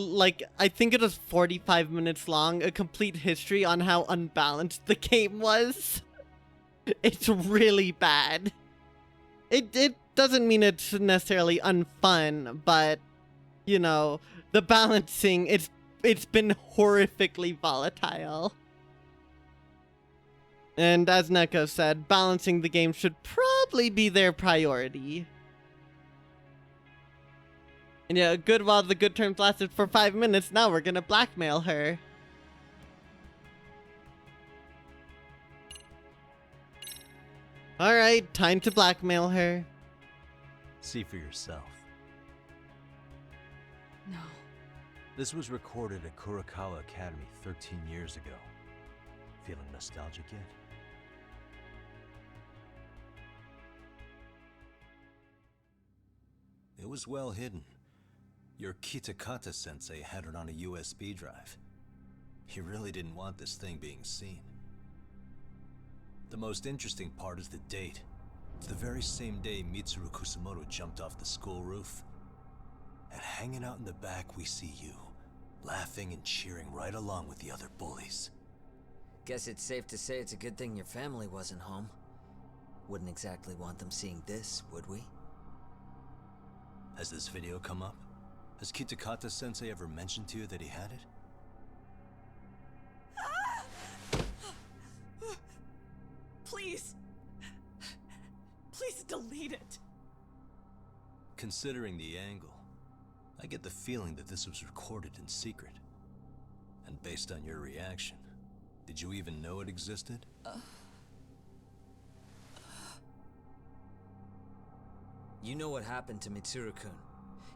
I think it was 45 minutes long, a complete history on how unbalanced the game was. It's really bad. It doesn't mean it's necessarily unfun, but you know, the balancing, it's been horrifically volatile. And as Neko said, balancing the game should probably be their priority. And yeah, good while the good terms lasted for 5 minutes, now we're gonna blackmail her. Alright, time to blackmail her. See for yourself. No. This was recorded at Kurakawa Academy 13 years ago. Feeling nostalgic yet? It was well hidden. Your Kitakata-sensei had it on a USB drive. He really didn't want this thing being seen. The most interesting part is the date. It's the very same day Mitsuru Kusamoto jumped off the school roof. And hanging out in the back, we see you, laughing and cheering right along with the other bullies. Guess it's safe to say it's a good thing your family wasn't home. Wouldn't exactly want them seeing this, would we? Has this video come up? Has Kitakata-sensei ever mentioned to you that he had it? Please, Considering the angle, I get the feeling that this was recorded in secret. And based on your reaction, did you even know it existed? You know what happened to Mitsuru-kun.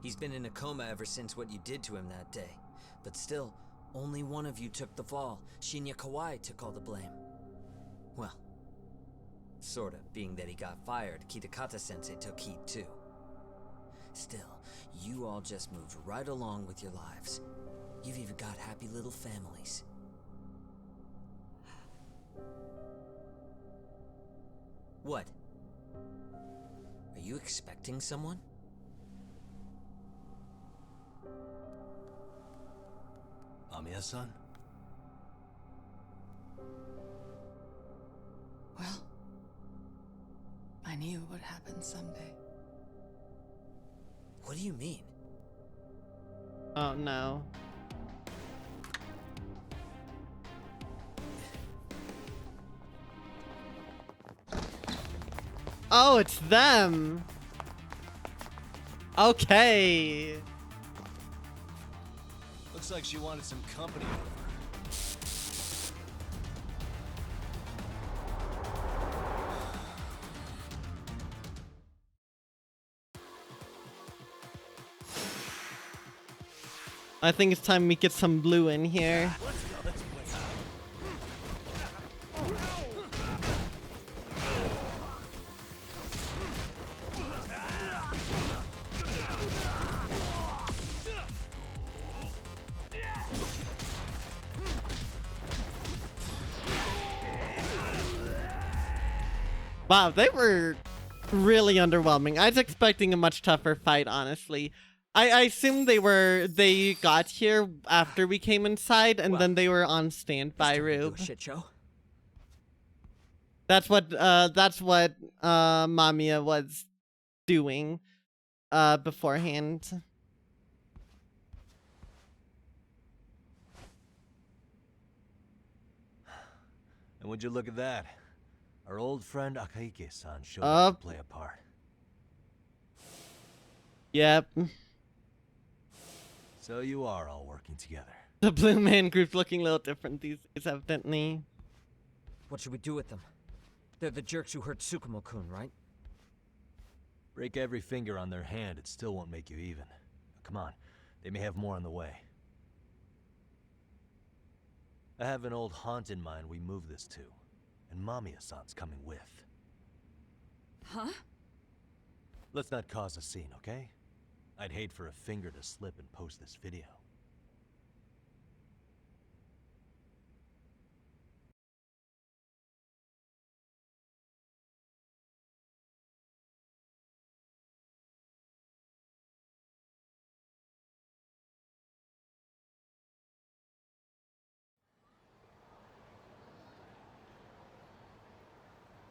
He's been in a coma ever since what you did to him that day. But still, only one of you took the fall. Shinya Kawai took all the blame. Well, sorta, being that he got fired, Kitakata-sensei took heat too. Still, you all just moved right along with your lives. You've even got happy little families. What? Are you expecting someone? Mamiya-san? Well, I knew it would happen someday. What do you mean? Oh no. Oh, it's them. Okay. Looks like she wanted some company over. I think it's time we get some blue in here. Wow, they were really underwhelming. I was expecting a much tougher fight, honestly. I assumed they got here after we came inside, and then they were on standby, Rube. Shit show. That's what Mamiya was doing beforehand. And would you look at that? Our old friend Akaike-san showed up to play a part. Yep. So you are all working together. The Blue Man Group's looking a little different these days, evidently. What should we do with them? They're the jerks who hurt Tsukumo-kun, right? Break every finger on their hand, it still won't make you even. Come on, they may have more on the way. I have an old haunt in mind we move this to. And Mamiya-san's coming with. Huh? Let's not cause a scene, okay? I'd hate for a finger to slip and post this video.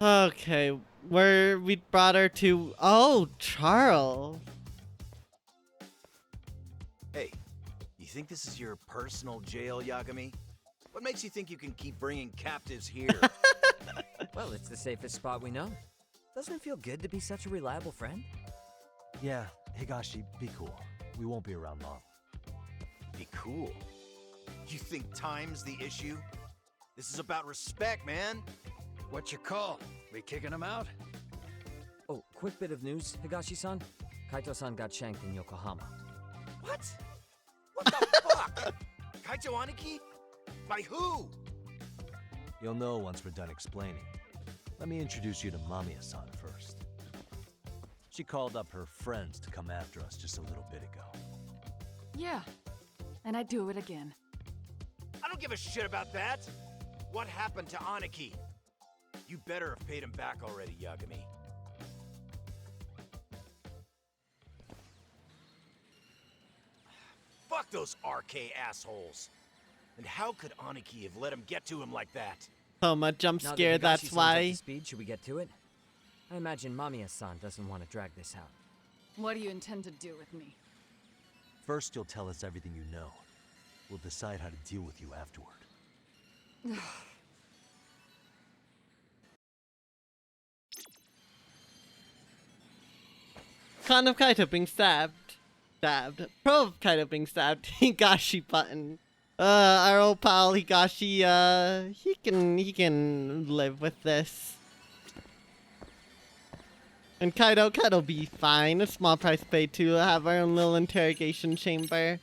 Okay, where we brought her to... Oh, Charles. Hey, you think this is your personal jail, Yagami? What makes you think you can keep bringing captives here? Well, it's the safest spot we know. Doesn't it feel good to be such a reliable friend? Yeah, Higashi, be cool. We won't be around long. Be cool? You think time's the issue? This is about respect, man. What's your call? We kicking him out? Oh, quick bit of news, Higashi-san. Kaito-san got shanked in Yokohama. What? What the fuck? Kaito Aniki? By who? You'll know once we're done explaining. Let me introduce you to Mamiya-san first. She called up her friends to come after us just a little bit ago. Yeah, and I'd do it again. I don't give a shit about that. What happened to Aniki? You better have paid him back already, Yagami. Fuck those RK assholes. And how could Aniki have let him get to him like that? Oh, my jump Now that scare, that's Higashi-san's up why. to speed, should we get to it? I imagine Mamiya-san doesn't want to drag this out. What do you intend to do with me? First, you'll tell us everything you know. We'll decide how to deal with you afterward. Con of Kaito being stabbed. Pro of Kaito being stabbed. Higashi button. Our old pal Higashi, he can live with this. And Kaido'll be fine. A small price paid to have our own little interrogation chamber.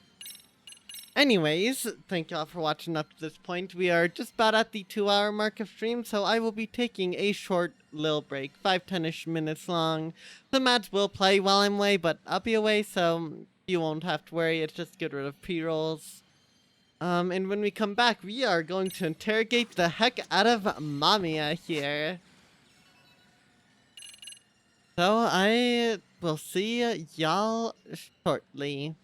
Anyways, thank y'all for watching up to this point. We are just about at the 2-hour mark of stream, so I will be taking a short little break, 5-10ish minutes long. Some ads will play while I'm away, but I'll be away, so you won't have to worry. It's just get rid of pre-rolls. And when we come back, we are going to interrogate the heck out of Mamiya here. So I will see y'all shortly.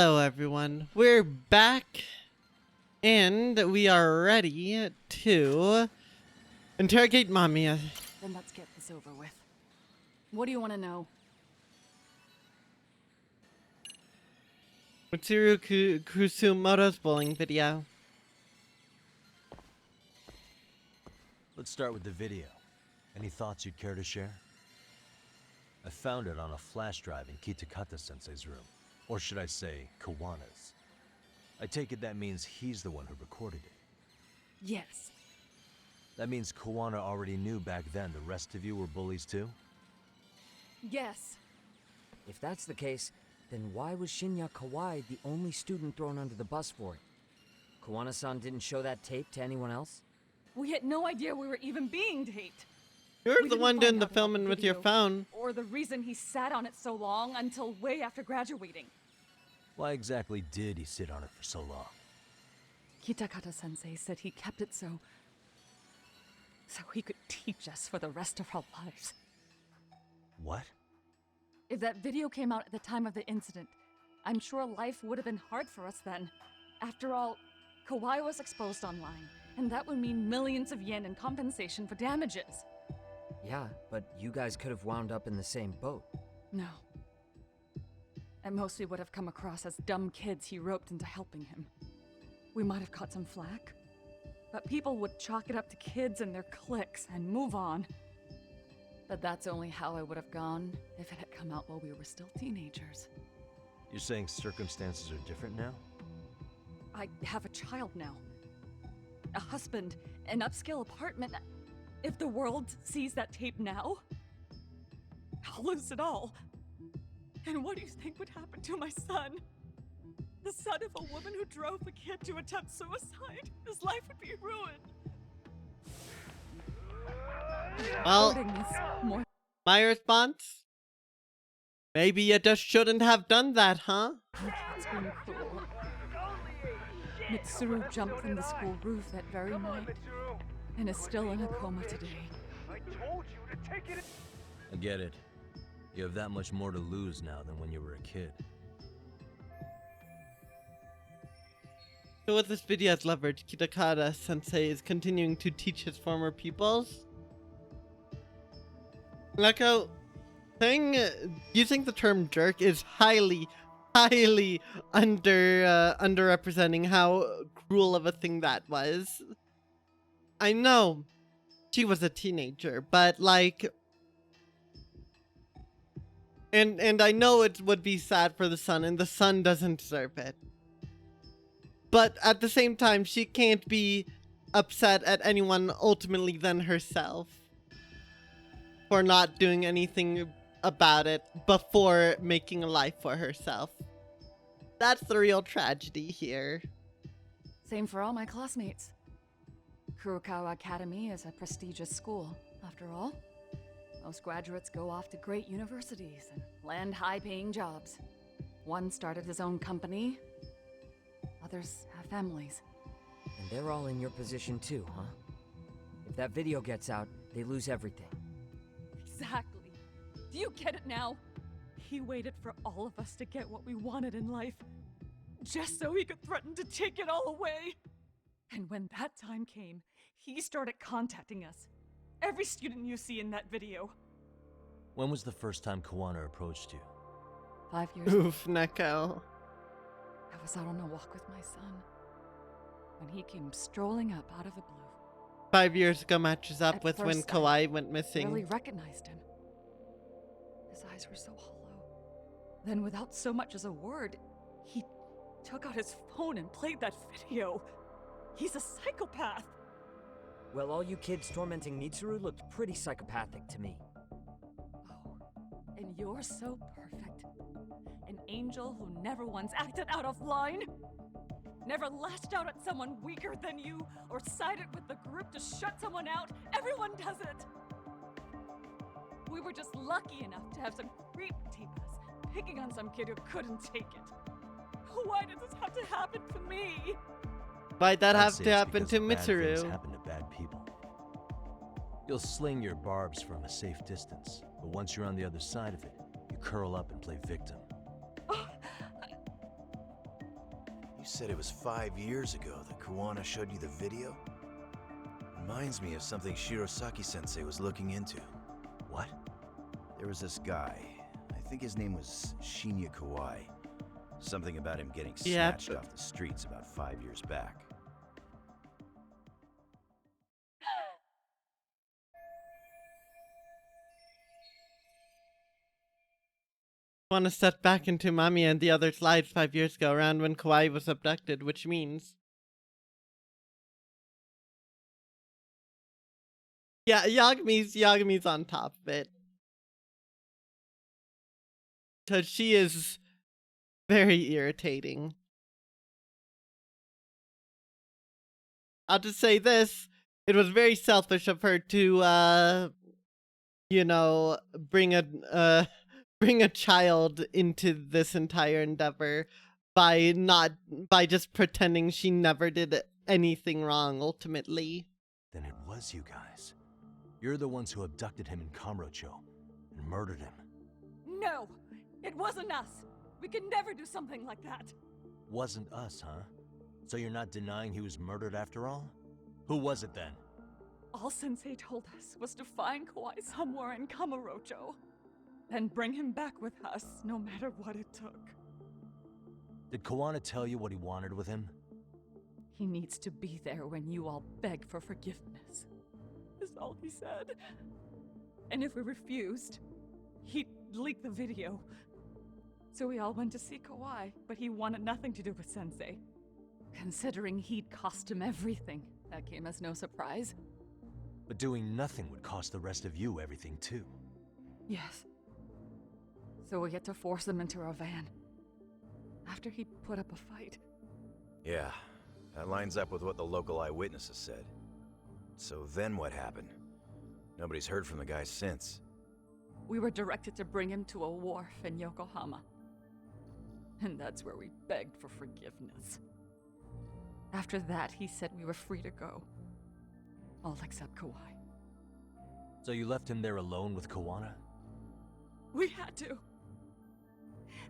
Hello everyone, we're back and we are ready to interrogate Mamiya. Then let's get this over with. What do you want to know? Mitsuru Kusumoto's bowling video. Let's start with the video. Any thoughts you'd care to share? I found it on a flash drive in Kitakata-sensei's room. Or should I say, Kawana's. I take it that means he's the one who recorded it. Yes. That means Kawana already knew back then the rest of you were bullies too? Yes. If that's the case, then why was Shinya Kawai the only student thrown under the bus for it? Kawana-san didn't show that tape to anyone else? We had no idea we were even being taped. You're We the didn't one find doing out the about filming with your video phone. Or the reason he sat on it so long until way after graduating. Why exactly did he sit on it for so long? Kitakata-sensei said he kept it so he could teach us for the rest of our lives. What? If that video came out at the time of the incident, I'm sure life would have been hard for us then. After all, Kawai was exposed online, and that would mean millions of yen in compensation for damages. Yeah, but you guys could have wound up in the same boat. No. At most, we would have come across as dumb kids he roped into helping him. We might have caught some flack, but people would chalk it up to kids and their cliques and move on. But that's only how I would have gone if it had come out while we were still teenagers. You're saying circumstances are different now? I have a child now. A husband, an upscale apartment. If the world sees that tape now, I'll lose it all. And what do you think would happen to my son? The son of a woman who drove a kid to attempt suicide. His life would be ruined. Well, Recording this more my response? Maybe you just shouldn't have done that, huh? It's been cruel. Mitsuru jumped from the school roof that very night and is still in a coma today. I told you to take it. I get it. You have that much more to lose now than when you were a kid. So with this video as leverage, Kitakata-sensei is continuing to teach his former pupils. Neko, using the term jerk is highly underrepresenting how cruel of a thing that was. I know she was a teenager, but like, and I know it would be sad for the son, and the son doesn't deserve it. But at the same time, she can't be upset at anyone ultimately than herself for not doing anything about it before making a life for herself. That's the real tragedy here. Same for all my classmates. Kurokawa Academy is a prestigious school, after all. Most graduates go off to great universities and land high-paying jobs. One started his own company. Others have families. And they're all in your position too, huh? If that video gets out, they lose everything. Exactly. Do you get it now? He waited for all of us to get what we wanted in life, just so he could threaten to take it all away. And when that time came, he started contacting us. Every student you see in that video. When was the first time Kawana approached you? 5 years ago. Oof, Neko. I was out on a walk with my son when he came strolling up out of the blue. 5 years ago matches up At with when first, Kawai went missing. I barely recognized him. His eyes were so hollow. Then, without so much as a word, he took out his phone and played that video. He's a psychopath. Well, all you kids tormenting Mitsuru looked pretty psychopathic to me. And you're so perfect. An angel who never once acted out of line. Never lashed out at someone weaker than you, or sided with the group to shut someone out. Everyone does it. We were just lucky enough to have some creep tape us, picking on some kid who couldn't take it. Why did this have to happen to me? Why'd that I'd have say to it's happen to because bad things Mitsuru? happen to bad people. You'll sling your barbs from a safe distance, but once you're on the other side of it, you curl up and play victim. You said it was 5 years ago that Kuwana showed you the video? Reminds me of something Shirosaki-sensei was looking into. What? There was this guy. I think his name was Shinya Kawai. Something about him getting snatched off the streets about 5 years back. Want to step back into Mami and the others' lives 5 years ago, around when Kawaii was abducted, which means... Yeah, Yagami's on top of it. Because she is very irritating. I'll just say this. It was very selfish of her to, you know, bring a child into this entire endeavor by just pretending she never did anything wrong, ultimately. Then it was you guys. You're the ones who abducted him in Kamurocho and murdered him. No! It wasn't us! We could never do something like that! Wasn't us, huh? So you're not denying he was murdered after all? Who was it then? All Sensei told us was to find Kawai somewhere in Kamurocho, then bring him back with us, no matter what it took. Did Kawana tell you what he wanted with him? He needs to be there when you all beg for forgiveness. Is all he said. And if we refused, he'd leak the video. So we all went to see Kawai, but he wanted nothing to do with Sensei. Considering he'd cost him everything, that came as no surprise. But doing nothing would cost the rest of you everything too. Yes. So we had to force him into our van. After he put up a fight. Yeah, that lines up with what the local eyewitnesses said. So then what happened? Nobody's heard from the guy since. We were directed to bring him to a wharf in Yokohama. And that's where we begged for forgiveness. After that, he said we were free to go. All except Kawai. So you left him there alone with Kawana? We had to.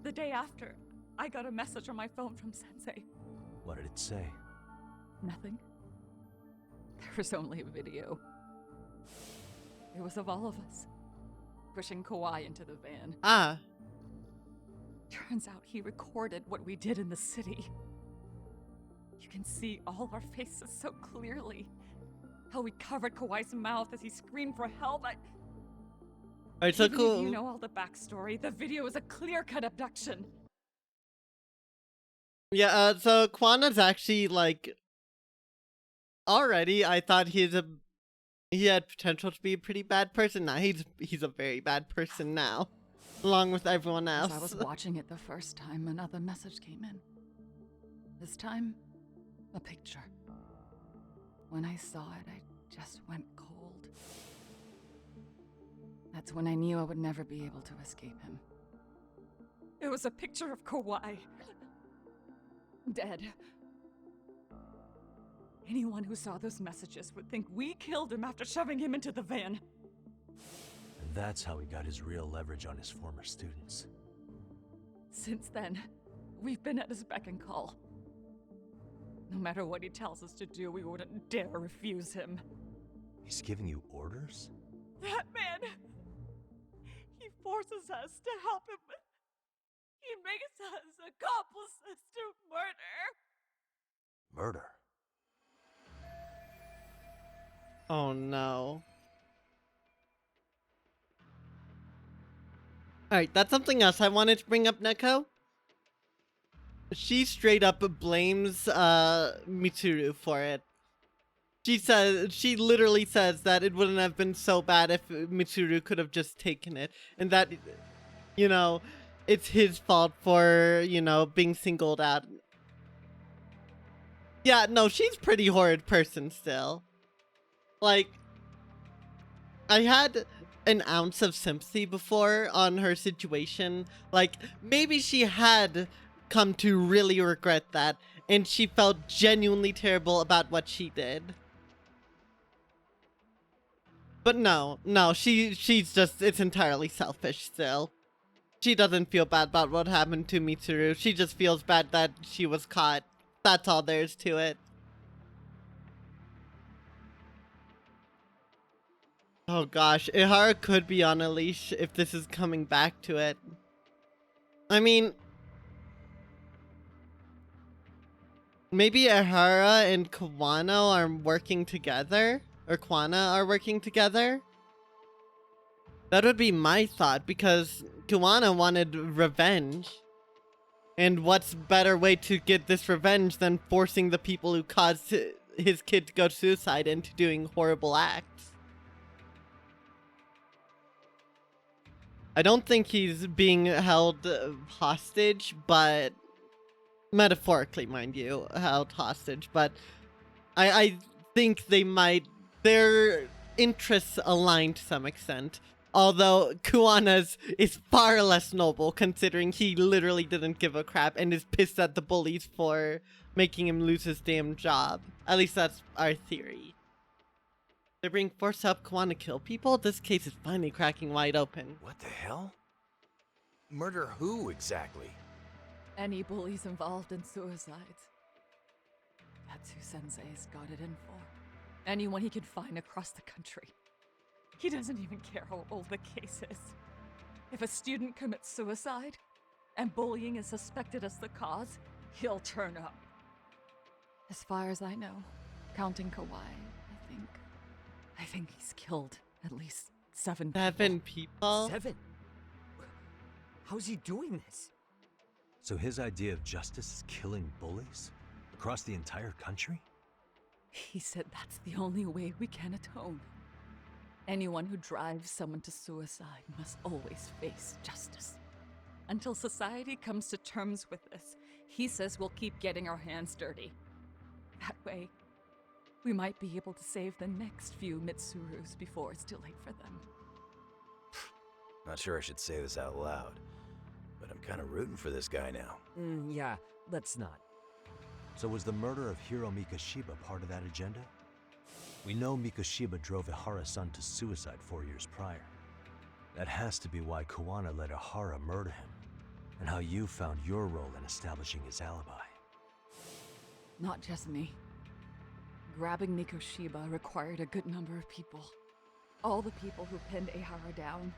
The day after, I got a message on my phone from Sensei. What did it say? Nothing. There was only a video. It was of all of us, pushing Kawai into the van. Ah. Turns out he recorded what we did in the city. You can see all our faces so clearly. How we covered Kawai's mouth as he screamed for help. Alright, so Even cool. if you know all the backstory, the video is a clear-cut abduction. Yeah, so Kwana's actually, like... Already, I thought he had potential to be a pretty bad person. Now he's a very bad person now. Along with everyone else. As I was watching it the first time, another message came in. This time, a picture. When I saw it, I just went cold. That's when I knew I would never be able to escape him. It was a picture of Kawai. Dead. Anyone who saw those messages would think we killed him after shoving him into the van. And that's how he got his real leverage on his former students. Since then, we've been at his beck and call. No matter what he tells us to do, we wouldn't dare refuse him. He's giving you orders? That man! He forces us to help him. He makes us accomplices to murder. Murder? Oh no. Alright, that's something else I wanted to bring up, Neko. She straight up blames Mitsuru for it. She literally says that it wouldn't have been so bad if Mitsuru could have just taken it. And that, you know, it's his fault for, you know, being singled out. Yeah, no, she's a pretty horrid person still. Like, I had an ounce of sympathy before on her situation. Like, maybe she had come to really regret that, and she felt genuinely terrible about what she did. But no, she's just, it's entirely selfish still. She doesn't feel bad about what happened to Mitsuru. She just feels bad that she was caught That's all there is to it. Oh gosh, Ihara could be on a leash if this is coming back to it. I mean, maybe Ihara and Kawano are working together, or Kwana are working together. That would be my thought, because Kwana wanted revenge. And what's better way to get this revenge than forcing the people who caused his kid to go suicide into doing horrible acts? I don't think he's being held hostage, but metaphorically, mind you, held hostage, but I think their interests align to some extent. Although Kuwana's is far less noble, considering he literally didn't give a crap and is pissed at the bullies for making him lose his damn job. At least that's our theory. They're being forced to help Kuwana kill people? This case is finally cracking wide open. What the hell? Murder who exactly? Any bullies involved in suicides. That's who Sensei's got it in for. Anyone he can find across the country. He doesn't even care how old the case is. If a student commits suicide, and bullying is suspected as the cause, he'll turn up. As far as I know, counting Kawai, I think he's killed at least 7 people. 7 people? 7? How's he doing this? So his idea of justice is killing bullies? Across the entire country? He said that's the only way we can atone. Anyone who drives someone to suicide must always face justice. Until society comes to terms with this, he says we'll keep getting our hands dirty. That way, we might be able to save the next few Mitsurus before it's too late for them. Not sure I should say this out loud, but I'm kind of rooting for this guy now. Yeah, let's not. So was the murder of Hiro Mikoshiba part of that agenda? We know Mikoshiba drove Ihara-san to suicide 4 years prior. That has to be why Kuwana let Ihara murder him, and how you found your role in establishing his alibi. Not just me. Grabbing Mikoshiba required a good number of people. All the people who pinned Ihara down.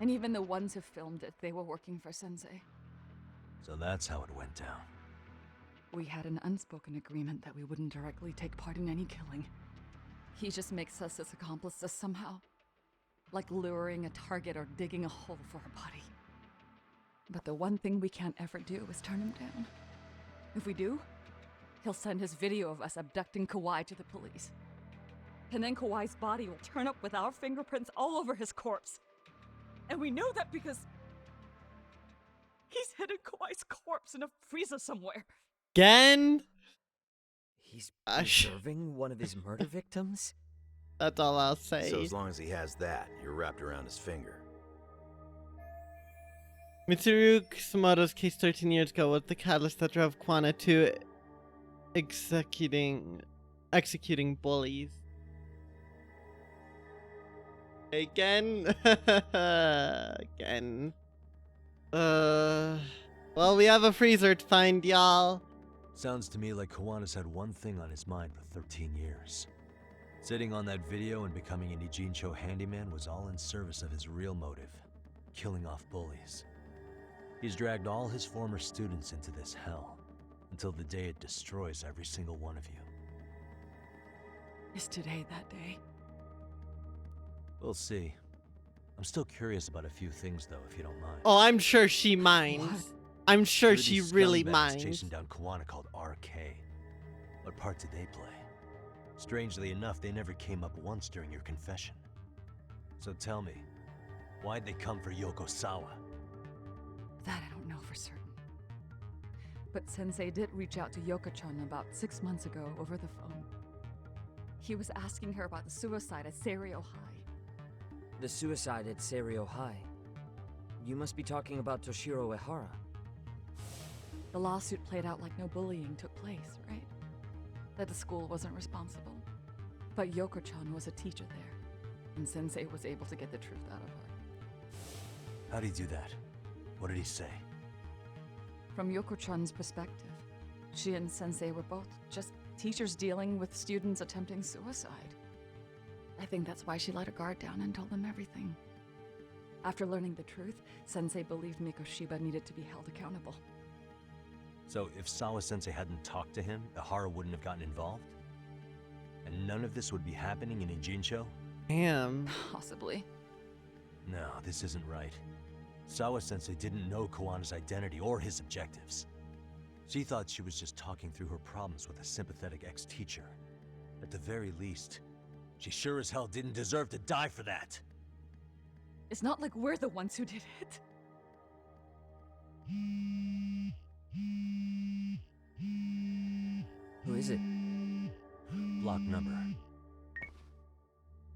And even the ones who filmed it, they were working for Sensei. So that's how it went down. We had an unspoken agreement that we wouldn't directly take part in any killing. He just makes us his accomplices somehow. Like luring a target or digging a hole for a body. But the one thing we can't ever do is turn him down. If we do, he'll send his video of us abducting Kawai to the police. And then Kawai's body will turn up with our fingerprints all over his corpse. And we know that because he's hidden Kawai's corpse in a freezer somewhere. Again? He's preserving one of his murder victims? That's all I'll say. So as long as he has that, you're wrapped around his finger. Mitsuru Kusumoto's case 13 years ago was the catalyst that drove Kwana to executing bullies. Again? Again. Well, we have a freezer to find, y'all. Sounds to me like Kawana's had one thing on his mind for 13 years. Sitting on that video and becoming an Ijincho handyman was all in service of his real motive, killing off bullies. He's dragged all his former students into this hell, until the day it destroys every single one of you. Is today that day? We'll see. I'm still curious about a few things, though, if you don't mind. Oh, I'm sure she minds. What? I'm sure Who are she these really scumbags minds. chasing down Kuwana called RK? What part did they play? Strangely enough, they never came up once during your confession. So tell me, why'd they come for Yokosawa? That I don't know for certain. But Sensei did reach out to Yoko-chan about 6 months ago over the phone. He was asking her about the suicide at Seiryo High. The suicide at Seiryo High? You must be talking about Toshiro Ihara. The lawsuit played out like no bullying took place, right? That the school wasn't responsible. But Yoko-chan was a teacher there, and Sensei was able to get the truth out of her. How'd he do that? What did he say? From Yoko-chan's perspective, She and Sensei were both just teachers dealing with students attempting suicide. I think that's why she let her guard down and told them everything. After learning the truth, Sensei believed Mikoshiba needed to be held accountable. So if Sawa-sensei hadn't talked to him, Ihara wouldn't have gotten involved? And none of this would be happening in Ijincho? Damn. Possibly. No, this isn't right. Sawa-sensei didn't know Kawana's identity or his objectives. She thought she was just talking through her problems with a sympathetic ex-teacher. At the very least, she sure as hell didn't deserve to die for that. It's not like we're the ones who did it. Who is it? Block number.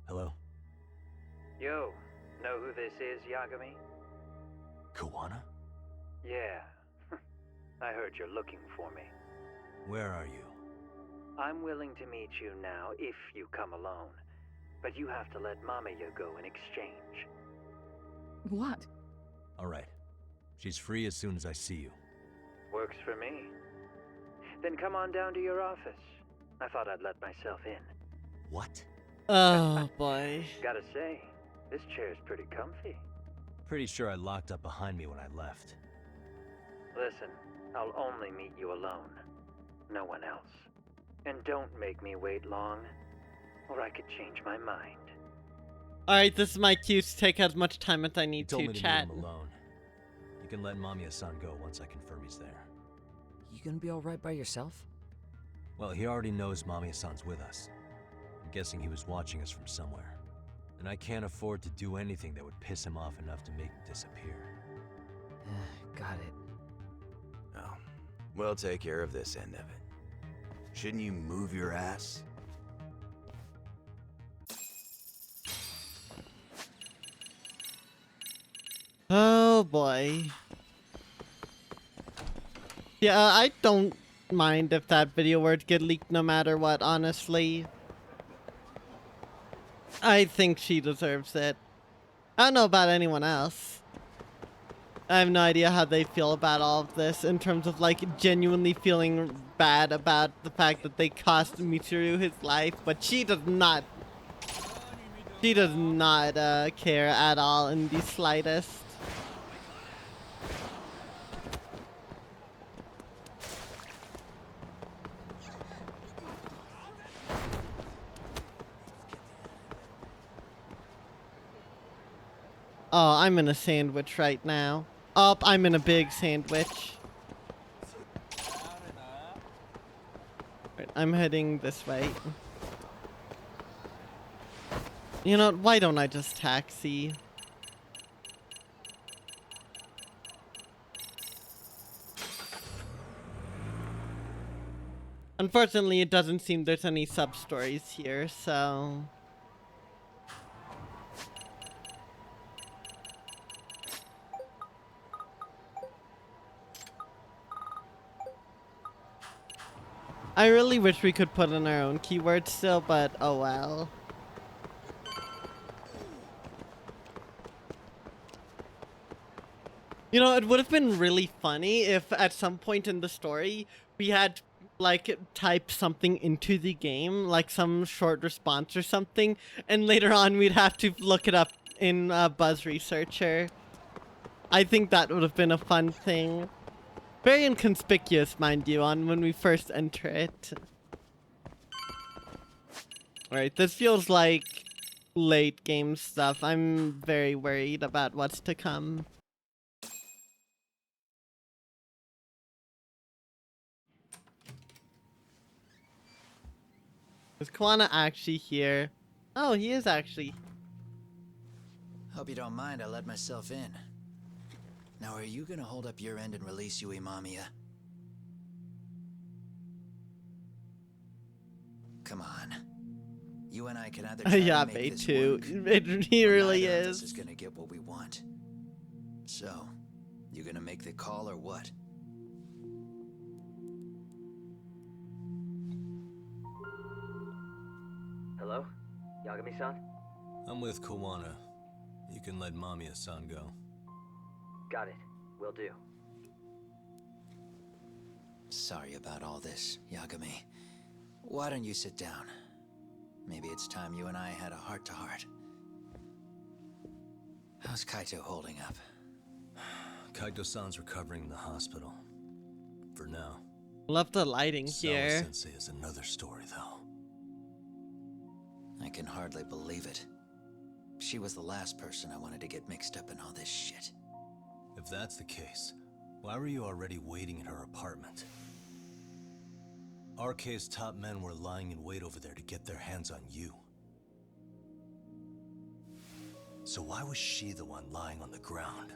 Hello? Yo, know who this is, Yagami? Kawana? Yeah. I heard you're looking for me. Where are you? I'm willing to meet you now if you come alone. But you have to let Mamiya go in exchange. What? Alright. She's free as soon as I see you. Works for me. Then come on down to your office. I thought I'd let myself in. What? Oh, boy. Gotta say, this chair's pretty comfy. Pretty sure I locked up behind me when I left. Listen, I'll only meet you alone. No one else. And don't make me wait long, or I could change my mind. Alright, this is my cue to take as much time as I need Told to me chat. To meet him alone. You can let Mamiya-san go once I confirm he's there. You gonna be alright by yourself? Well, he already knows Mamiya-san's with us. I'm guessing he was watching us from somewhere. And I can't afford to do anything that would piss him off enough to make him disappear. Got it. Oh, we'll take care of this end of it. Shouldn't you move your ass? Oh boy. Yeah, I don't mind if that video were to get leaked no matter what, honestly. I think she deserves it. I don't know about anyone else. I have no idea how they feel about all of this in terms of like genuinely feeling bad about the fact that they cost Mitsuru his life, but she does not. She does not care at all in the slightest. Oh, I'm in a sandwich right now. Oh, I'm in a big sandwich. Right, I'm heading this way. You know, why don't I just taxi? Unfortunately, it doesn't seem there's any sub-stories here, so... I really wish we could put in our own keywords still, but oh well. You know, it would have been really funny if at some point in the story we had like type something into the game, like some short response or something, and later on we'd have to look it up in Buzz Researcher. I think that would have been a fun thing. Very inconspicuous, mind you, on when we first enter it. Alright, this feels like late game stuff. I'm very worried about what's to come. Is Kawana actually here? Oh, he is actually. Hope you don't mind I let myself in. Now, are you gonna hold up your end and release Yui Mamiya? Come on. You and I can either try Yeah, to make me this too. work, He or really neither of us is. is gonna get what we want. So, you gonna make the call or what? Hello? Yagami-san? I'm with Kawana. You can let Mamiya-san go. Got it. Will do. Sorry about all this, Yagami. Why don't you sit down? Maybe it's time you and I had a heart-to-heart. How's Kaito holding up? Kaito-san's recovering in the hospital. For now. Love the lighting here. Sawa-sensei is another story, though. I can hardly believe it. She was the last person I wanted to get mixed up in all this shit. If that's the case, why were you already waiting in her apartment? RK's top men were lying in wait over there to get their hands on you. So why was she the one lying on the ground?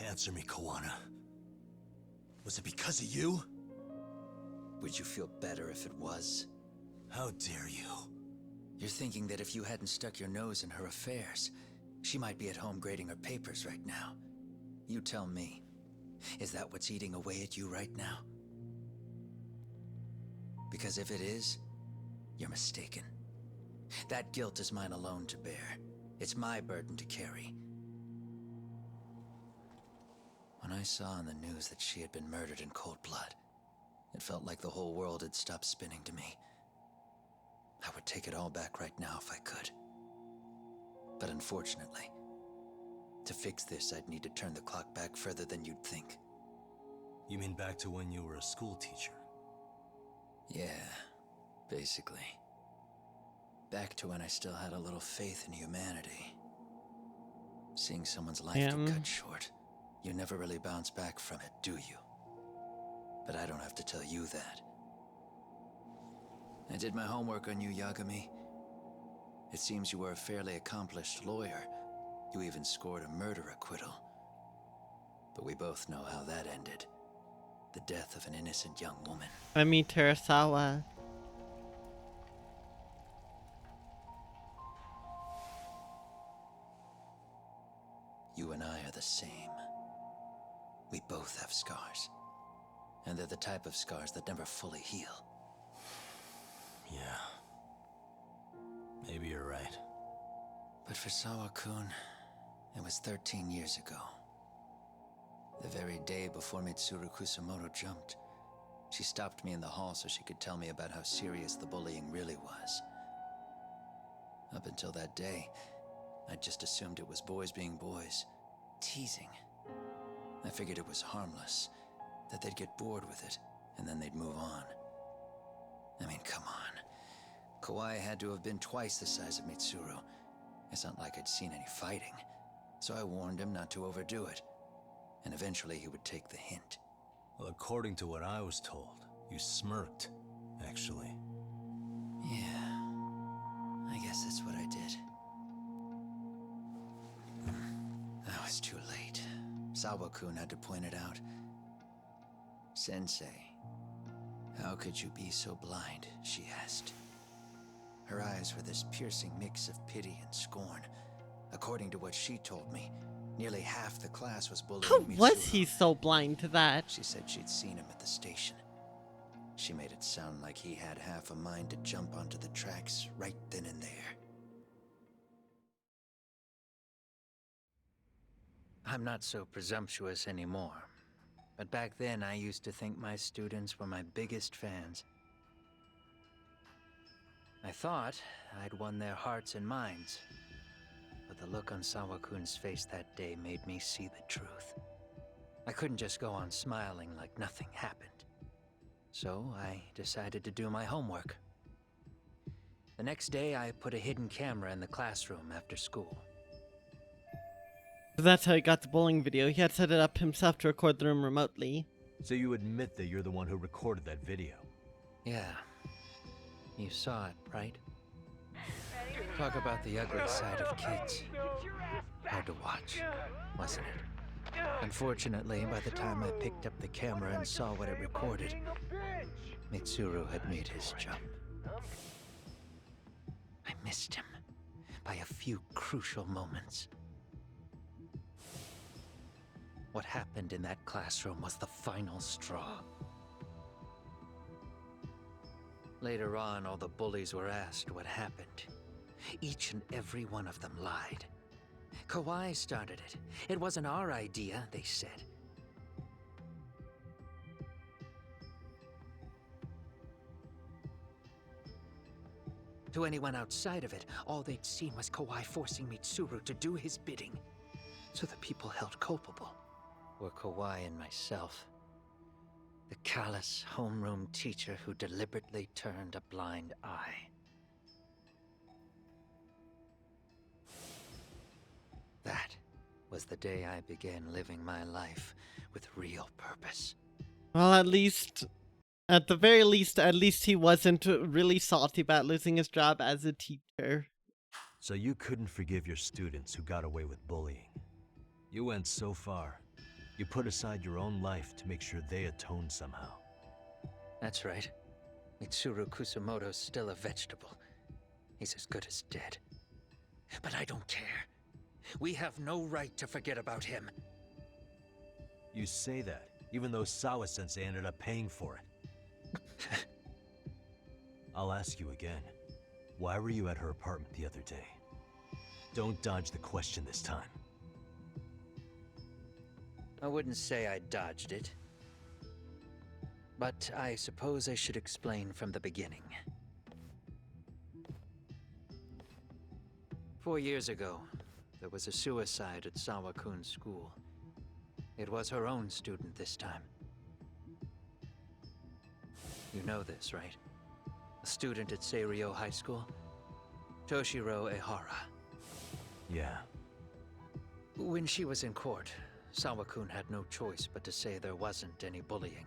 Answer me, Kawana. Was it because of you? Would you feel better if it was? How dare you? You're thinking that if you hadn't stuck your nose in her affairs, she might be at home grading her papers right now. You tell me, is that what's eating away at you right now? Because if it is, you're mistaken. That guilt is mine alone to bear. It's my burden to carry. When I saw on the news that she had been murdered in cold blood, it felt like the whole world had stopped spinning to me. I would take it all back right now if I could. But unfortunately, to fix this, I'd need to turn the clock back further than you'd think. You mean back to when you were a school teacher? Yeah, basically. Back to when I still had a little faith in humanity. Seeing someone's life get cut short, you never really bounce back from it, do you? But I don't have to tell you that. I did my homework on you, Yagami. It seems you were a fairly accomplished lawyer. You even scored a murder acquittal. But we both know how that ended. The death of an innocent young woman. Emi Terasawa. You and I are the same. We both have scars. And they're the type of scars that never fully heal. Yeah. Maybe you're right. But for Sawa-kun, it was 13 years ago. The very day before Mitsuru Kusamoto jumped, she stopped me in the hall so she could tell me about how serious the bullying really was. Up until that day, I'd just assumed it was boys being boys, teasing. I figured it was harmless, that they'd get bored with it, and then they'd move on. I mean, come on. Kawai had to have been twice the size of Mitsuru. It's not like I'd seen any fighting, so I warned him not to overdo it. And eventually he would take the hint. Well, according to what I was told, you smirked, actually. Yeah, I guess that's what I did. I was too late. Sawa-kun had to point it out. Sensei, how could you be so blind, she asked. Her eyes were this piercing mix of pity and scorn. According to what she told me, nearly half the class was bullying How Mitsuru. was he so blind to that? She said she'd seen him at the station. She made it sound like he had half a mind to jump onto the tracks right then and there. I'm not so presumptuous anymore. But back then, I used to think my students were my biggest fans. I thought I'd won their hearts and minds. But the look on Sawa-kun's face that day made me see the truth. I couldn't just go on smiling like nothing happened. So I decided to do my homework. The next day, I put a hidden camera in the classroom after school. That's how he got the bowling video. He had set it up himself to record the room remotely. So you admit that you're the one who recorded that video? Yeah. You saw it, right? Talk about the ugly side of kids. Hard to watch, wasn't it? Unfortunately, by the time I picked up the camera and saw what it recorded, Mitsuru had made his jump. I missed him by a few crucial moments. What happened in that classroom was the final straw. Later on, all the bullies were asked what happened. Each and every one of them lied. Kawai started it. It wasn't our idea, they said. To anyone outside of it, all they'd seen was Kawai forcing Mitsuru to do his bidding. So the people held culpable were Kawai and myself. The callous homeroom teacher who deliberately turned a blind eye. That was the day I began living my life with real purpose. Well, at the very least, he wasn't really salty about losing his job as a teacher. So you couldn't forgive your students who got away with bullying. You went so far, you put aside your own life to make sure they atone somehow. That's right. Mitsuru Kusumoto's still a vegetable. He's as good as dead. But I don't care. We have no right to forget about him. You say that, even though Sawa-sensei ended up paying for it. I'll ask you again. Why were you at her apartment the other day? Don't dodge the question this time. I wouldn't say I dodged it. But I suppose I should explain from the beginning. 4 years ago, there was a suicide at Sawa-kun's school. It was her own student this time. You know this, right? A student at Seiryo High School? Toshiro Ehara. Yeah. When she was in court, Sawa-kun had no choice but to say there wasn't any bullying.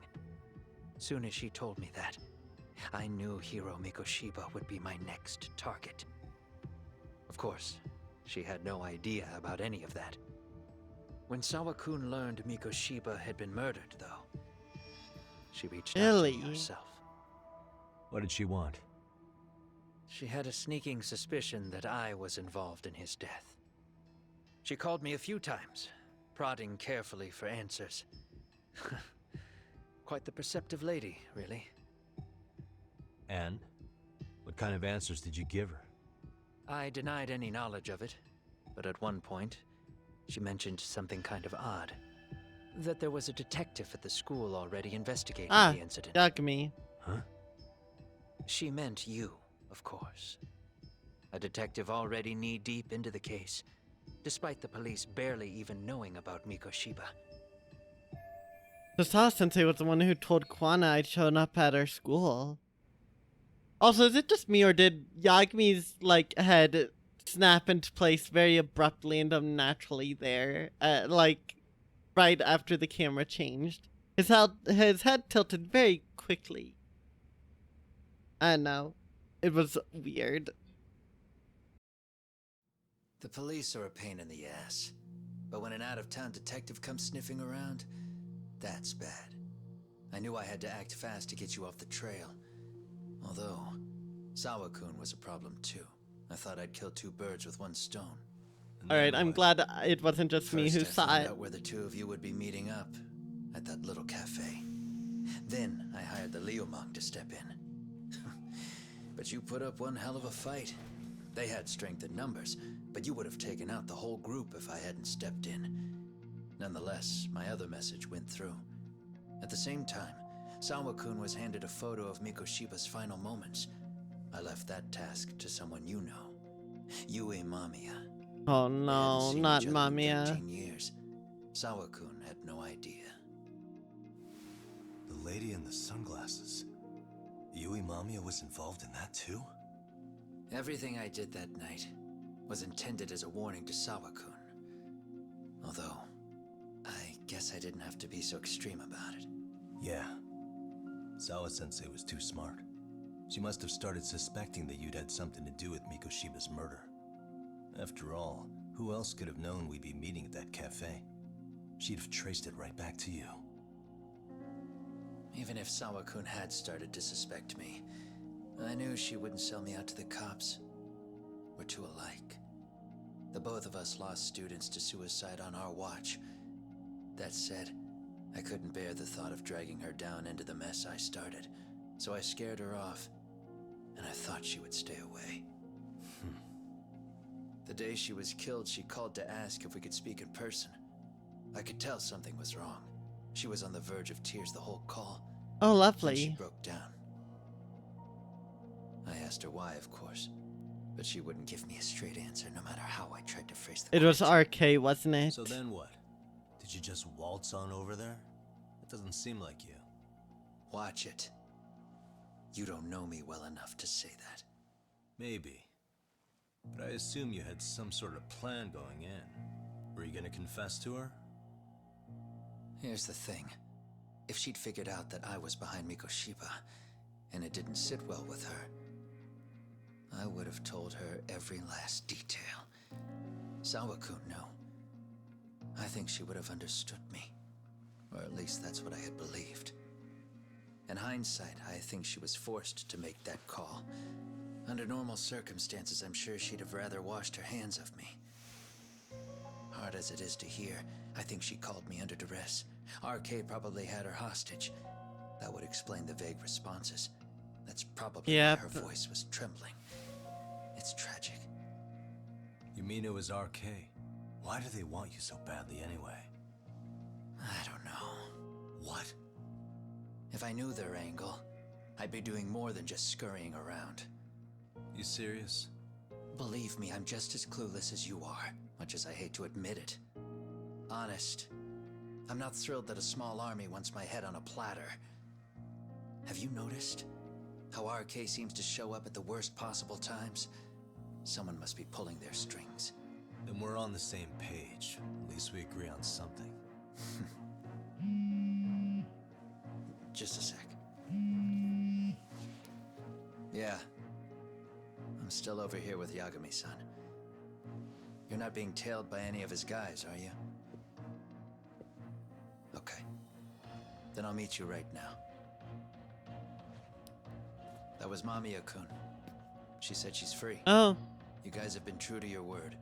Soon as she told me that, I knew Hiro Mikoshiba would be my next target. Of course, she had no idea about any of that. When Sawa-kun learned Mikoshiba had been murdered, though, she reached out to me herself. What did she want? She had a sneaking suspicion that I was involved in his death. She called me a few times, prodding carefully for answers. Quite the perceptive lady, really. And? What kind of answers did you give her? I denied any knowledge of it, but at one point, she mentioned something kind of odd. That there was a detective at the school already investigating the incident. Yagami. Huh? She meant you, of course. A detective already knee-deep into the case, despite the police barely even knowing about Mikoshiba. The Sawa-sensei was the one who told Kwana I'd shown up at her school. Also, is it just me, or did Yagami's, head snap into place very abruptly and unnaturally there? Right after the camera changed. His head tilted very quickly. I don't know. It was weird. The police are a pain in the ass. But when an out-of-town detective comes sniffing around, that's bad. I knew I had to act fast to get you off the trail. Although, Sawa-kun was a problem too. I thought I'd kill two birds with one stone. Alright, I'm glad it wasn't just me who saw I it. found out where the two of you would be meeting up. At that little cafe. Then I hired the Liumang to step in. But you put up one hell of a fight. They had strength in numbers, but you would have taken out the whole group if I hadn't stepped in. Nonetheless, my other message went through. At the same time, Sawa-kun was handed a photo of Mikoshiba's final moments. I left that task to someone you know. Yue Mamiya. Oh no, not Mamiya. 13 years. Sawa-kun had no idea. The lady in the sunglasses. Yue Mamiya was involved in that too? Everything I did that night was intended as a warning to Sawa-kun. Although, I guess I didn't have to be so extreme about it. Yeah. Sawa-sensei was too smart. She must have started suspecting that you'd had something to do with Mikoshiba's murder. After all, who else could have known we'd be meeting at that cafe? She'd have traced it right back to you. Even if Sawa-kun had started to suspect me, I knew she wouldn't sell me out to the cops. We're too alike. The both of us lost students to suicide on our watch. That said, I couldn't bear the thought of dragging her down into the mess I started, so I scared her off, and I thought she would stay away. The day she was killed, she called to ask if we could speak in person. I could tell something was wrong. She was on the verge of tears the whole call. Oh, lovely. Then she broke down. I asked asked her why, of course. But she wouldn't give me a straight answer no matter how I tried to phrase the It was RK, wasn't it? So then what? Did you just waltz on over there? It doesn't seem like you. Watch it. You don't know me well enough to say that. Maybe. But I assume you had some sort of plan going in. Were you gonna confess to her? Here's the thing. If she'd figured out that I was behind Mikoshiba, and it didn't sit well with her, I would have told her every last detail. Sawakun knew. I think she would have understood me. Or at least that's what I had believed. In hindsight, I think she was forced to make that call. Under normal circumstances, I'm sure she'd have rather washed her hands of me. Hard as it is to hear, I think she called me under duress. RK probably had her hostage. That would explain the vague responses. That's probably why her voice was trembling. It's tragic. You mean it was RK? Why do they want you so badly anyway? I don't know. What? If I knew their angle, I'd be doing more than just scurrying around. You serious? Believe me, I'm just as clueless as you are, much as I hate to admit it. Honest, I'm not thrilled that a small army wants my head on a platter. Have you noticed how RK seems to show up at the worst possible times? Someone must be pulling their strings. Then we're on the same page. At least we agree on something. Just a sec. Yeah. I'm still over here with Yagami-san. You're not being tailed by any of his guys, are you? Okay. Then I'll meet you right now. That was Mamiya-kun. She said she's free. Oh. You guys have been true to your word.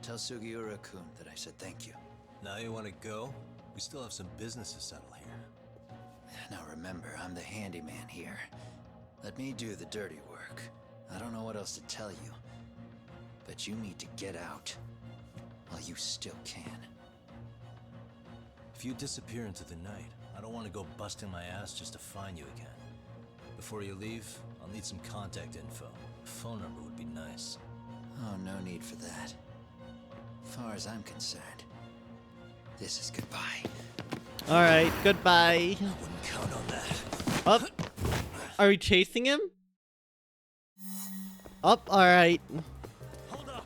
Tell Sugiura-kun that I said thank you. Now you want to go? We still have some business to settle here. Now remember, I'm the handyman here. Let me do the dirty work. I don't know what else to tell you. But you need to get out while you still can. If you disappear into the night, I don't want to go busting my ass just to find you again. Before you leave, I'll need some contact info. A phone number would be nice. Oh, no need for that. As far as I'm concerned, this is goodbye. Alright, goodbye. I wouldn't count on that. Up. Are we chasing him? Up, alright. Hold up.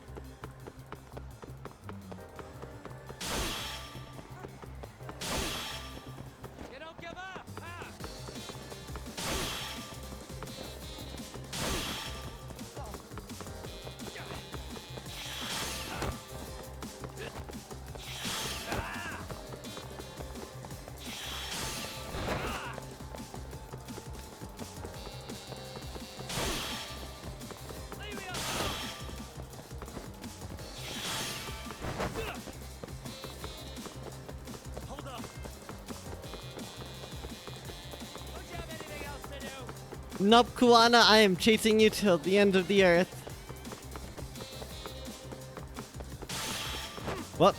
You don't give up, huh? Nope, Kuwana, I am chasing you till the end of the earth. What?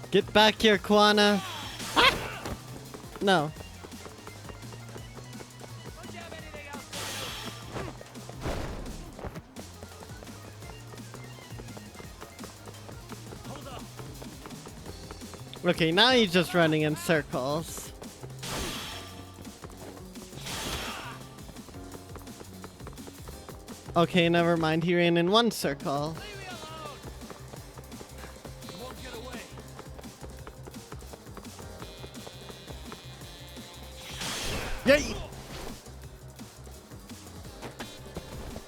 Get back here, Kuwana. Ah! No. Okay, now he's just running in circles. Okay, never mind. He ran in one circle. Yay!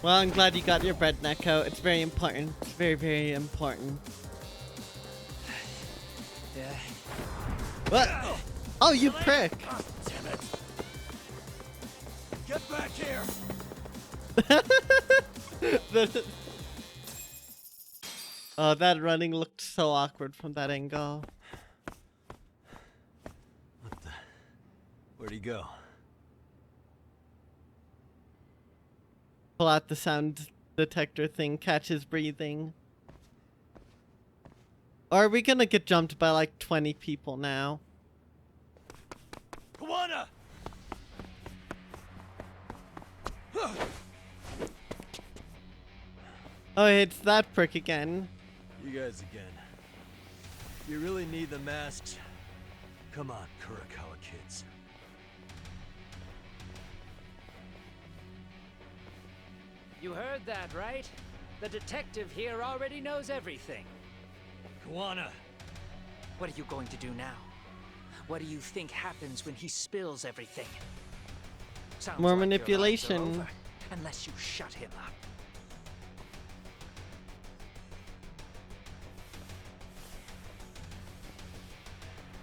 Well, I'm glad you got your bread, Neko. It's very important. It's very, very important. Yeah. What? Oh, you prick! Damn it! Get back here! Oh, that running looked so awkward from that angle. What the? Where'd he go? Pull out the sound detector thing, catch his breathing. Or are we gonna get jumped by like 20 people now? Kuwana! Oh, it's that prick again. You guys again. You really need the masks? Come on, Kurakawa kids. You heard that, right? The detective here already knows everything. Kuwana! What are you going to do now? What do you think happens when he spills everything? Sounds More like your lives are manipulation. over, unless you shut him up.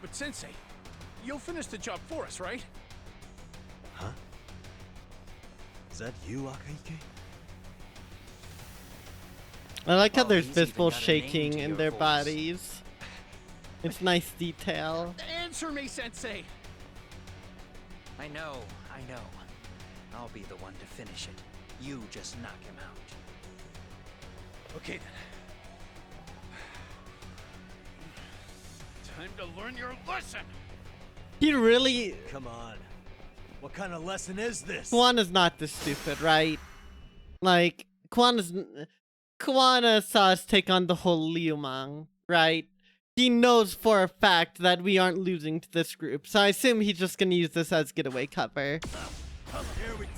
But Sensei, you'll finish the job for us, right? Huh? Is that you, Akaike? I like how Well, there's he's even visible got a name shaking to in your their voice. bodies. It's nice detail. Answer me, Sensei! I know. I'll be the one to finish it. You just knock him out. Okay then. Time to learn your lesson! He really... Come on. What kind of lesson is this? Kuwana's not this stupid, right? Like, Kuwana saw us take on the whole Liumang, right? He knows for a fact that we aren't losing to this group, so I assume he's just gonna use this as getaway cover. Here we go.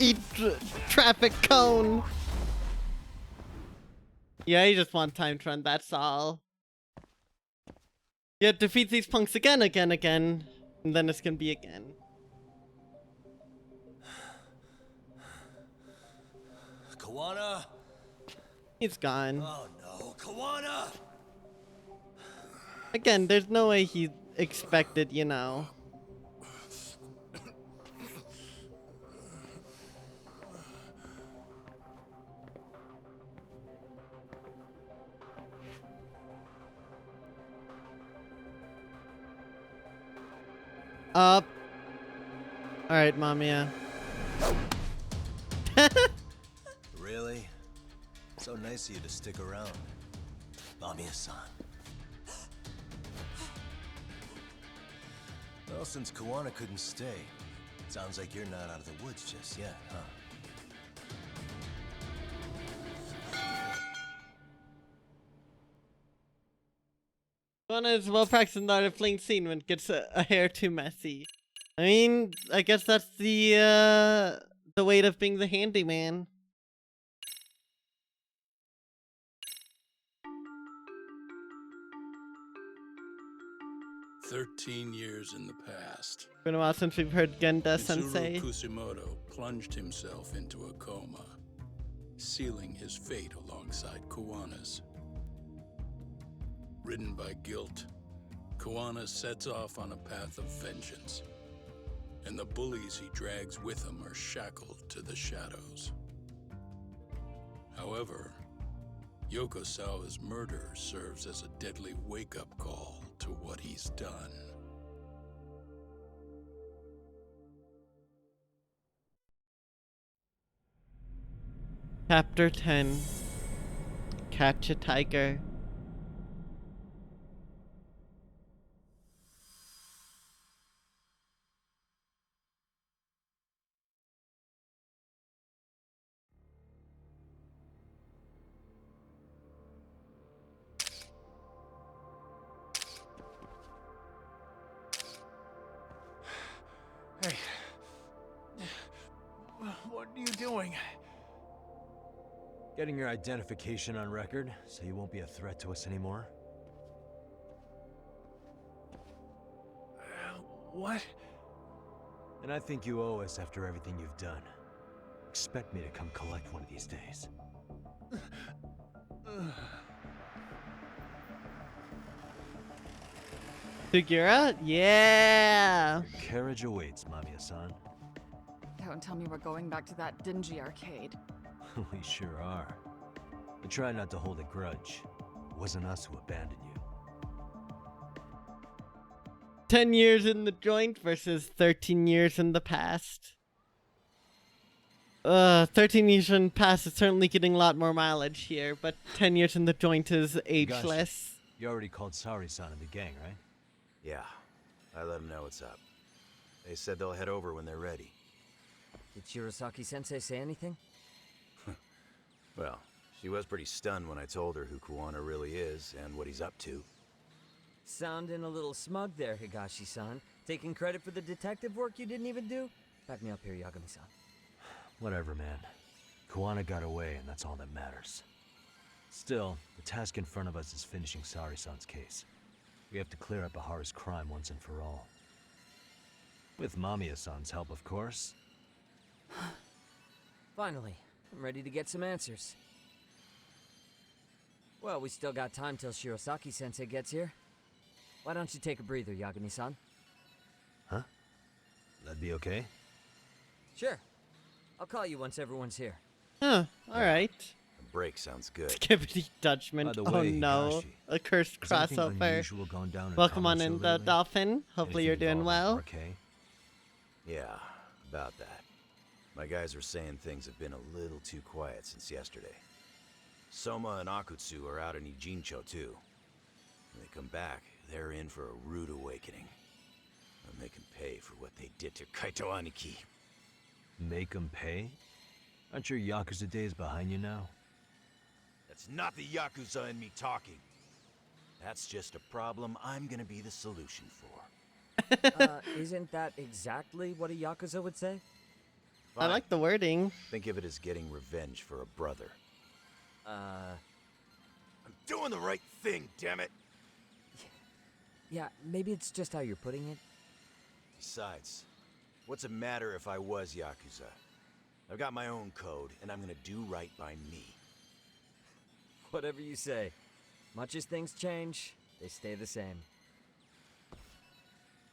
Eat traffic cone! Yeah, you just want time to run, that's all. Yeah, defeat these punks again, and then it's gonna be again. Kuwana! He's gone. Oh no, Kuwana! Again, there's no way he expected, you know. Up. Alright, Mamiya. Really? So nice of you to stick around. Mamiya-san. Well, since Kuwana couldn't stay, sounds like you're not out of the woods just yet, huh? Kuwana is well practiced in the art of fleeing scene when it gets a hair too messy. I mean, I guess that's the weight of being the handyman. "13 years in the past. Been a while since we've heard Genda-sensei. Mitsuru Kusumoto plunged himself into a coma, sealing his fate alongside Kuwana's. Ridden by guilt, Kuwana sets off on a path of vengeance, and the bullies he drags with him are shackled to the shadows. However, Yokosawa's murder serves as a deadly wake-up call to what he's done. Chapter 10. Catch a tiger. Hey. What are you doing? Getting your identification on record, so you won't be a threat to us anymore? What? And I think you owe us after everything you've done. Expect me to come collect one of these days. Figura? Yeah! Your carriage awaits, Mamiya-san. Don't tell me we're going back to that dingy arcade. We sure are. But try not to hold a grudge. It wasn't us who abandoned you. 10 years in the joint versus 13 years in the past. 13 years in the past is certainly getting a lot more mileage here, but 10 years in the joint is ageless. You already called Sari-san and the gang, right? Yeah, I let them know what's up. They said they'll head over when they're ready. Did Shirosaki-sensei say anything? Well, she was pretty stunned when I told her who Kuwana really is and what he's up to. Sounding a little smug there, Higashi-san. Taking credit for the detective work you didn't even do? Back me up here, Yagami-san. Whatever, man. Kuwana got away, and that's all that matters. Still, the task in front of us is finishing Sari-san's case. We have to clear up Ahara's crime once and for all. With Mamiya-san's help, of course. Finally, I'm ready to get some answers. Well, we still got time till Shirosaki-sensei gets here. Why don't you take a breather, Yagami-san? Huh? That'd be okay? Sure. I'll call you once everyone's here. Huh, alright. A break sounds good. Skibbity judgment. Oh no. A cursed crossover. Welcome on in, the Dolphin. Hopefully you're doing well. Yeah, about that. My guys are saying things have been a little too quiet since yesterday. Soma and Akutsu are out in Ijincho too. When they come back, they're in for a rude awakening. And they can pay for what they did to Kaito Aniki. Make them pay? Aren't your Yakuza days behind you now? That's not the Yakuza in me talking. That's just a problem I'm gonna be the solution for. Isn't that exactly what a Yakuza would say? Fine. I like the wording. Think of it as getting revenge for a brother. I'm doing the right thing, damn it! Yeah, maybe it's just how you're putting it. Besides, what's it matter if I was Yakuza? I've got my own code, and I'm gonna do right by me. Whatever you say. Much as things change, they stay the same.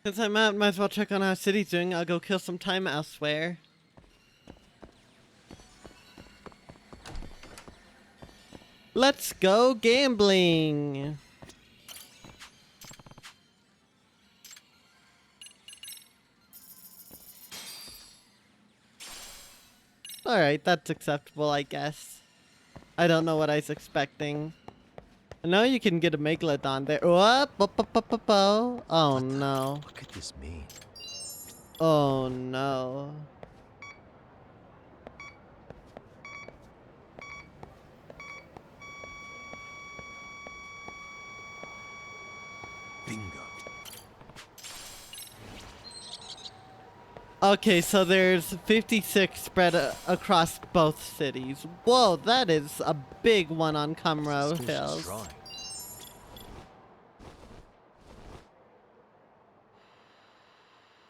Since I'm out, might as well check on how city's doing. I'll go kill some time elsewhere. Let's go gambling! Alright, that's acceptable, I guess. I don't know what I was expecting. I know you can get a Megalodon there. What? Oh no. What could this mean? Oh no. Bingo. Okay, so there's 56 spread across both cities. Whoa, that is a big one on Kumro Hills. Drawing.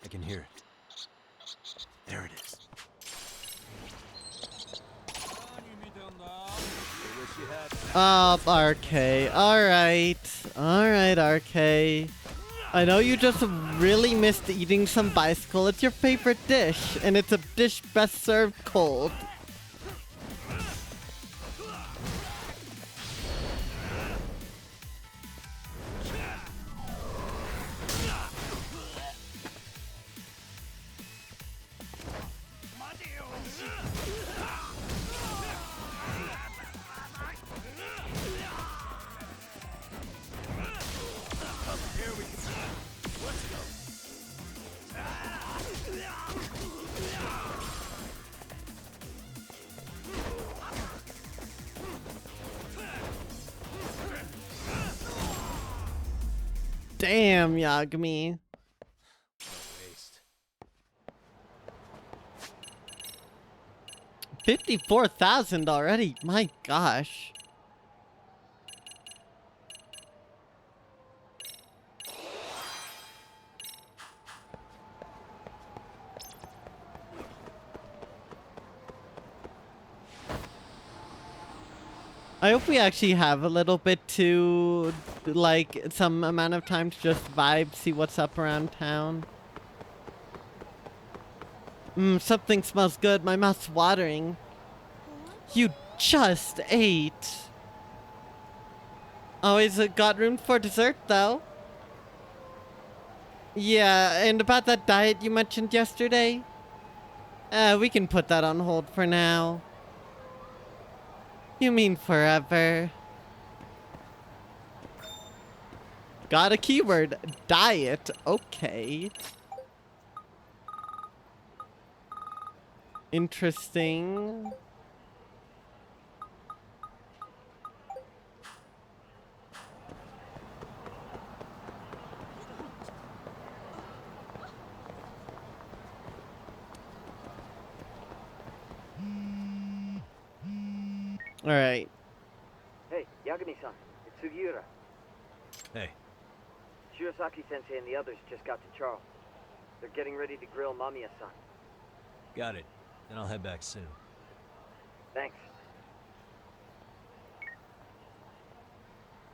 I can hear it. There it is. Oh, RK. Alright. Alright, RK. I know you just really missed eating some bicycle. It's your favorite dish, and it's a dish best served cold. Damn, Yagami. 54,000 already. My gosh. I hope we actually have a little bit to, like, some amount of time to just vibe, see what's up around town. Something smells good. My mouth's watering. You just ate. Always got room for dessert, though. Yeah, and about that diet you mentioned yesterday? We can put that on hold for now. You mean forever? Got a keyword. Diet. Okay. Interesting. All right. Hey, Yagami-san, it's Sugiura. Hey. Shirosaki-sensei and the others just got to Charles. They're getting ready to grill Mamiya-san. Got it. Then I'll head back soon. Thanks.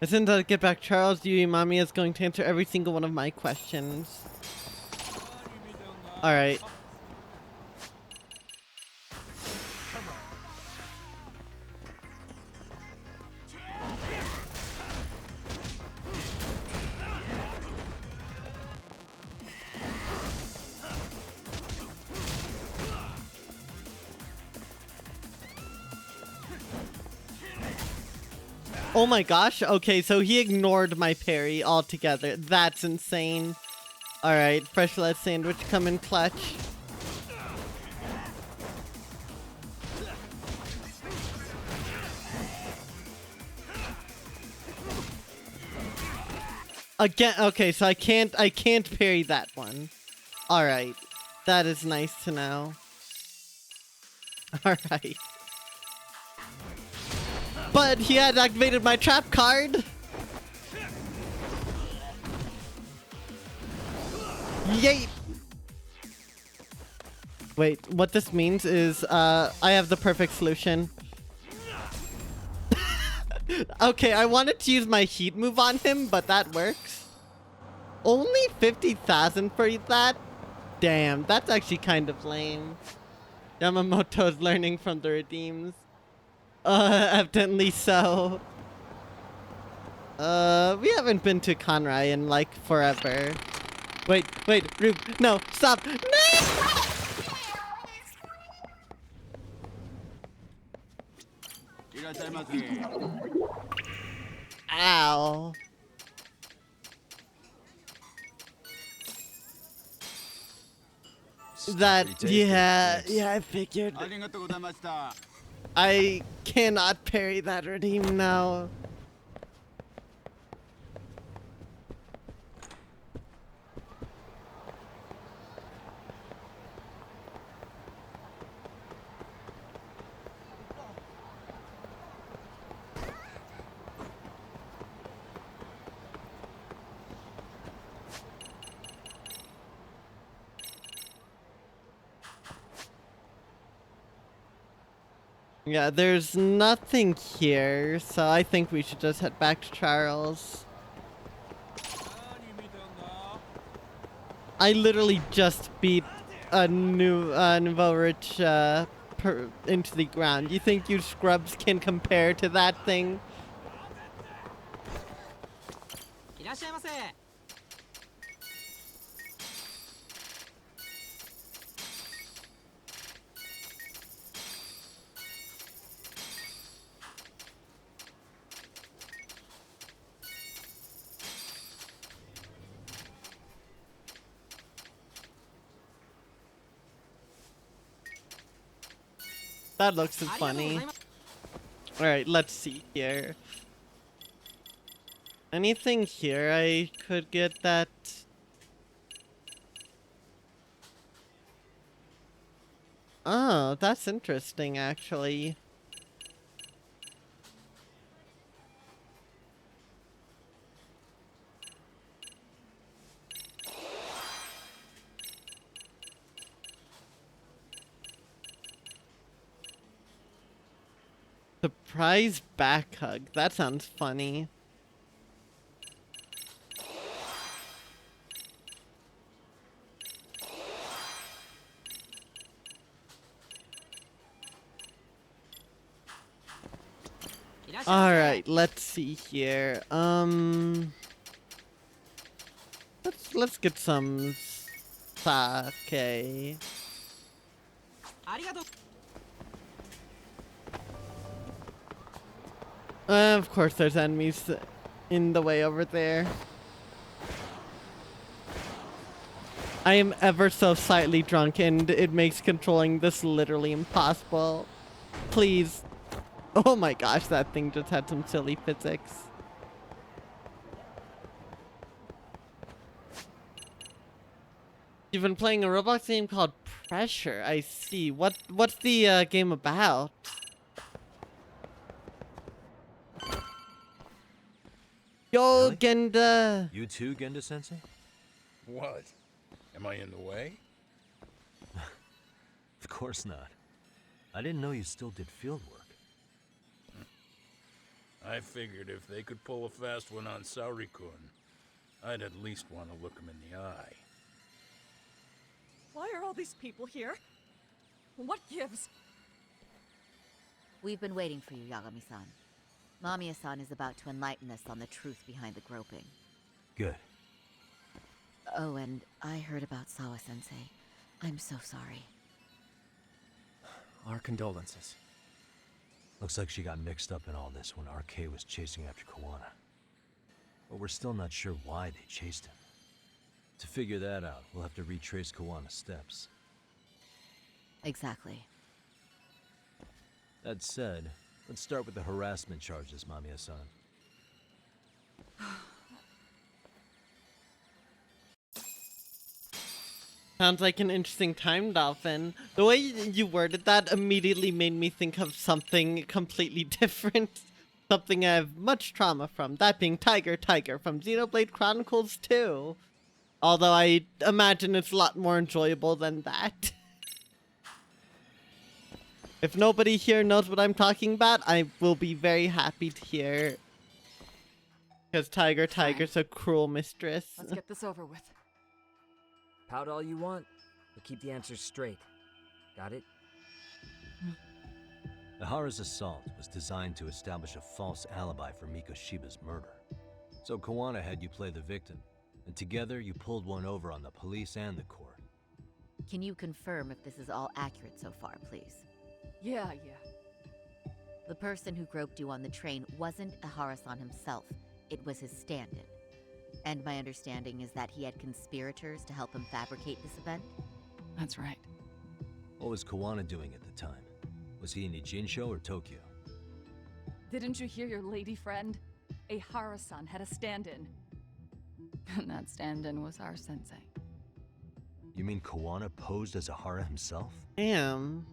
As soon as I get back, Charles Yui Mami is going to answer every single one of my questions. All right. Oh my gosh, okay, so he ignored my parry altogether. That's insane. Alright, fresh lettuce sandwich coming clutch. Again, okay, so I can't parry that one. Alright, that is nice to know. Alright. But he had activated my trap card. Yay! Wait, what this means is, I have the perfect solution. Okay, I wanted to use my heat move on him, but that works. Only 50,000 for that? Damn, that's actually kind of lame. Yamamoto's learning from the redeems. Evidently so. We haven't been to Conrai in like forever. Wait, Rube, no, stop! No! Ow. That, yeah, I figured. I cannot parry that redeem now. Yeah, there's nothing here, so I think we should just head back to Charles. I literally just beat a Nouveau Rich into the ground. You think you scrubs can compare to that thing? That looks funny. Alright, let's see here. Anything here I could get that? Oh, that's interesting, actually. Surprise back hug. That sounds funny. Alright, let's see here. Let's get some sake. Of course there's enemies in the way over there. I am ever so slightly drunk and it makes controlling this literally impossible. Please. Oh my gosh, that thing just had some silly physics. You've been playing a Roblox game called Pressure. I see. What's the game about? Yo, Really? Genda. You too, Genda Sensei? What? Am I in the way? Of course not. I didn't know you still did field work. I figured if they could pull a fast one on Saori-kun, I'd at least want to look him in the eye. Why are all these people here? What gives? We've been waiting for you, Yagami-san. Mamiya-san is about to enlighten us on the truth behind the groping. Good. Oh, and I heard about Sawa-sensei. I'm so sorry. Our condolences. Looks like she got mixed up in all this when RK was chasing after Kawana. But we're still not sure why they chased him. To figure that out, we'll have to retrace Kawana's steps. Exactly. That said, let's start with the harassment charges, Mamiya-san. Sounds like an interesting time, Dolphin. The way you worded that immediately made me think of something completely different. Something I have much trauma from. That being Tiger from Xenoblade Chronicles 2. Although I imagine it's a lot more enjoyable than that. If nobody here knows what I'm talking about, I will be very happy to hear. Because Tiger's a cruel mistress. Let's get this over with. Pout all you want, but keep the answers straight. Got it? Ihara's assault was designed to establish a false alibi for Mikoshiba's murder. So Kawana had you play the victim, and together you pulled one over on the police and the court. Can you confirm if this is all accurate so far, please? Yeah. The person who groped you on the train wasn't Ihara-san himself. It was his stand-in. And my understanding is that he had conspirators to help him fabricate this event? That's right. What was Kawana doing at the time? Was he in Ijincho or Tokyo? Didn't you hear your lady friend? Ihara-san had a stand-in. And that stand-in was our sensei. You mean Kawana posed as Ihara himself? Damn.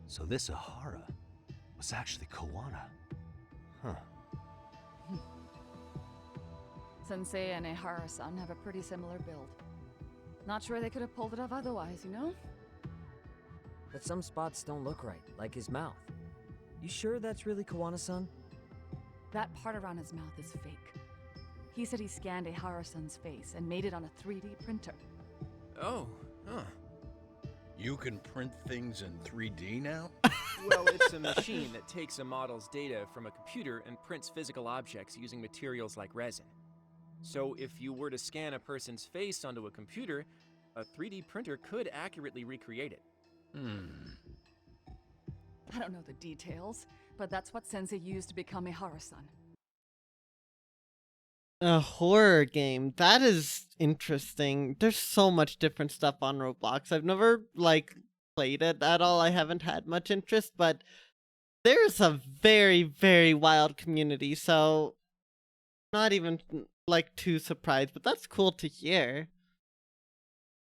So this Ihara was actually Kawana. Huh. Sensei and Ihara-san have a pretty similar build. Not sure they could have pulled it off otherwise, you know? But some spots don't look right, like his mouth. You sure that's really Kawana-san? That part around his mouth is fake. He said he scanned Ihara-san's face and made it on a 3D printer. Oh, huh. You can print things in 3D now? Well, it's a machine that takes a model's data from a computer and prints physical objects using materials like resin. So if you were to scan a person's face onto a computer, a 3D printer could accurately recreate it. I don't know the details, but that's what Sensei used to become Ihara-san. A horror game. That is interesting. There's so much different stuff on Roblox. I've never, played it at all. I haven't had much interest, but there's a very, very wild community, so not even like too surprised, but that's cool to hear.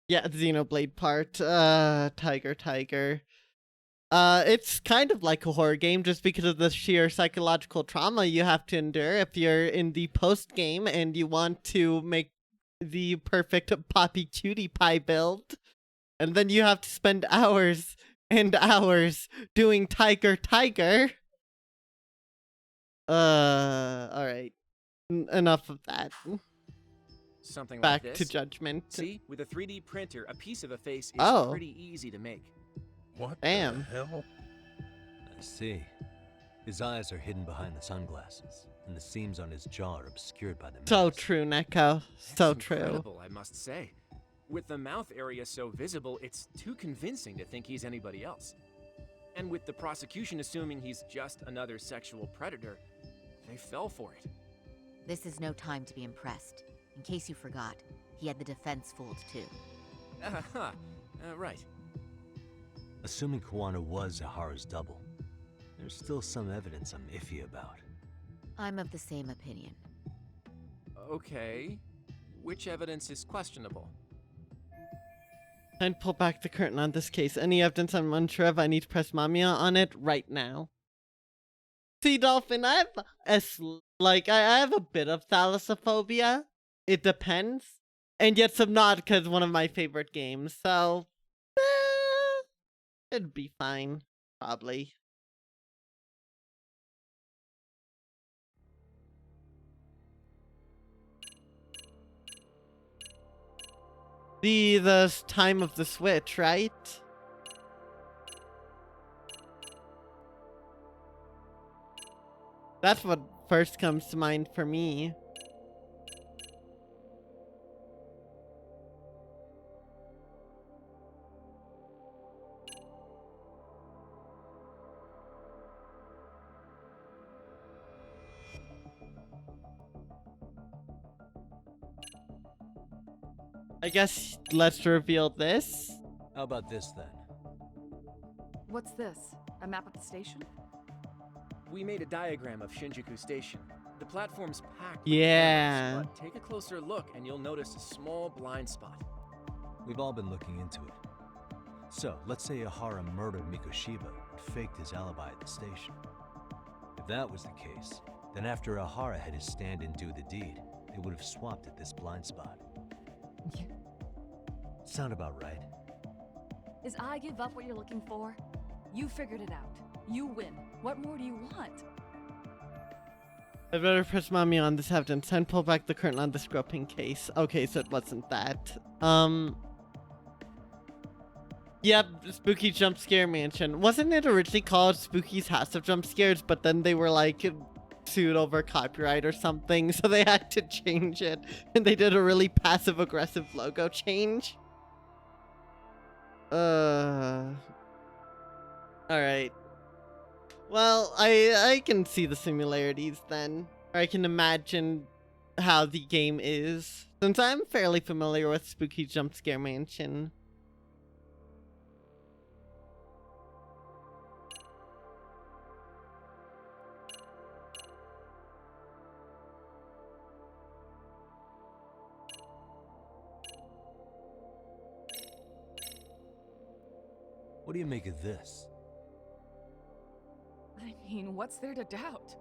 Yeah, Xenoblade part, Tiger. It's kind of like a horror game just because of the sheer psychological trauma you have to endure if you're in the post game and you want to make the perfect Poppy Cutie Pie build. And then you have to spend hours and hours doing Tiger. Alright. Enough of that. Something Back like to this. Judgment. See, with a 3D printer, a piece of a face is Oh. pretty easy to make. What Damn. the hell? I see. His eyes are hidden behind the sunglasses, and the seams on his jaw are obscured by the So mask. true, Neko. So It's true. incredible, I must say. With the mouth area so visible, it's too convincing to think he's anybody else. And with the prosecution assuming he's just another sexual predator, they fell for it. This is no time to be impressed. In case you forgot, he had the defense fooled too. Right. Assuming Kuwana was Ahara's double, there's still some evidence I'm iffy about. I'm of the same opinion. Okay. Which evidence is questionable? Time to pull back the curtain on this case. Any evidence I'm unsure of, I need to press Mamiya on it right now. See, Dolphin, I have a bit of thalassophobia. It depends. And yet Subnautica is one of my favorite games, so it'd be fine, probably. The time of the Switch, right? That's what first comes to mind for me. I guess let's reveal this. How about this then? What's this? A map of the station? We made a diagram of Shinjuku Station. The platform's packed with Yeah. cameras, but take a closer look and you'll notice a small blind spot. We've all been looking into it. So, let's say Ahara murdered Mikoshiba and faked his alibi at the station. If that was the case, then after Ahara had his stand-in do the deed, they would have swapped at this blind spot. Sound about right? Is I give up what you're looking for? You figured it out. You win. What more do you want? I better press mommy on this evidence and pull back the curtain on this groping case. Okay, so it wasn't that. Yep, Spooky Jump Scare Mansion. Wasn't it originally called Spooky's House of Jump Scares, but then they were like sued over copyright or something, so they had to change it, and they did a really passive-aggressive logo change. Alright. Well, I can see the similarities then. Or I can imagine how the game is, since I'm fairly familiar with Spooky Jump Scare Mansion. What do you make of this? I mean, what's there to doubt?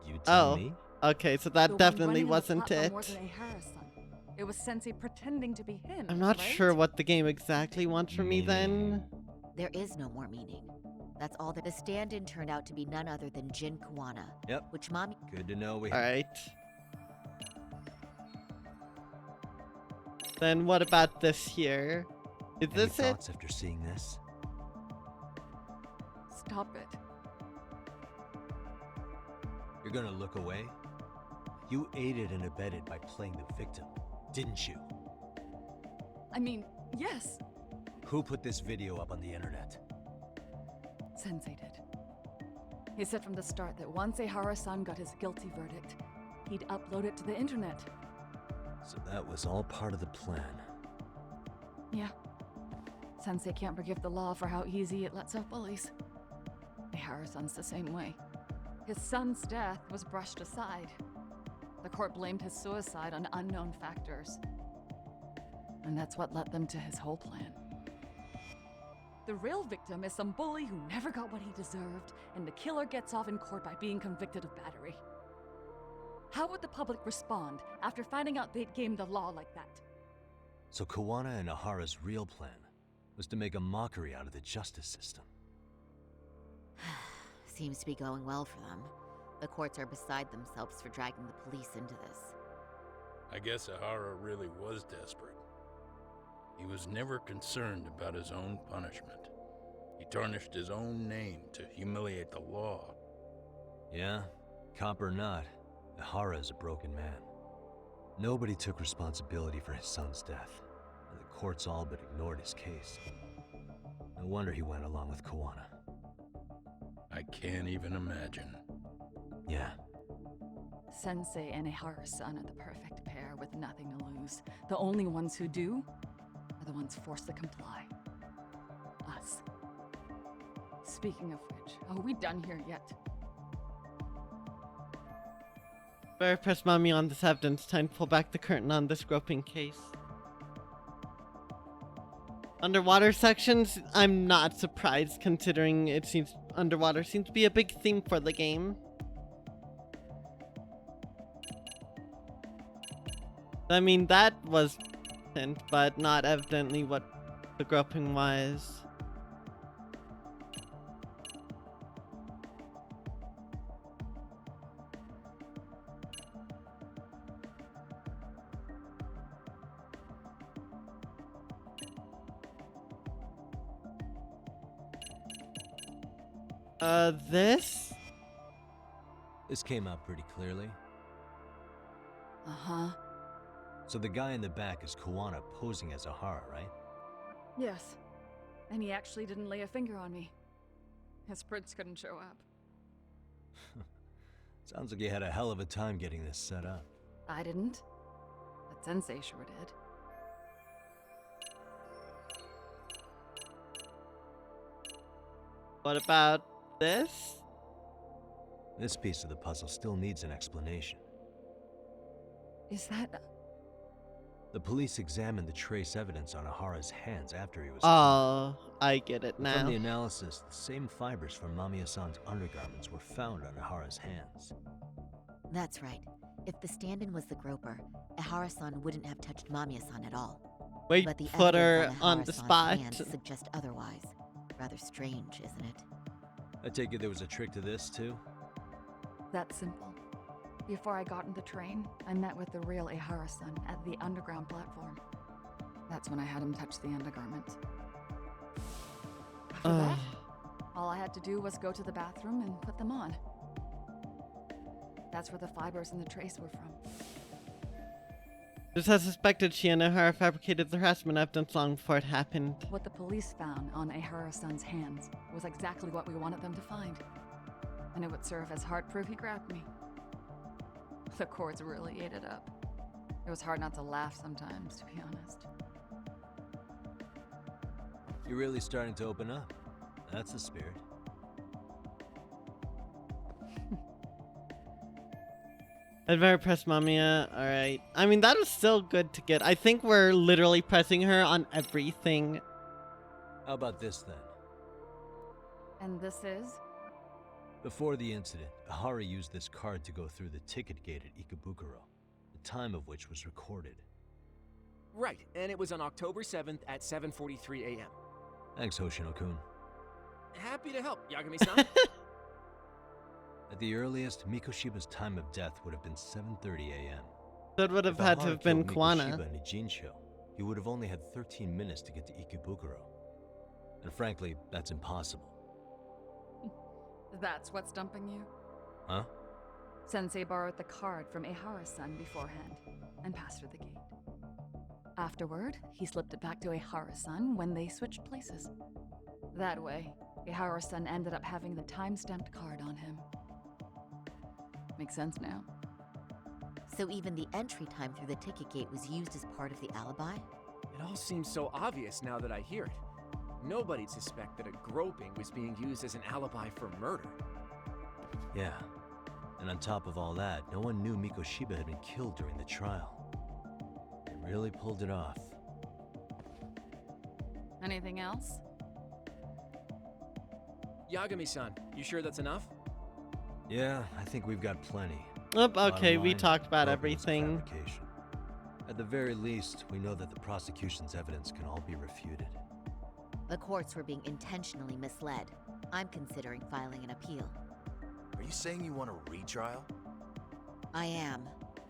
You tell Oh, me? okay, so The that one definitely running on the wasn't platform it. wasn't Ahara-san. It was Sensei pretending to be him. I'm not right? sure what the game exactly wants from me then. There is no more meaning. That's all that the stand-in turned out to be none other than Jin Kuwana. Yep. Which Mommy... Good to know we Alright. Then what about this here? Is Any this it? thoughts after seeing this? Stop it. You're gonna look away? You aided and abetted by playing the victim, didn't you? I mean, yes, Who put this video up on the internet? Sensei did. He said from the start that once Ahara-san got his guilty verdict, he'd upload it to the internet. So that was all part of the plan. Yeah. Sensei can't forgive the law for how easy it lets out bullies. Ehara-san's the same way. His son's death was brushed aside. The court blamed his suicide on unknown factors. And that's what led them to his whole plan. The real victim is some bully who never got what he deserved, and the killer gets off in court by being convicted of battery. How would the public respond after finding out they'd gamed the law like that? So Kawana and Ahara's real plan was to make a mockery out of the justice system. Seems to be going well for them. The courts are beside themselves for dragging the police into this. I guess Ahara really was desperate. He was never concerned about his own punishment. He tarnished his own name to humiliate the law. Yeah, cop or not, Ahara is a broken man. Nobody took responsibility for his son's death, and the courts all but ignored his case. No wonder he went along with Kawana. I can't even imagine. Yeah. Sensei and Ehara-san are the perfect pair with nothing to lose. The only ones who do are the ones forced to comply. Us. Speaking of which, are we done here yet? Better press mommy on this evidence. Time to pull back the curtain on this groping case. Underwater sections, I'm not surprised considering it seems underwater seems to be a big theme for the game. I mean, that was hint, but not evidently what the groping was. This? This came out pretty clearly. Uh-huh. So the guy in the back is Kawana posing as Ahara, right? Yes. And he actually didn't lay a finger on me. His prince couldn't show up. Sounds like you had a hell of a time getting this set up. I didn't. But Sensei sure did. What about this? This piece of the puzzle still needs an explanation. Is that... The police examined the trace evidence on Ahara's hands after he was killed. I get it now. From the analysis, the same fibers from Mamiya-san's undergarments were found on Ahara's hands. That's right. If the stand-in was the groper, Ehara-san wouldn't have touched Mamiya-san at all. Wait, but the put her evidence on the Ehara-san's spot. hands suggest otherwise. Rather strange, isn't it? I take it there was a trick to this, too? That's simple. Before I got in the train, I met with the real Ehara-san at the underground platform. That's when I had him touch the undergarment. After that, all I had to do was go to the bathroom and put them on. That's where the fibers in the trace were from. Just as suspected, she and Ahara fabricated the harassment evidence long before it happened. What the police found on Ehara-san's hands was exactly what we wanted them to find. And it would serve as hard proof he grabbed me. The courts really ate it up. It was hard not to laugh sometimes, to be honest. You're really starting to open up. That's the spirit. I'd better press Mamiya. Alright. I mean, that was still good to get. I think we're literally pressing her on everything. How about this, then? And this is? Before the incident, Ahara used this card to go through the ticket gate at Ikebukuro, the time of which was recorded. Right, and it was on October 7th at 7:43 a.m. Thanks, Hoshino-kun. Happy to help, Yagami-san. At the earliest, Mikoshiba's time of death would have been 7:30 a.m. That would have had to have been Kawana. Mikoshiba in Ijincho, he would have only had 13 minutes to get to Ikebukuro. And frankly, that's impossible. That's what's dumping you? Huh? Sensei borrowed the card from Ehara-san beforehand and passed her the gate. Afterward, he slipped it back to Ehara-san when they switched places. That way, Ehara-san ended up having the time-stamped card on him. Makes sense now. So even the entry time through the ticket gate was used as part of the alibi? It all seems so obvious now that I hear it. Nobody'd suspect that a groping was being used as an alibi for murder. Yeah. And on top of all that, no one knew Mikoshiba had been killed during the trial. They really pulled it off. Anything else? Yagami-san, you sure that's enough? Yeah, I think we've got plenty. Oop, Bottom okay, we line, talked about groping was a everything. fabrication. At the very least, we know that the prosecution's evidence can all be refuted. The courts were being intentionally misled. I'm considering filing an appeal. Are you saying you want a retrial? I am.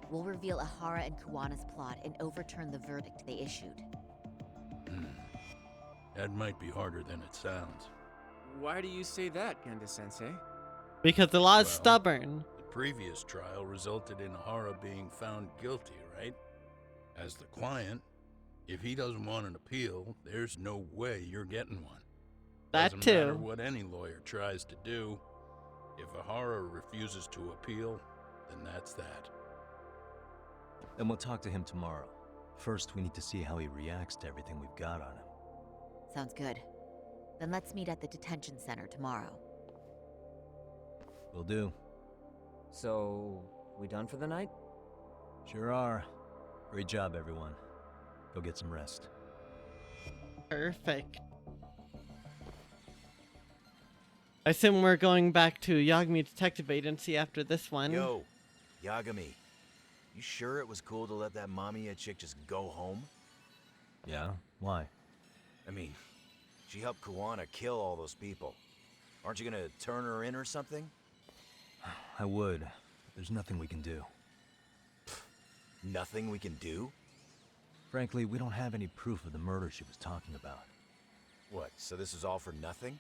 We'll reveal Ahara and Kuwana's plot and overturn the verdict they issued. That might be harder than it sounds. Why do you say that, Genda-sensei? Because the law is Well, stubborn. The previous trial resulted in Ahara being found guilty, right? As the client, if he doesn't want an appeal, there's no way you're getting one. That Doesn't matter too. what any lawyer tries to do. If Ahara refuses to appeal, then that's that. Then we'll talk to him tomorrow. First, we need to see how he reacts to everything we've got on him. Sounds good. Then let's meet at the detention center tomorrow. Will do. So, we done for the night? Sure are. Great job, everyone. Go get some rest. Perfect. I assume we're going back to Yagami Detective Agency after this one. Yo, Yagami. You sure it was cool to let that Mamiya chick just go home? Yeah? Why? I mean, she helped Kuwana kill all those people. Aren't you gonna turn her in or something? I would. But there's nothing we can do. Nothing we can do? Frankly, we don't have any proof of the murder she was talking about. What, so this is all for nothing?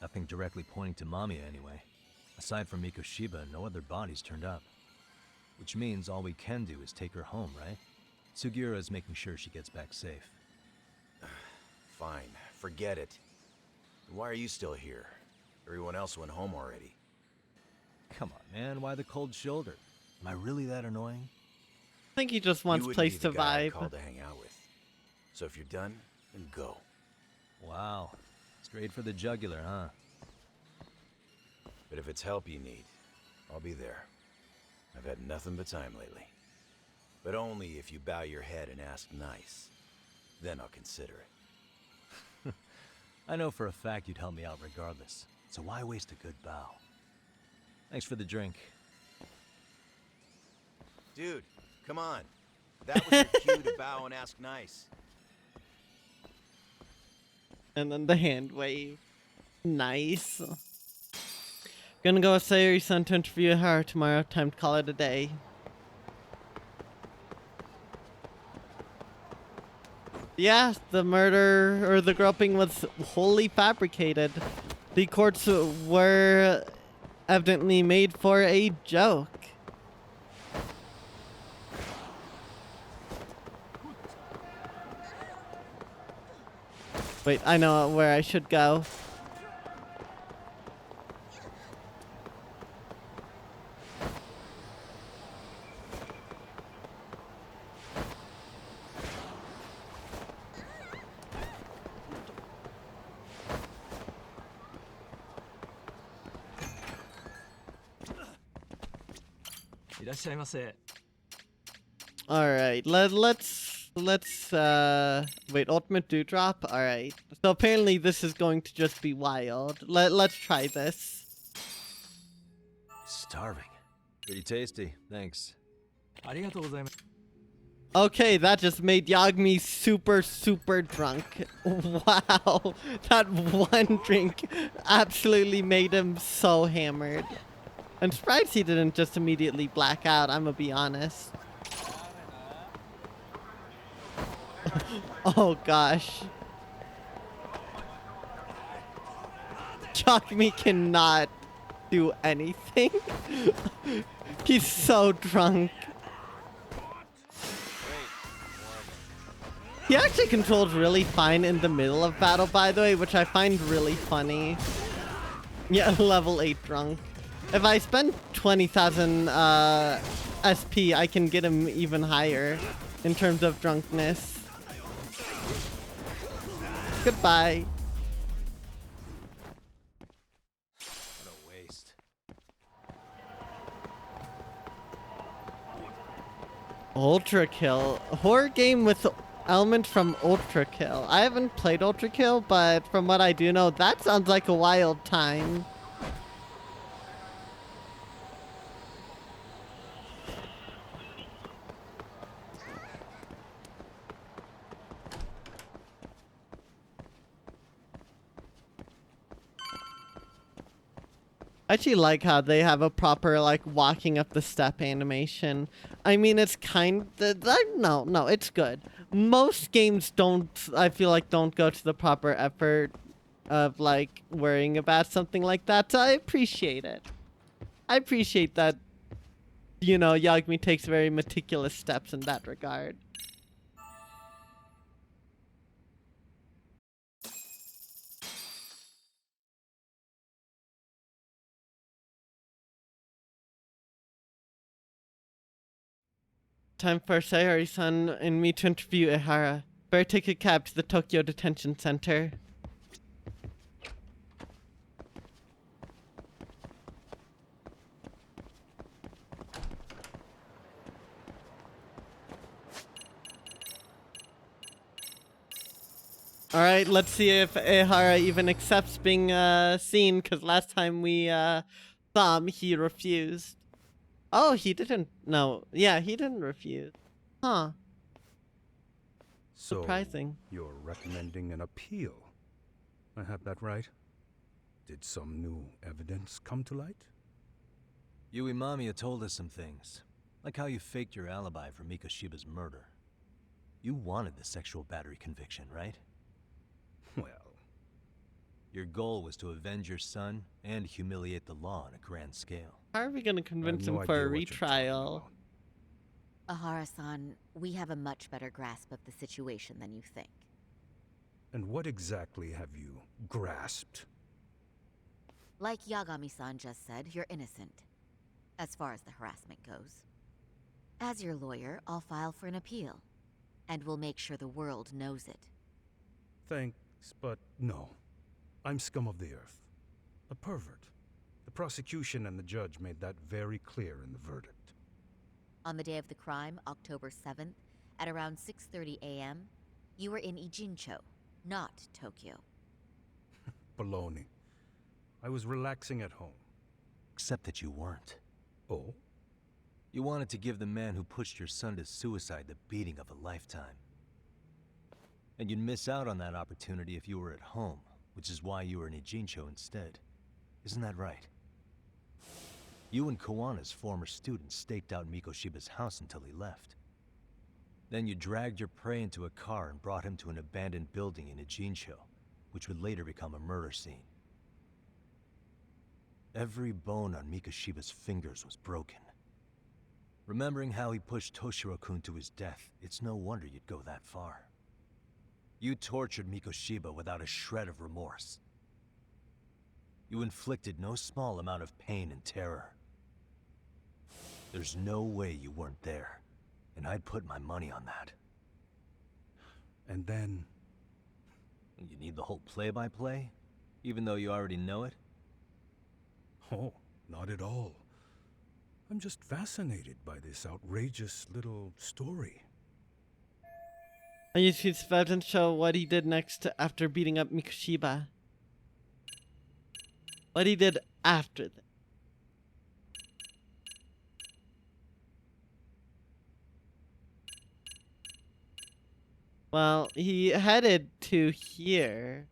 Nothing directly pointing to Mamiya anyway. Aside from Mikoshiba, no other bodies turned up. Which means all we can do is take her home, right? Sugiura is making sure she gets back safe. Fine, forget it. Why are you still here? Everyone else went home already. Come on, man, why the cold shoulder? Am I really that annoying? I think he just wants You wouldn't place be to the guy I vibe. called to hang out with. So if you're done, then go. Wow. Straight for the jugular, huh? But if it's help you need, I'll be there. I've had nothing but time lately. But only if you bow your head and ask nice. Then I'll consider it. I know for a fact you'd help me out regardless, so why waste a good bow? Thanks for the drink. Dude, come on. That was your cue to bow and ask nice. And then the hand wave. Nice. Gonna go with Sayori-san to interview her tomorrow. Time to call it a day. Yeah, the murder or the groping was wholly fabricated. The courts were evidently made for a joke. Wait, I know where I should go. Alright, let's wait, ultimate dewdrop? Alright. So apparently this is going to just be wild. Let's try this. Starving. Pretty tasty, thanks. Okay, that just made Yagami super drunk. Wow, that one drink absolutely made him so hammered. I'm surprised he didn't just immediately black out, I'm gonna be honest. Oh gosh. Yagami cannot do anything. He's so drunk. He actually controls really fine in the middle of battle, by the way, which I find really funny. Yeah, level 8 drunk. If I spend 20,000 SP, I can get him even higher in terms of drunkenness. Goodbye. What a waste. Ultra Kill. Horror game with element from Ultra Kill. I haven't played Ultra Kill, but from what I do know, that sounds like a wild time. I actually like how they have a proper, like, walking up the step animation. I mean, it's kind of, no, it's good. Most games don't, I feel like, don't go to the proper effort of, like, worrying about something like that, so I appreciate it. I appreciate that, you know, Yagami takes very meticulous steps in that regard. Time for Sayori-san and me to interview Ehara. Better take a cab to the Tokyo Detention Center. Alright, let's see if Ehara even accepts being seen, because last time we saw him, he refused. Oh, he didn't. No. Yeah, he didn't refuse. Huh. So, surprising. You're recommending an appeal. I have that right? Did some new evidence come to light? Yui Mamiya told us some things. Like how you faked your alibi for Mikoshiba's murder. You wanted the sexual battery conviction, right? Well... Your goal was to avenge your son and humiliate the law on a grand scale. How are we going to convince him for a retrial? Ehara-san, we have a much better grasp of the situation than you think. And what exactly have you grasped? Like Yagami-san just said, you're innocent. As far as the harassment goes. As your lawyer, I'll file for an appeal. And we'll make sure the world knows it. Thanks, but no. I'm scum of the earth. A pervert. The prosecution and the judge made that very clear in the verdict. On the day of the crime, October 7th, at around 6:30 a.m., you were in Ijincho, not Tokyo. Baloney. I was relaxing at home. Except that you weren't. Oh? You wanted to give the man who pushed your son to suicide the beating of a lifetime. And you'd miss out on that opportunity if you were at home, which is why you were in Ijincho instead. Isn't that right? You and Kawana's former student staked out Mikoshiba's house until he left. Then you dragged your prey into a car and brought him to an abandoned building in Ijincho, which would later become a murder scene. Every bone on Mikoshiba's fingers was broken. Remembering how he pushed Toshiro-kun to his death, it's no wonder you'd go that far. You tortured Mikoshiba without a shred of remorse. You inflicted no small amount of pain and terror. There's no way you weren't there, and I'd put my money on that. And then... You need the whole play-by-play, even though you already know it? Oh, not at all. I'm just fascinated by this outrageous little story. And you should Svetlin show what he did next after beating up Mikoshiba. What he did after that. Well, he headed to here.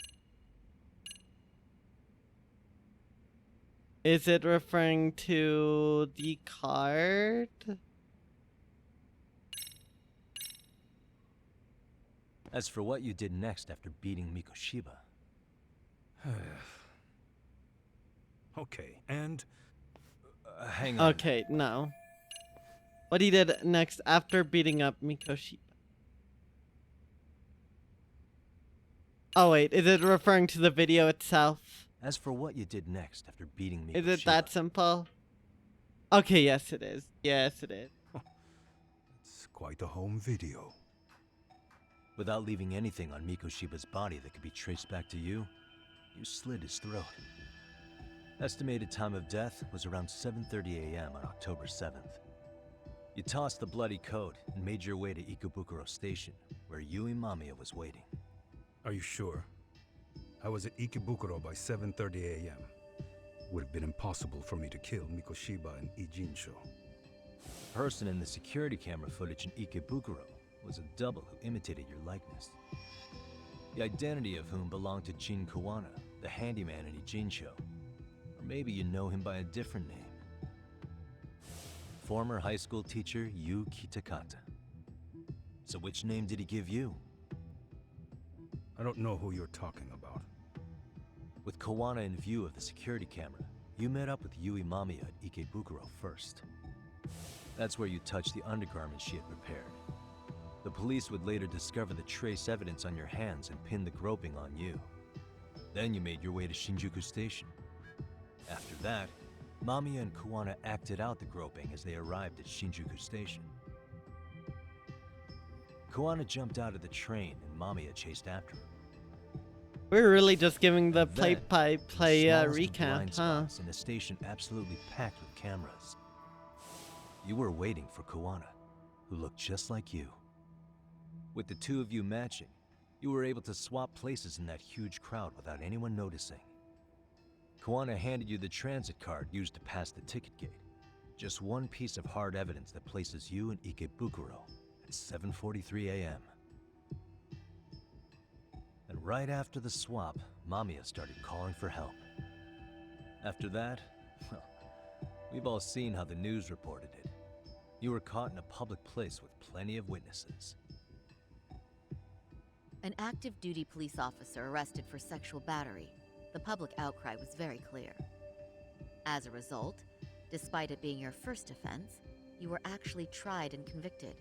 Is it referring to the card? As for what you did next after beating Mikoshiba... Okay, and... hang on. Okay, no. What he did next after beating up Mikoshiba. Oh wait, is it referring to the video itself? As for what you did next after beating Mikoshiba... Is it that simple? Okay, yes it is. Yes it is. It's quite a home video. Without leaving anything on Mikoshiba's body that could be traced back to you, you slit his throat. Estimated time of death was around 7:30 a.m. on October 7th. You tossed the bloody coat and made your way to Ikebukuro Station, where Yui Mamiya was waiting. Are you sure? I was at Ikebukuro by 7:30 a.m. Would have been impossible for me to kill Mikoshiba and Ijincho. The person in the security camera footage in Ikebukuro was a double who imitated your likeness. The identity of whom belonged to Jin Kawana, the handyman in Ijincho. Or maybe you know him by a different name. Former high school teacher Yu Kitakata. So which name did he give you? I don't know who you're talking about. With Kawana in view of the security camera, you met up with Yui Mamiya at Ikebukuro first. That's where you touched the undergarments she had prepared. The police would later discover the trace evidence on your hands and pin the groping on you. Then you made your way to Shinjuku Station. After that, Mamiya and Kawana acted out the groping as they arrived at Shinjuku Station. Kawana jumped out of the train and Mamiya chased after him. We're really just giving the Then, play-by-play the smallest of recap, blind huh? spots in a station absolutely packed with cameras. You were waiting for Kawana, who looked just like you. With the two of you matching, you were able to swap places in that huge crowd without anyone noticing. Kawana handed you the transit card used to pass the ticket gate. Just one piece of hard evidence that places you in Ikebukuro at 7:43 a.m. And right after the swap, Mamiya started calling for help. After that, well, we've all seen how the news reported it. You were caught in a public place with plenty of witnesses. An active duty police officer arrested for sexual battery. The public outcry was very clear. As a result, despite it being your first offense, you were actually tried and convicted.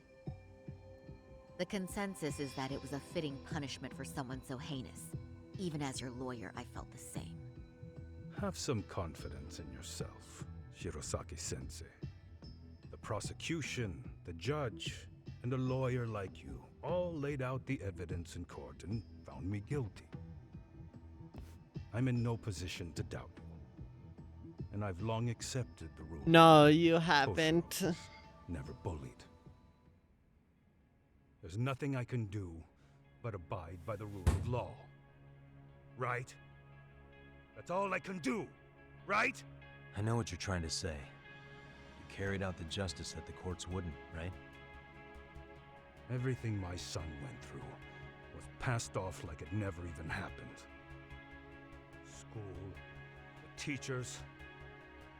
The consensus is that it was a fitting punishment for someone so heinous. Even as your lawyer, I felt the same. Have some confidence in yourself, Shirosaki-sensei. The prosecution, the judge, and a lawyer like you all laid out the evidence in court and found me guilty. I'm in no position to doubt you. And I've long accepted the rule. No, you haven't. Toshiro was never bullied. There's nothing I can do but abide by the rule of law. Right? That's all I can do, right? I know what you're trying to say. You carried out the justice that the courts wouldn't, right? Everything my son went through was passed off like it never even happened. School, the teachers,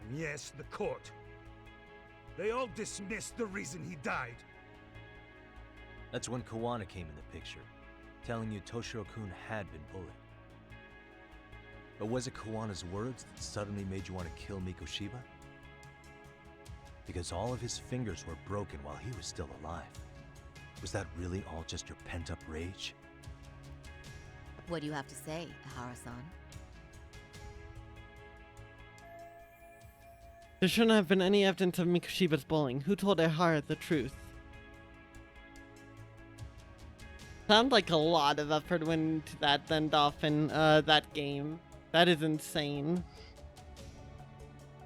and yes, the court. They all dismissed the reason he died. That's when Kawana came in the picture, telling you Toshiro-kun had been bullied. But was it Kawana's words that suddenly made you want to kill Mikoshiba? Because all of his fingers were broken while he was still alive. Was that really all just your pent-up rage? What do you have to say, Ahara-san? There shouldn't have been any evidence of Mikoshiba's bullying. Who told Ehara the truth? Sounds like a lot of effort went into that then off in that game. That is insane.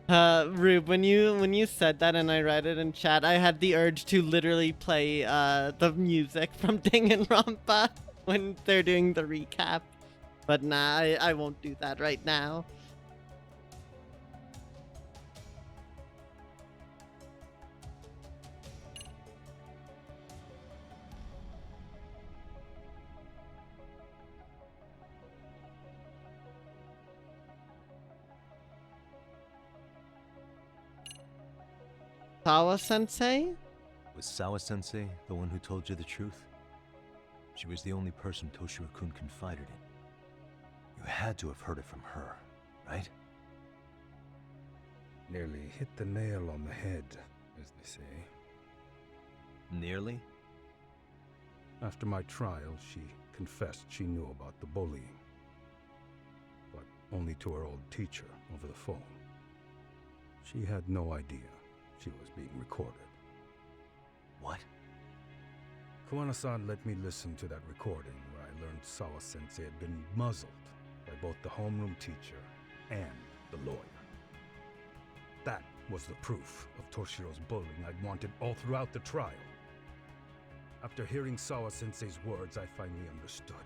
Rube, when you said that and I read it in chat, I had the urge to literally play the music from Danganronpa when they're doing the recap. But nah, I won't do that right now. Sawa-sensei? Was Sawa-sensei the one who told you the truth? She was the only person Toshiro-kun confided in. You had to have heard it from her, right? Nearly hit the nail on the head, as they say. Nearly? After my trial, she confessed she knew about the bullying. But only to her old teacher over the phone. She had no idea she was being recorded. What? Kuwana-san let me listen to that recording where I learned Sawa-sensei had been muzzled by both the homeroom teacher and the lawyer. That was the proof of Toshiro's bullying I'd wanted all throughout the trial. After hearing Sawa-sensei's words, I finally understood.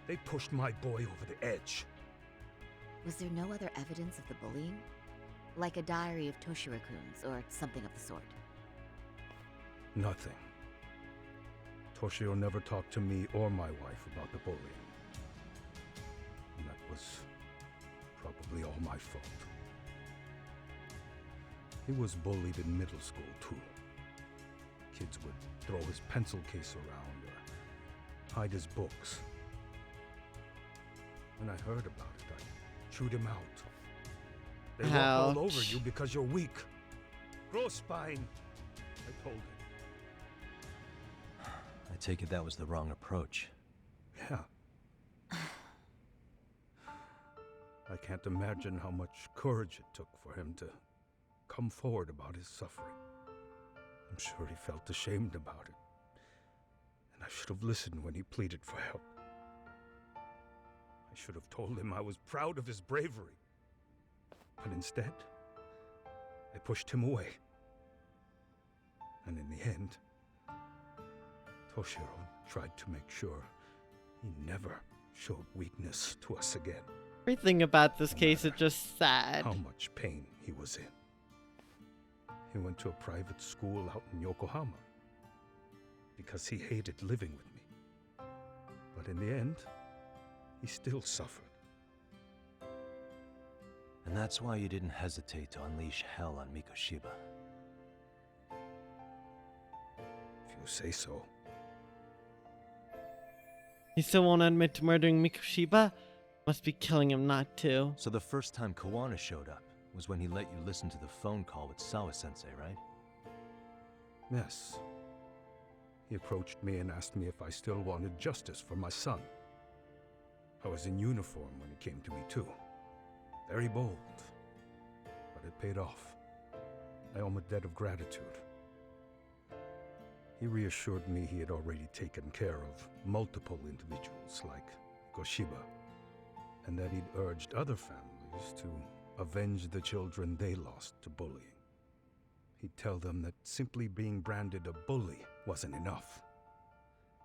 They pushed my boy over the edge. Was there no other evidence of the bullying? Like a diary of Toshiro-kun's or something of the sort? Nothing. Toshiro never talked to me or my wife about the bullying. And that was probably all my fault. He was bullied in middle school, too. Kids would throw his pencil case around or hide his books. When I heard about it, I chewed him out. They walk all over you because you're weak. Grow spine, I told him. I take it that was the wrong approach. Yeah. I can't imagine how much courage it took for him to come forward about his suffering. I'm sure he felt ashamed about it. And I should have listened when he pleaded for help. I should have told him I was proud of his bravery. But instead, I pushed him away. And in the end, Toshiro tried to make sure he never showed weakness to us again. Everything about this case is just sad. How much pain he was in. He went to a private school out in Yokohama because he hated living with me. But in the end, he still suffered. And that's why you didn't hesitate to unleash hell on Mikoshiba. If you say so. He still won't admit to murdering Mikoshiba? Must be killing him not to. So the first time Kawana showed up was when he let you listen to the phone call with Sawa-sensei, right? Yes. He approached me and asked me if I still wanted justice for my son. I was in uniform when he came to me too. Very bold. But it paid off. I owe him a debt of gratitude. He reassured me he had already taken care of multiple individuals like Goshiba, and that he'd urged other families to avenge the children they lost to bullying. He'd tell them that simply being branded a bully wasn't enough.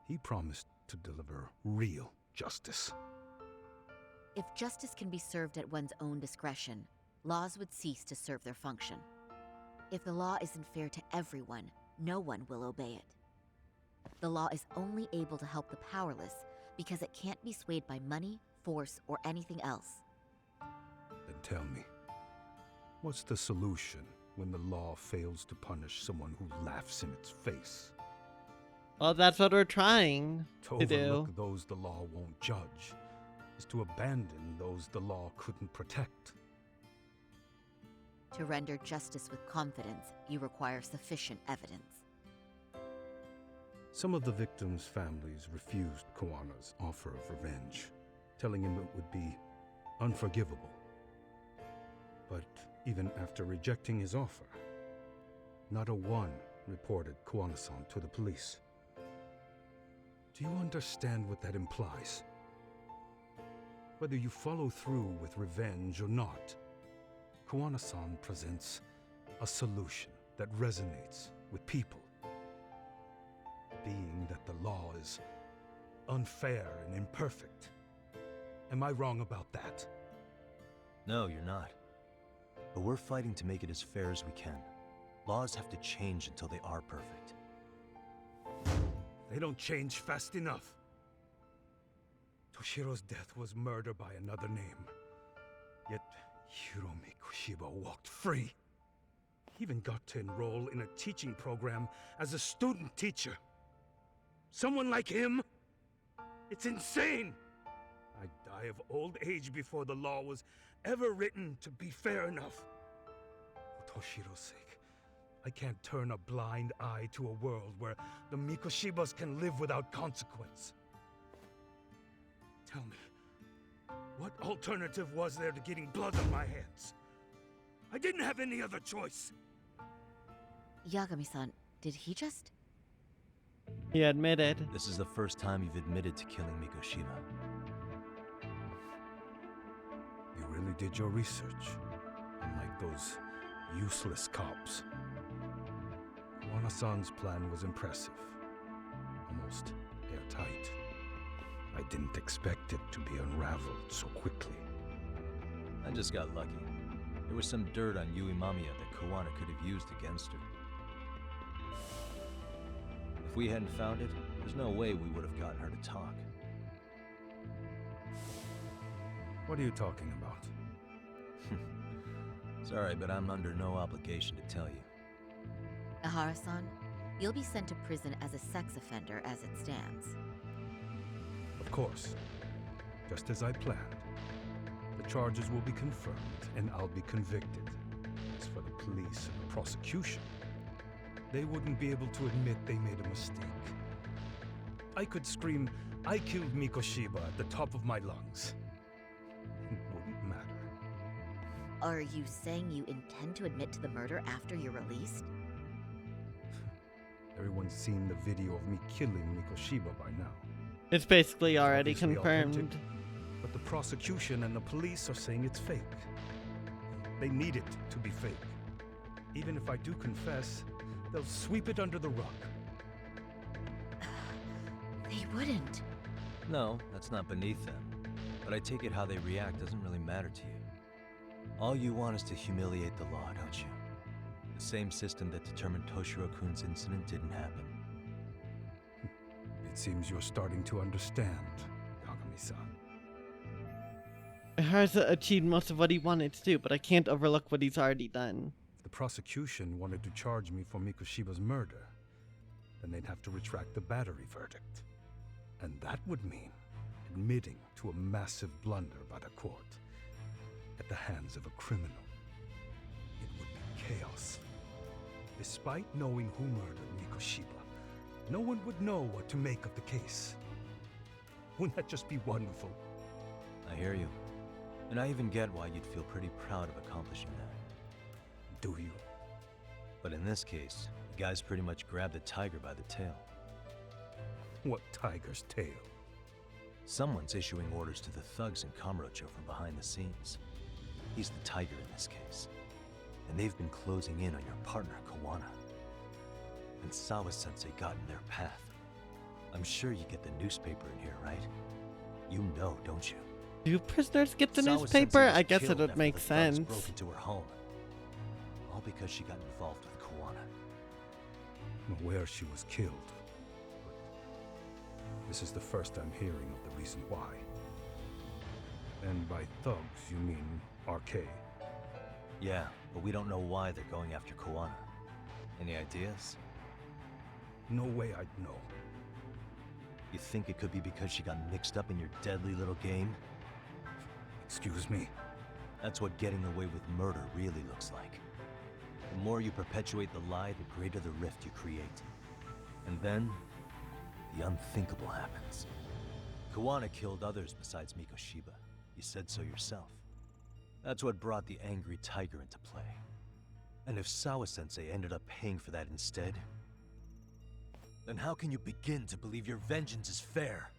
He promised to deliver real justice. If justice can be served at one's own discretion, laws would cease to serve their function. If the law isn't fair to everyone, no one will obey it. The law is only able to help the powerless because it can't be swayed by money, force, or anything else. Then tell me, what's the solution when the law fails to punish someone who laughs in its face? Well, that's what we're trying To to do. overlook those the law won't judge is to abandon those the law couldn't protect. To render justice with confidence, you require sufficient evidence. Some of the victims' families refused Kawana's offer of revenge, telling him it would be unforgivable. But even after rejecting his offer, not a one reported Kawana-san to the police. Do you understand what that implies? Whether you follow through with revenge or not, Kawana-san presents a solution that resonates with people. Being that the law is unfair and imperfect. Am I wrong about that? No, you're not. But we're fighting to make it as fair as we can. Laws have to change until they are perfect. They don't change fast enough. Toshiro's death was murder by another name. Yet Hiromi Koshiba walked free. He even got to enroll in a teaching program as a student teacher. Someone like him? It's insane! I'd die of old age before the law was ever written to be fair enough. For Toshiro's sake, I can't turn a blind eye to a world where the Mikoshibas can live without consequence. Tell me, what alternative was there to getting blood on my hands? I didn't have any other choice. Yagami-san, did he just... He admitted. This is the first time you've admitted to killing Mikoshiba. You really did your research, unlike those useless cops. Kuwana-san's plan was impressive, almost airtight. I didn't expect it to be unraveled so quickly. I just got lucky. There was some dirt on Yui Mamiya that Kuwana could have used against her. If we hadn't found it, there's no way we would have gotten her to talk. What are you talking about? Sorry, but I'm under no obligation to tell you. Ahara-san, you'll be sent to prison as a sex offender as it stands. Of course. Just as I planned. The charges will be confirmed, and I'll be convicted. As for the police and the prosecution, they wouldn't be able to admit they made a mistake. I could scream, "I killed Mikoshiba" at the top of my lungs. It wouldn't matter. Are you saying you intend to admit to the murder after you're released? Everyone's seen the video of me killing Mikoshiba by now. It's basically already Obviously confirmed. authentic, but the prosecution and the police are saying it's fake. They need it to be fake. Even if I do confess, they'll sweep it under the rug. They wouldn't. No, that's not beneath them. But I take it how they react doesn't really matter to you. All you want is to humiliate the law, don't you? The same system that determined Toshiro-kun's incident didn't happen. It seems you're starting to understand, Yagami-san. Ahara achieved most of what he wanted to do, but I can't overlook what he's already done. If the prosecution wanted to charge me for Mikoshiba's murder, then they'd have to retract the battery verdict. And that would mean admitting to a massive blunder by the court at the hands of a criminal. It would be chaos. Despite knowing who murdered Mikoshiba, no one would know what to make of the case. Wouldn't that just be wonderful? I hear you. And I even get why you'd feel pretty proud of accomplishing that. Do you? But in this case, the guys pretty much grabbed the tiger by the tail. What tiger's tail? Someone's issuing orders to the thugs in Kamurocho from behind the scenes. He's the tiger in this case. And they've been closing in on your partner, Kuwana. And Sawa-sensei got in their path. I'm sure you get the newspaper in here, right? You know, don't you? Do prisoners get the Sawa-sensei newspaper? was I guess it killed would after make the thugs sense. broke into her home. All because she got involved with Kuwana. I'm aware she was killed. But this is the first I'm hearing of the reason why. And by thugs, you mean RK? Yeah, but we don't know why they're going after Kuwana. Any ideas? No way I'd know. You think it could be because she got mixed up in your deadly little game? Excuse me? That's what getting away with murder really looks like. The more you perpetuate the lie, the greater the rift you create. And then, the unthinkable happens. Kuwana killed others besides Mikoshiba. You said so yourself. That's what brought the angry tiger into play. And if Sawa-sensei ended up paying for that instead, then how can you begin to believe your vengeance is fair?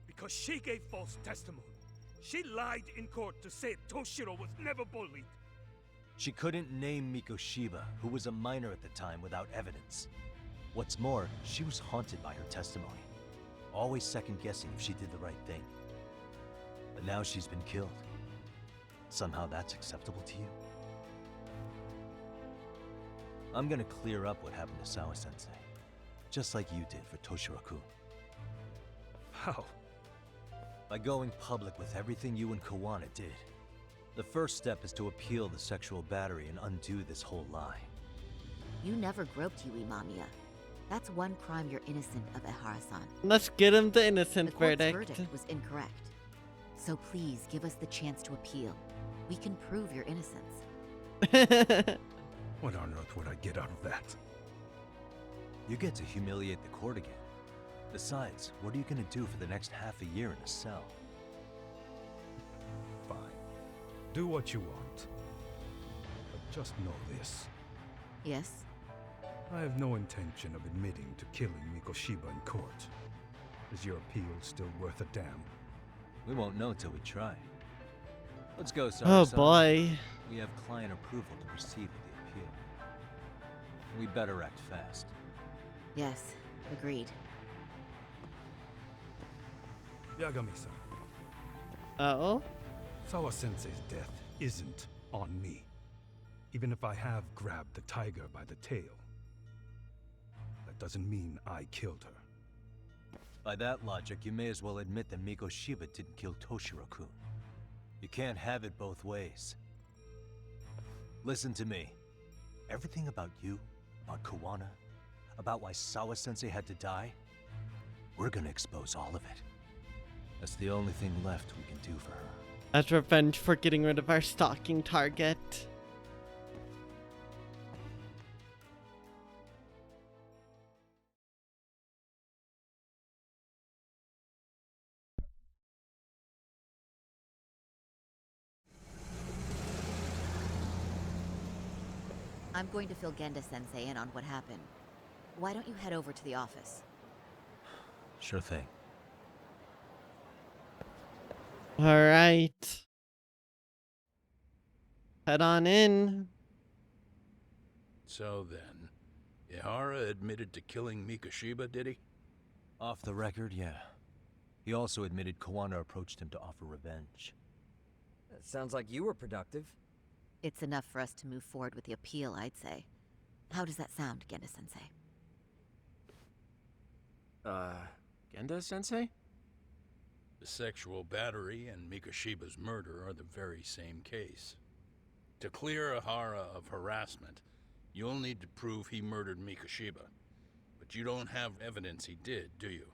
Because she gave false testimony. She lied in court to say Toshiro was never bullied. She couldn't name Mikoshiba, who was a minor at the time, without evidence. What's more, she was haunted by her testimony, always second-guessing if she did the right thing. But now she's been killed. Somehow that's acceptable to you? I'm gonna clear up what happened to Sawa-sensei, just like you did for Toshiro-kun. How? By going public with everything you and Kuwana did. The first step is to appeal the sexual battery and undo this whole lie. You never groped Yui Mamiya. That's one crime you're innocent of, Ahara-san. Let's get him the innocent The court's verdict. verdict was incorrect. So please give us the chance to appeal. We can prove your innocence. What on earth would I get out of that? You get to humiliate the court again. Besides, what are you gonna do for the next half a year in a cell? Fine. Do what you want. But just know this. Yes? I have no intention of admitting to killing Mikoshiba in court. Is your appeal still worth a damn? We won't know till we try. Let's go, Oh Saru-san. boy. We have client approval to proceed with the appeal. We better act fast. Yes, agreed. Yagami-san. Oh? Sawa-sensei's death isn't on me. Even if I have grabbed the tiger by the tail, that doesn't mean I killed her. By that logic, you may as well admit that Mikoshiba didn't kill Toshiro-kun. You can't have it both ways. Listen to me. Everything about you, about Kawana, about why Sawa-sensei had to die, we're gonna expose all of it. That's the only thing left we can do for her. As revenge for getting rid of our stalking target. I'm going to fill Genda-sensei in on what happened. Why don't you head over to the office? Sure thing. Alright. Head on in. So then, Ihara admitted to killing Mikoshiba, did he? Off the record, yeah. He also admitted Kawana approached him to offer revenge. That sounds like you were productive. It's enough for us to move forward with the appeal, I'd say. How does that sound, Genda-sensei? Genda-sensei? The sexual battery and Mikoshiba's murder are the very same case. To clear Ihara of harassment, you'll need to prove he murdered Mikoshiba. But you don't have evidence he did, do you?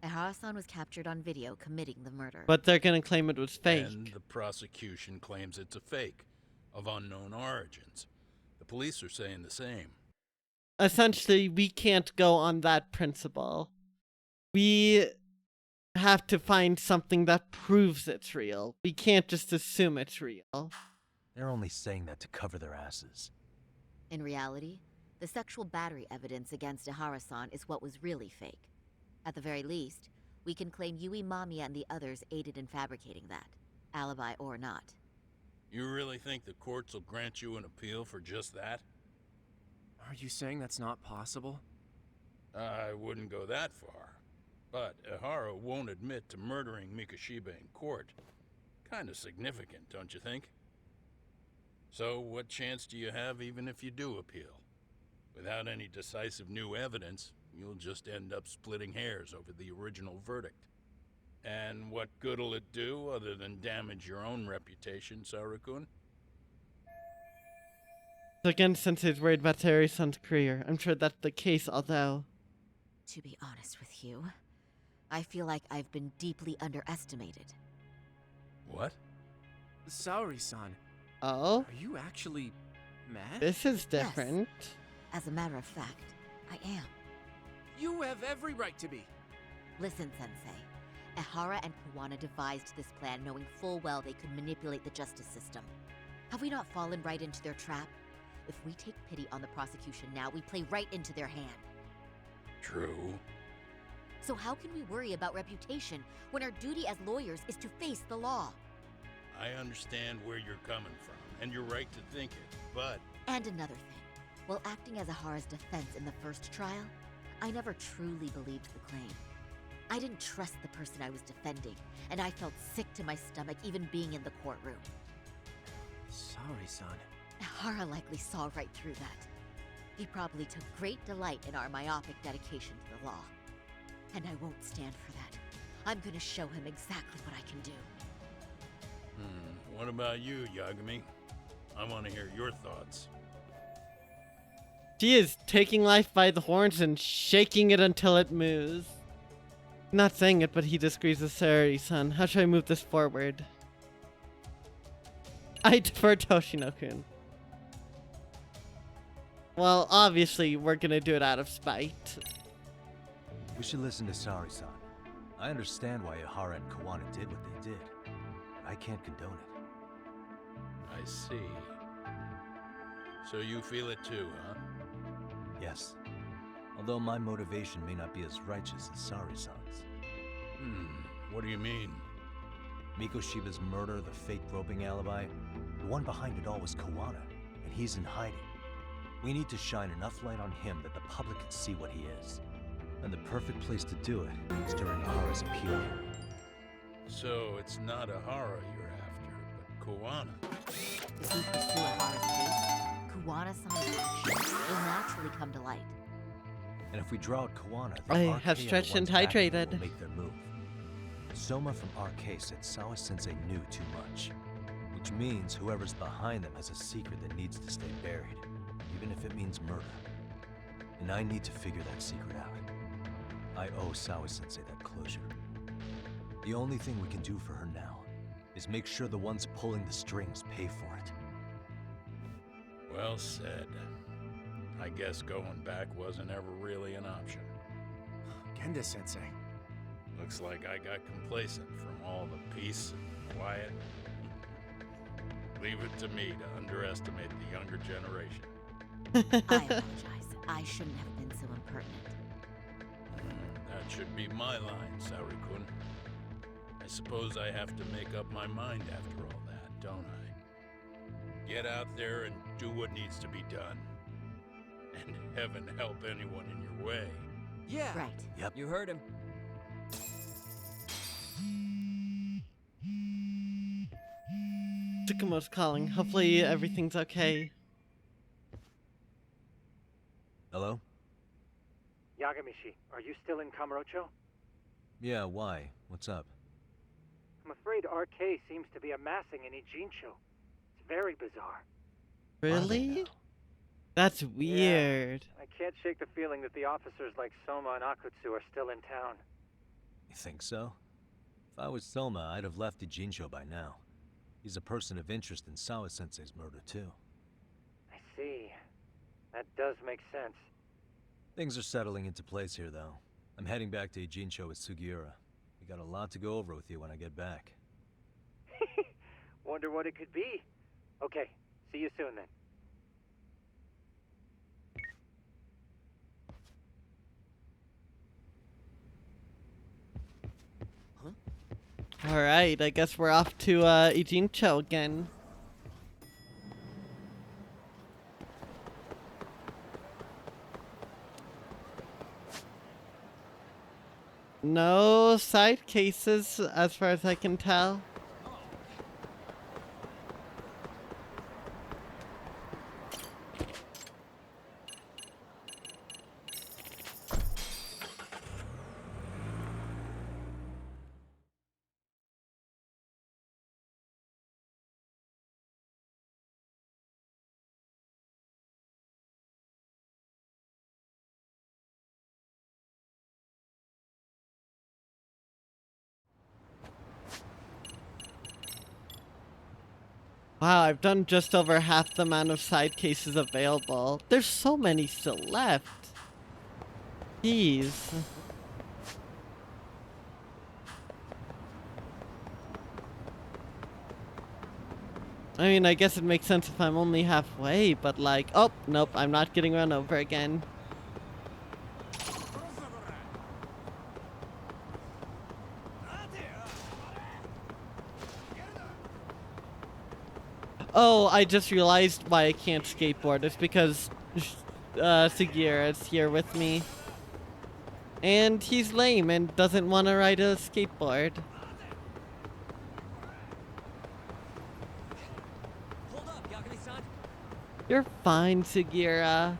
Ihara-san was captured on video committing the murder. But they're gonna claim it was fake. And the prosecution claims it's a fake, of unknown origins. The police are saying the same. Essentially, we can't go on that principle. We have to find something that proves it's real. We can't just assume it's real. They're only saying that to cover their asses. In reality, the sexual battery evidence against Ihara-san is what was really fake. At the very least, we can claim Yui Mamiya and the others aided in fabricating that, alibi or not. You really think the courts will grant you an appeal for just that? Are you saying that's not possible? I wouldn't go that far. But Ihara won't admit to murdering Mikoshiba in court. Kinda significant, don't you think? So what chance do you have even if you do appeal? Without any decisive new evidence, you'll just end up splitting hairs over the original verdict. And what good'll it do other than damage your own reputation, Saru-kun? So again, Sensei's worried about Saori-san's career. I'm sure that's the case, although... To be honest with you, I feel like I've been deeply underestimated. What? Saori-san. Oh? Are you actually mad? This is different. Yes. As a matter of fact, I am. You have every right to be. Listen, Sensei. Ihara and Kawana devised this plan knowing full well they could manipulate the justice system. Have we not fallen right into their trap? If we take pity on the prosecution now, we play right into their hand. True. So how can we worry about reputation when our duty as lawyers is to face the law? I understand where you're coming from, and you're right to think it, but... And another thing. While acting as Ihara's defense in the first trial, I never truly believed the claim. I didn't trust the person I was defending, and I felt sick to my stomach even being in the courtroom. Saori-san. Ihara likely saw right through that. He probably took great delight in our myopic dedication to the law. And I won't stand for that. I'm gonna show him exactly what I can do. What about you, Yagami? I want to hear your thoughts. She is taking life by the horns and shaking it until it moves. Not saying it, but he disagrees with Saori-san. How should I move this forward? I defer Toshino-kun. Well, obviously, we're gonna do it out of spite. We should listen to Saori-san. I understand why Ihara and Kawana did what they did, but I can't condone it. I see. So you feel it too, huh? Yes. Although my motivation may not be as righteous as Sari-san's. What do you mean? Mikoshiba's murder, the fake groping alibi, the one behind it all was Kawana, and he's in hiding. We need to shine enough light on him that the public can see what he is. And the perfect place to do it is during Ahara's appeal hearing. So it's not Ahara you're after, but Kawana. If we pursue Ahara's case, Kawana-san's actions will naturally come to light. And if we draw out Kawana, the I RK have and the stretched and ones backing him hydrated. will make their move. Soma from RK said Sawa-sensei knew too much, which means whoever's behind them has a secret that needs to stay buried, even if it means murder. And I need to figure that secret out. I owe Sawa-sensei that closure. The only thing we can do for her now is make sure the ones pulling the strings pay for it. Well said. I guess going back wasn't ever really an option. Genda-sensei. Looks like I got complacent from all the peace and quiet. Leave it to me to underestimate the younger generation. I apologize. I shouldn't have been so impertinent. That should be my line, Sari-kun. I suppose I have to make up my mind after all that, don't I? Get out there and do what needs to be done. And heaven help anyone in your way. Yeah. Right. Yep. You heard him. Tsukumo's calling. Hopefully everything's okay. Hello? Yagamishi, are you still in Kamurocho? Yeah, why? What's up? I'm afraid RK seems to be amassing in Ijincho. It's very bizarre. Really? That's weird. I can't shake the feeling that the officers like Soma and Akutsu are still in town. You think so? If I was Soma, I'd have left Ijincho by now. He's a person of interest in Sawa-sensei's murder, too. I see. That does make sense. Things are settling into place here, though. I'm heading back to Ijincho with Sugiura. We got a lot to go over with you when I get back. Wonder what it could be. Okay, see you soon then. Alright, I guess we're off to Ijincho again. No side cases as far as I can tell. Wow, I've done just over half the amount of side cases available. There's so many still left. Jeez. I mean, I guess it makes sense if I'm only halfway, but like, oh, nope, I'm not getting run over again. Oh, I just realized why I can't skateboard. It's because Sugiura is here with me. And he's lame and doesn't want to ride a skateboard. Hold up, Yagami-san. You're fine, Sugiura.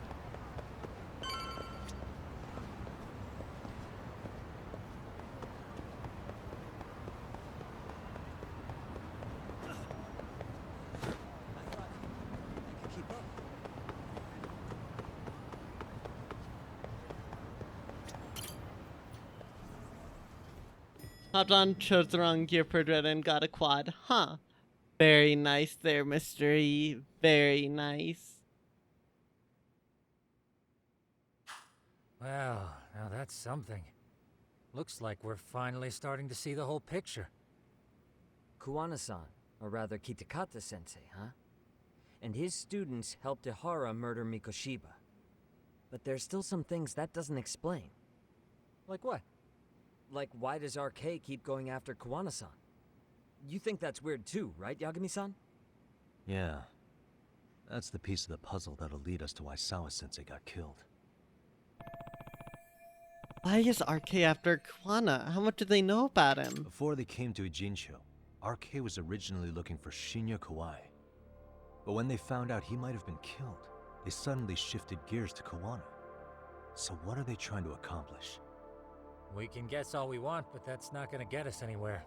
Hopped on, chose the wrong gear for Dread and got a quad. Huh. Very nice there, Mr. E. Very nice. Well, now that's something. Looks like we're finally starting to see the whole picture. Kuwana-san, or rather Kitakata-sensei, huh? And his students helped Ihara murder Mikoshiba. But there's still some things that doesn't explain. Like what? Like, why does RK keep going after Kawana-san? You think that's weird too, right, Yagami-san? Yeah. That's the piece of the puzzle that'll lead us to why Sawa-sensei got killed. Why is RK after Kawana? How much do they know about him? Before they came to Ijincho, RK was originally looking for Shinya Kawai. But when they found out he might have been killed, they suddenly shifted gears to Kawana. So what are they trying to accomplish? We can guess all we want, but that's not gonna get us anywhere.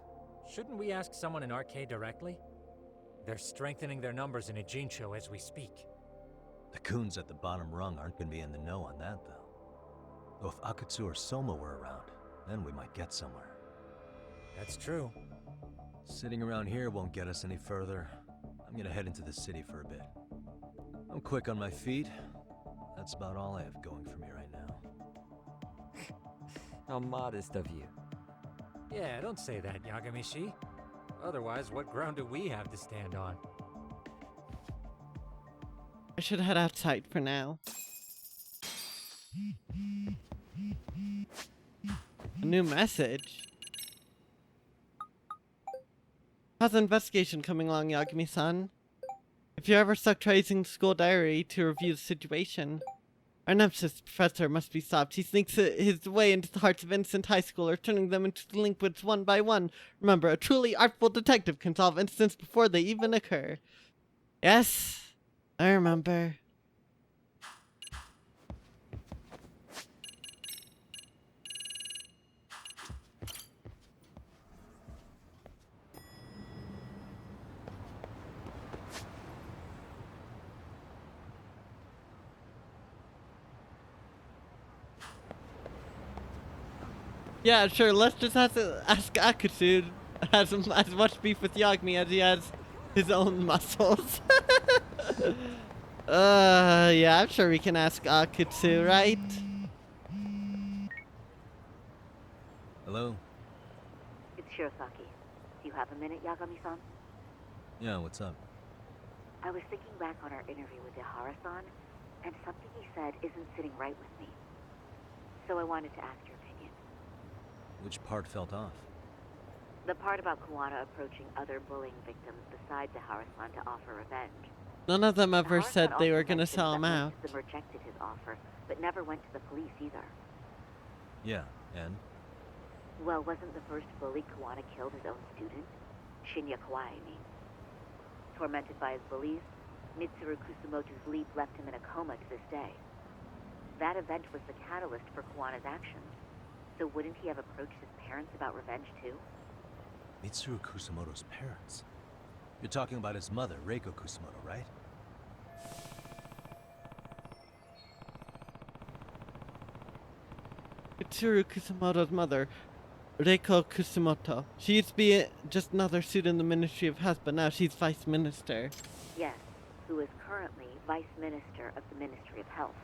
Shouldn't we ask someone in RK directly? They're strengthening their numbers in Ijincho as we speak. The goons at the bottom rung aren't gonna be in the know on that, though. Though if Akatsu or Soma were around, then we might get somewhere. That's true. Sitting around here won't get us any further. I'm gonna head into the city for a bit. I'm quick on my feet. That's about all I have going for me right now. How modest of you. Yeah, don't say that, Yagami-shi. Otherwise, what ground do we have to stand on? I should head outside for now. A new message. How's the investigation coming along, Yagami-san? If you're ever stuck, try using school diary to review the situation. Our nemesis professor must be stopped. He sneaks his way into the hearts of innocent high schoolers, turning them into delinquents one by one. Remember, a truly artful detective can solve incidents before they even occur. Yes, I remember. Yeah, sure, let's just ask Akatsu has as much beef with Yagami as he has his own muscles. Yeah, I'm sure we can ask Akatsu, right? Hello? It's Shirosaki. Do you have a minute, Yagami-san? Yeah, what's up? I was thinking back on our interview with Ihara-san, and something he said isn't sitting right with me. So I wanted to ask your opinion. Which part felt off? The part about Kawana approaching other bullying victims besides Ihara-san to offer revenge. None of them ever Ihara-san said they also were gonna mentioned sell him that out. most of them rejected his offer, but never went to the police either. Yeah, and? Well, wasn't the first bully Kawana killed his own student? Shinya Kawai, I mean. Tormented by his bullies, Mitsuru Kusumoto's leap left him in a coma to this day. That event was the catalyst for Kawana's actions. So wouldn't he have approached his parents about revenge too? Mitsuru Kusumoto's parents? You're talking about his mother, Reiko Kusumoto, right? Mitsuru Kusumoto's mother, Reiko Kusumoto. She used to be just another student in the Ministry of Health, but now she's Vice Minister. Yes, who is currently Vice Minister of the Ministry of Health.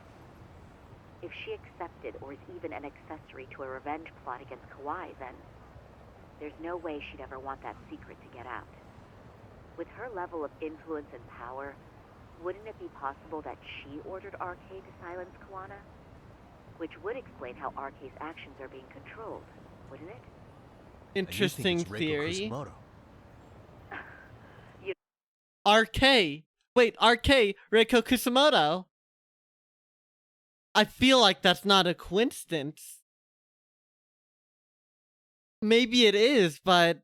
If she accepted or is even an accessory to a revenge plot against Kawai, then there's no way she'd ever want that secret to get out. With her level of influence and power, wouldn't it be possible that she ordered RK to silence Kawana? Which would explain how RK's actions are being controlled, wouldn't it? Interesting theory. Kusumoto. RK! Wait, RK! Reiko Kusumoto! I feel like that's not a coincidence. Maybe it is, but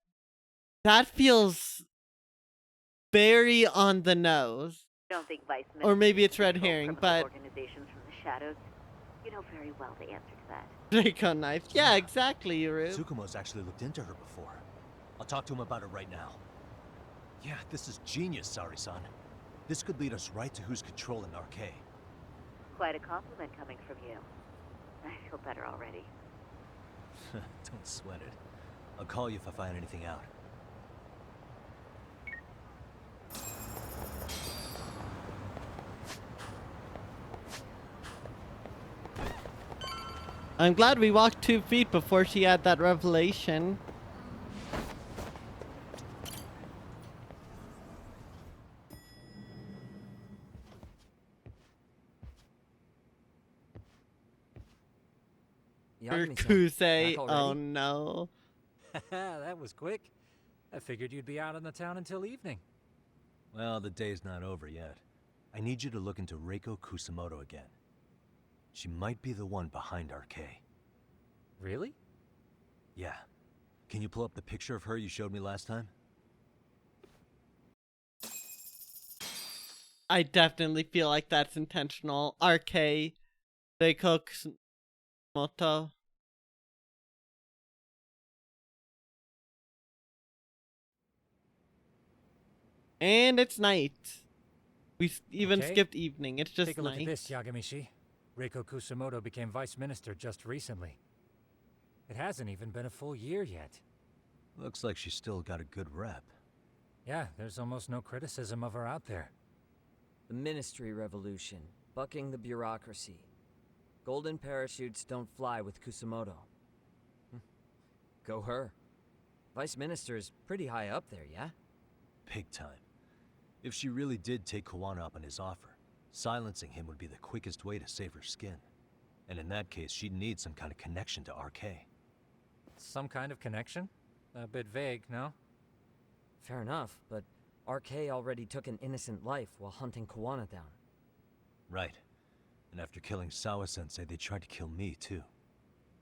that feels very on the nose. I don't think Vice Or maybe it's red control herring, criminal but organizations from the shadows. You know very well the answer to that. Draco knife. Yeah, exactly, Yuru. Tsukumo's actually looked into her before. I'll talk to him about it right now. Yeah, this is genius, Sari-san. This could lead us right to who's controlling RK. Quite a compliment coming from you. I feel better already. Don't sweat it. I'll call you if I find anything out. I'm glad we walked 2 feet before she had that revelation. Kusei, oh no. That was quick. I figured you'd be out in the town until evening. Well, the day's not over yet. I need you to look into Reiko Kusamoto again. She might be the one behind RK. Really? Yeah. Can you pull up the picture of her you showed me last time? I definitely feel like that's intentional. RK, Reiko Kusamoto. And it's night. We even skipped evening. It's just Take a look night. at this, Yagamishi. Reiko Kusamoto became vice minister just recently. It hasn't even been a full year yet. Looks like she's still got a good rep. Yeah, there's almost no criticism of her out there. The Ministry Revolution, bucking the bureaucracy. Golden parachutes don't fly with Kusamoto. Go her. Vice Minister's pretty high up there, yeah? Big time. If she really did take Kawana up on his offer, silencing him would be the quickest way to save her skin. And in that case, she'd need some kind of connection to RK. Some kind of connection? A bit vague, no? Fair enough, but RK already took an innocent life while hunting Kawana down. Right. And after killing Sawa-sensei, they tried to kill me, too.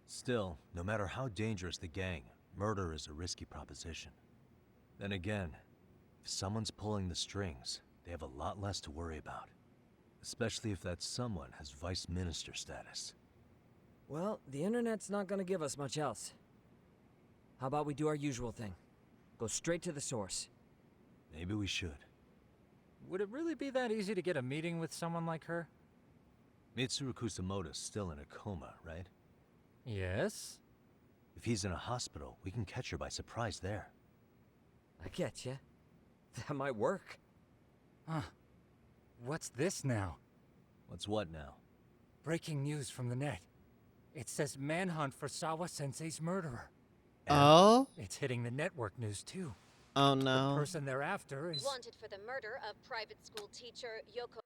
Still, no matter how dangerous the gang, murder is a risky proposition. Then again, if someone's pulling the strings, they have a lot less to worry about. Especially if that someone has vice minister status. Well, the internet's not gonna give us much else. How about we do our usual thing? Go straight to the source. Maybe we should. Would it really be that easy to get a meeting with someone like her? Mitsuru Kusamoto's still in a coma, right? Yes? If he's in a hospital, we can catch her by surprise there. I get ya. That might work. Huh. What's this now? What's what now? Breaking news from the net. It says manhunt for Sawa-sensei's murderer. Oh? It's hitting the network news too. Oh no. The person they're after is... Wanted for the murder of private school teacher Yoko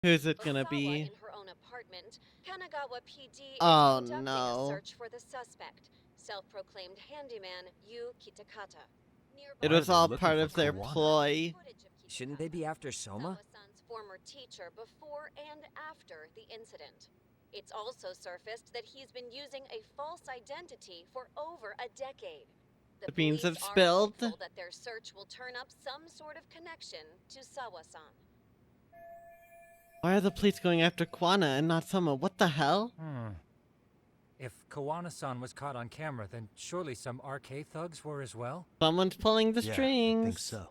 Who's it gonna Osawa be? in her own apartment. Kanagawa PD Oh, is conducting no. a search for the suspect, self-proclaimed handyman Yu Kitakata. It was all part of their ploy. Shouldn't they be after Soma? Sawa-san's former teacher before and after the incident. It's also surfaced that he's been using a false identity for over a decade. The beans have police are spilled. hopeful that their search will turn up some sort of connection to Sawa-san. Why are the police going after Kawana and not Soma? What the hell? If Kawana-san was caught on camera, then surely some RK thugs were as well? Someone's pulling the Yeah, strings. I think so.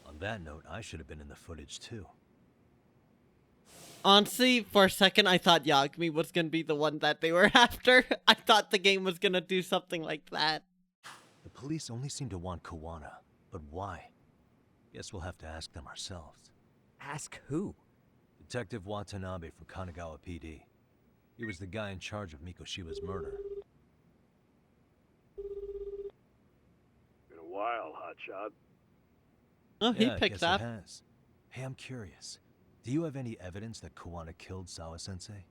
On that note, I should have been in the footage too. Honestly, for a second, I thought Yagami was gonna be the one that they were after. I thought the game was gonna do something like that. The police only seem to want Kawana, but why? Guess we'll have to ask them ourselves. Ask who? Detective Watanabe from Kanagawa PD. He was the guy in charge of Mikoshiba's murder. Been a while, hotshot. Oh, he Yeah, I picked guess up. It has. Hey, I'm curious. Do you have any evidence that Kawana killed Sawa-sensei?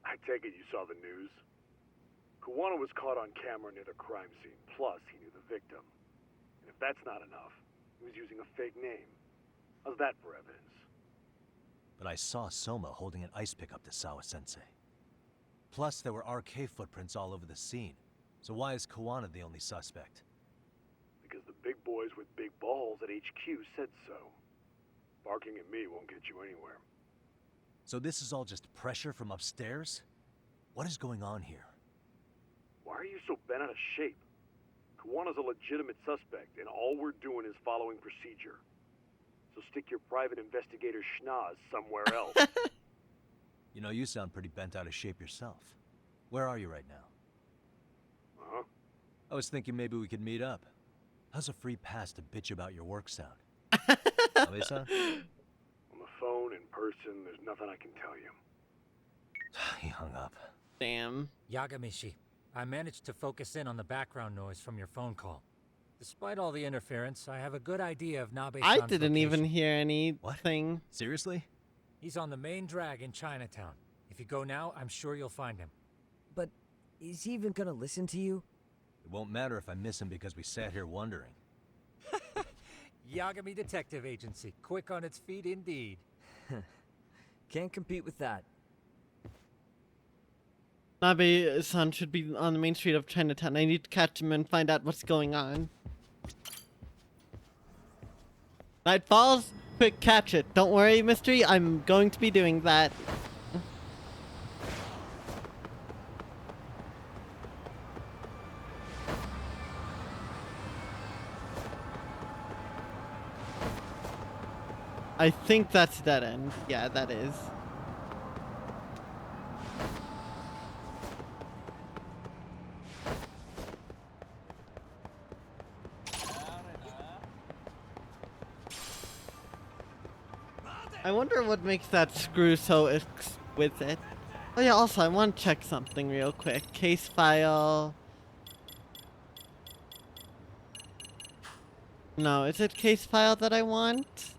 I take it you saw the news. Kawana was caught on camera near the crime scene, plus he knew the victim. And if that's not enough, he was using a fake name. How's that for evidence? But I saw Soma holding an ice pick up to Sawa-sensei. Plus, there were RK footprints all over the scene. So why is Kawana the only suspect? Because the big boys with big balls at HQ said so. Barking at me won't get you anywhere. So this is all just pressure from upstairs? What is going on here? Why are you so bent out of shape? Kawana's a legitimate suspect, and all we're doing is following procedure. So stick your private investigator schnoz somewhere else. You know, you sound pretty bent out of shape yourself. Where are you right now? Huh? I was thinking maybe we could meet up. How's a free pass to bitch about your work sound? Abe-san? On the phone, in person, there's nothing I can tell you. He hung up. Damn. Yagamishi, I managed to focus in on the background noise from your phone call. Despite all the interference, I have a good idea of Nabe-san's I didn't even location. hear anything. Seriously? He's on the main drag in Chinatown. If you go now, I'm sure you'll find him. But Is he even gonna listen to you? It won't matter if I miss him because we sat here wondering. Yagami Detective Agency, quick on its feet indeed. Can't compete with that. Nabe-san should be on the main street of Chinatown. I need to catch him and find out what's going on. Night falls, quick catch it. Don't worry, Mystery, I'm going to be doing that. I think that's dead end. Yeah, that is. I wonder what makes that screw so exquisite. Oh yeah, also I want to check something real quick. Case file. No, is it case file that I want?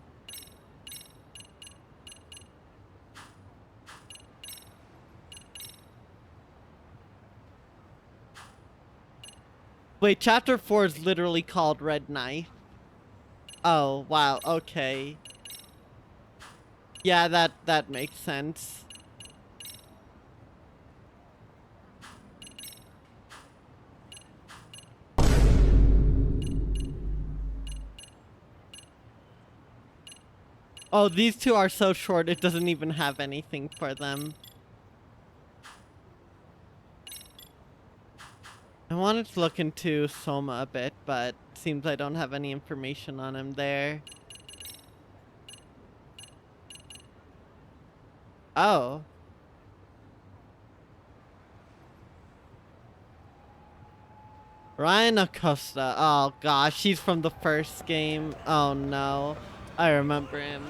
Wait, chapter 4 is literally called Red Knife. Oh, wow, okay. Yeah, that makes sense. Oh, these two are so short, it doesn't even have anything for them. I wanted to look into Soma a bit, but seems I don't have any information on him there. Oh. Ryan Acosta. Oh gosh, he's from the first game. Oh no. I remember him.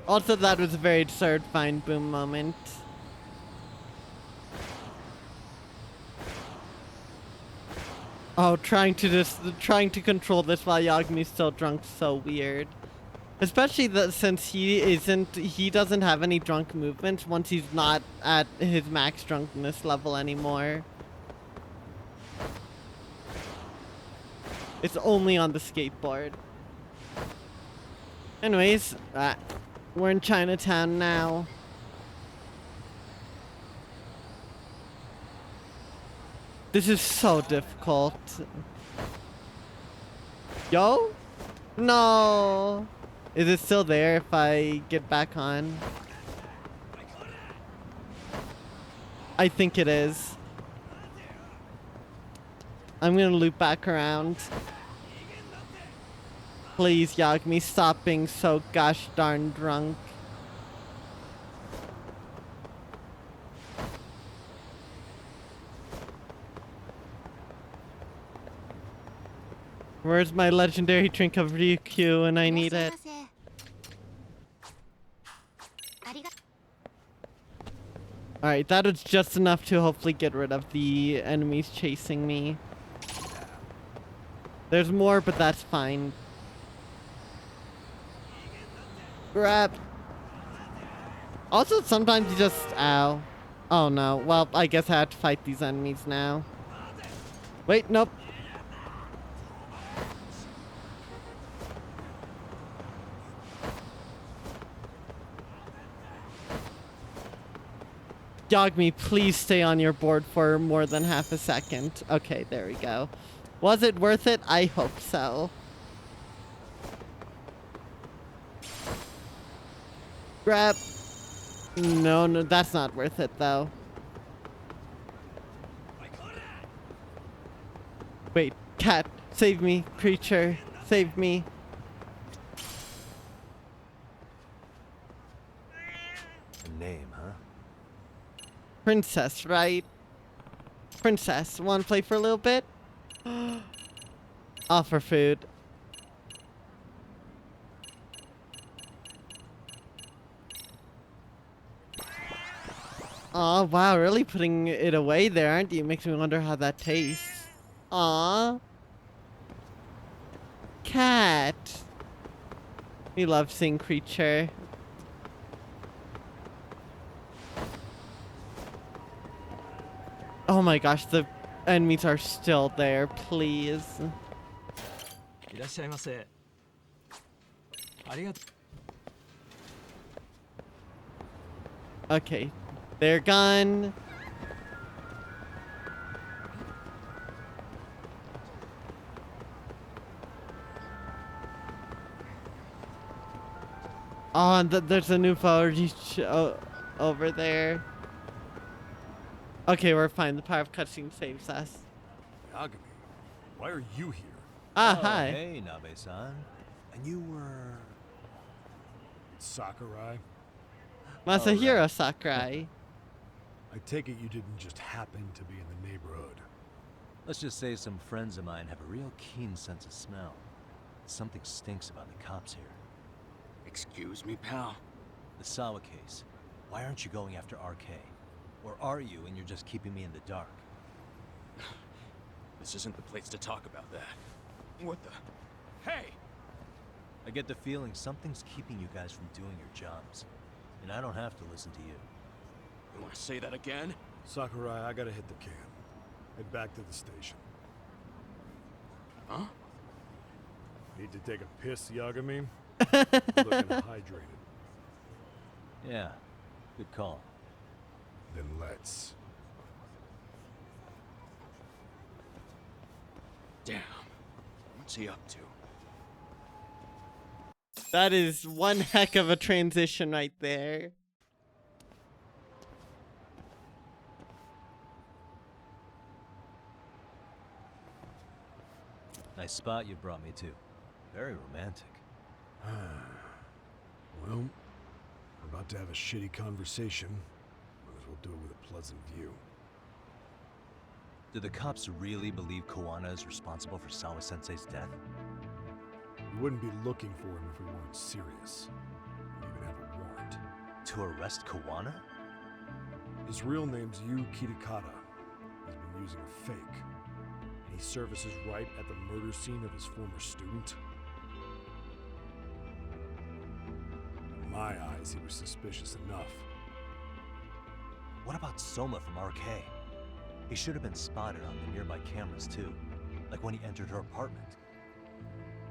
Also, that was a very absurd Fine Boom moment. Oh, trying to control this while Yagami's still drunk, so weird. Especially since he doesn't have any drunk movements once he's not at his max drunkenness level anymore. It's only on the skateboard. Anyways, we're in Chinatown now. This is so difficult. Yo? No! Is it still there if I get back on? I think it is. I'm gonna loop back around. Please, Yagami, stop being so gosh darn drunk. Where's my legendary drink of Ryukyu and I need it? Alright, that was just enough to hopefully get rid of the enemies chasing me. There's more, but that's fine. Grab. Also, sometimes you just... Ow. Oh no. Well, I guess I have to fight these enemies now. Wait, nope. Yagami, please stay on your board for more than half a second. Okay, there we go. Was it worth it? I hope so. Grab. No, that's not worth it though. Wait, cat, save me. Creature, save me. A name, huh? Princess, right? Princess, wanna play for a little bit? Offer food. Oh wow, really putting it away there, aren't you? Makes me wonder how that tastes. Aww. Cat. We love seeing Creature. my gosh, the enemies are still there, please. いらっしゃいませ。ありがとう。 Okay, they're gone. Oh, and there's a new footage over there. Okay, we're fine. The power of cutscene saves us. Yagami, why are you here? Ah, Oh, hi. Hey, Nabe-san. And you were... Sakurai? Masahiro Sakurai. I take it you didn't just happen to be in the neighborhood. Let's just say some friends of mine have a real keen sense of smell. Something stinks about the cops here. Excuse me, pal. The Sawa case. Why aren't you going after RK? Or are you and you're just keeping me in the dark? This isn't the place to talk about that. What the? Hey! I get the feeling something's keeping you guys from doing your jobs. And I don't have to listen to you. You want to say that again? Sakurai, I gotta hit the can. Head back to the station. Huh? Need to take a piss, Yagami? Looking hydrated. Yeah, good call. Then let's. Damn. What's he up to? That is one heck of a transition right there. Nice spot you brought me to. Very romantic. Well, we're about to have a shitty conversation. Might as well do it with a pleasant view. Do the cops really believe Koana is responsible for Sawa-sensei's death? We wouldn't be looking for him if we weren't serious. We even have a warrant. To arrest Koana? His real name's Yu Kitakata. He's been using a fake. And he services right at the murder scene of his former student. In my eyes, he was suspicious enough. What about Soma from RK? He should have been spotted on the nearby cameras too. Like when he entered her apartment.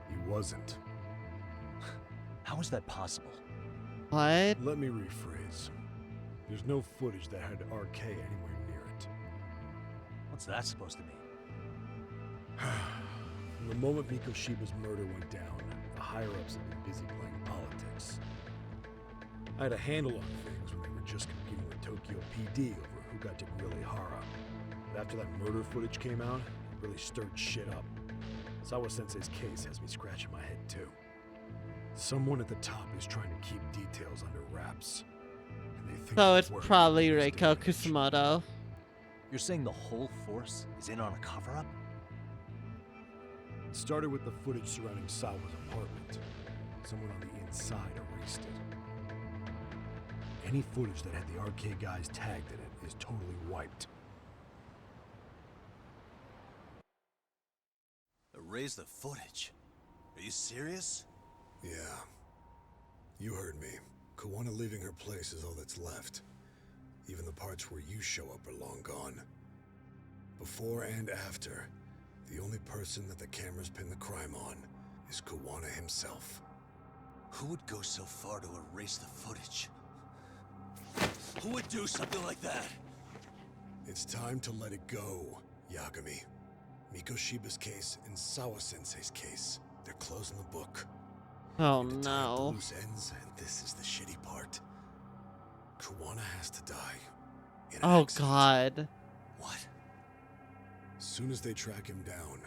He wasn't. How is that possible? What? Let me rephrase. There's no footage that had RK anywhere near it. What's that supposed to mean? From the moment Mikoshiba's murder went down, the higher-ups have been busy playing politics. I had a handle on things when they were just competing with Tokyo PD over who got to grill Ihara. But after that murder footage came out, it really stirred shit up. Sawa-sensei's case has me scratching my head too. Someone at the top is trying to keep details under wraps. And they think So they're it's working probably against Reiko the Kusumoto. You're saying the whole force is in on a cover-up? It started with the footage surrounding Sawa's apartment. Someone on the inside erased it. Any footage that had the RK guys tagged in it is totally wiped. Erase the footage? Are you serious? Yeah. You heard me. Koana leaving her place is all that's left. Even the parts where you show up are long gone. Before and after, the only person that the cameras pin the crime on is Koana himself. Who would go so far to erase the footage? Who would do something like that? It's time to let it go, Yagami. Mikoshiba's case and Sawa-sensei's case, they're closing the book. Oh Need to tie up the no. loose ends, and this is the shitty part. Koana has to die. In an Oh accident. god. What? As soon as they track him down,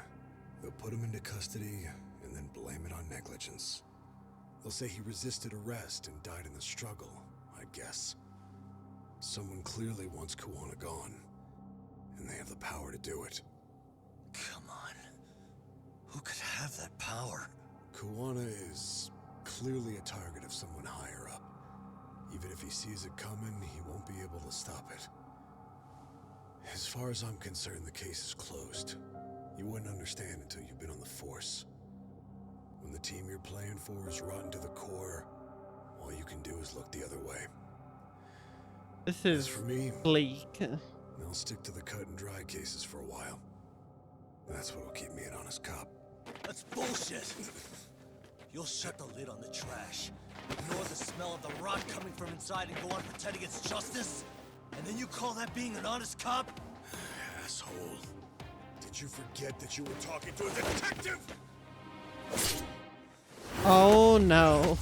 they'll put him into custody and then blame it on negligence. They'll say he resisted arrest and died in the struggle, I guess. Someone clearly wants Koana gone, and they have the power to do it. Come on. Who could have that power? Koana is clearly a target of someone higher up. Even if he sees it coming, he won't be able to stop it. As far as I'm concerned, the case is closed. You wouldn't understand until you've been on the force. When the team you're playing for is rotten to the core, all you can do is look the other way. This is As for me, bleak. I'll stick to the cut and dry cases for a while. That's what'll keep me an honest cop. That's bullshit! You'll shut the lid on the trash, ignore the smell of the rot coming from inside, and go on pretending it's justice? And then you call that being an honest cop? Asshole. Did you forget that you were talking to a detective? Oh no.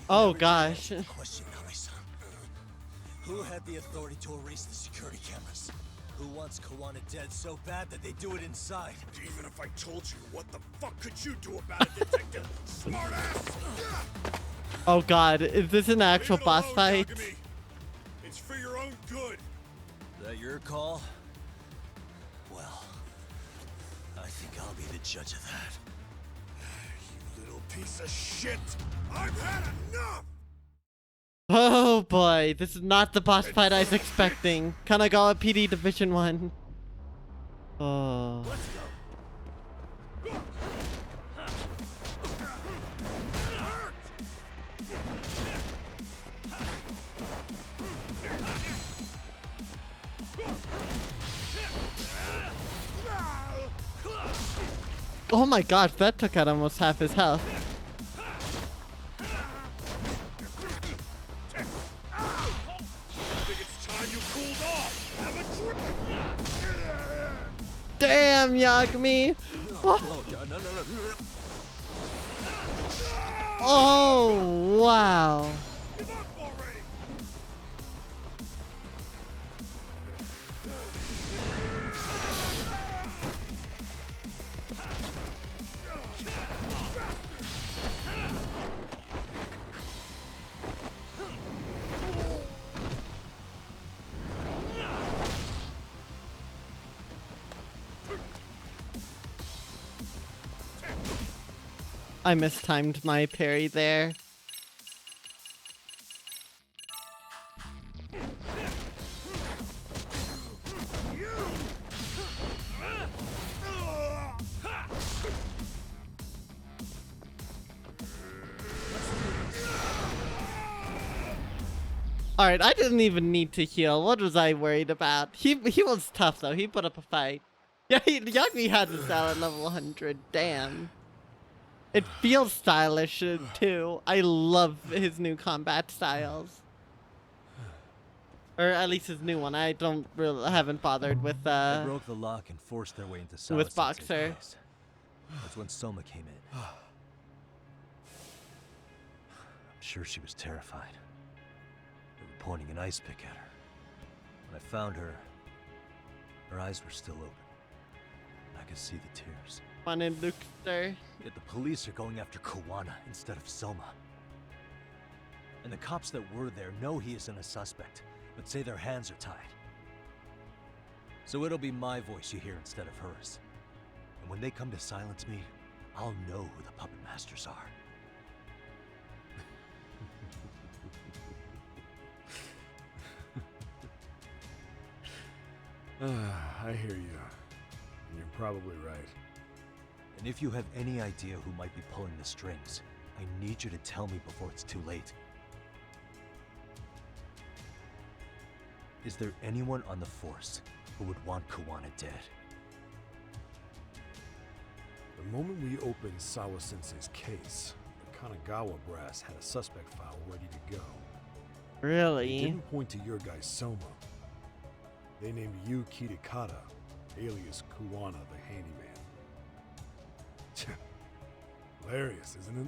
Oh gosh. Question, Nami-san. Who had the authority to erase the security cameras? Who wants Kawana dead so bad that they do it inside? Even if I told you, what the fuck could you do about it, detective? Smartass! Oh god, is this an actual boss fight? It's for your own good. Is that your call? Well, I think I'll be the judge of that. You little piece of shit! I've had enough! Oh boy, this is not the boss fight I was expecting. Kanagawa PD Division 1. Oh. Oh my gosh, that took out almost half his health. Damn, Yagami! Oh, wow. I mistimed my parry there. Alright, I didn't even need to heal. What was I worried about? He was tough though. He put up a fight. Yeah, Yagami has a style at level 100. Damn. It feels stylish too. I love his new combat styles. Or at least his new one. I haven't bothered with They broke the lock and forced their way into Sawa with Sensei's Boxer. place. That's when Soma came in. I'm sure she was terrified. They were pointing an ice pick at her. When I found her, her eyes were still open. And I could see the tears. Fun and Luxter. Yet the police are going after Kawana instead of Soma. And the cops that were there know he isn't a suspect, but say their hands are tied. So it'll be my voice you hear instead of hers. And when they come to silence me, I'll know who the puppet masters are. I hear you. And you're probably right. And if you have any idea who might be pulling the strings, I need you to tell me before it's too late. Is there anyone on the force who would want Kawana dead? The moment we opened Sawa Sensei's case, the Kanagawa brass had a suspect file ready to go. Really? They didn't point to your guy Soma. They named you Kitakata, alias Kawana the handyman. Hilarious, isn't it?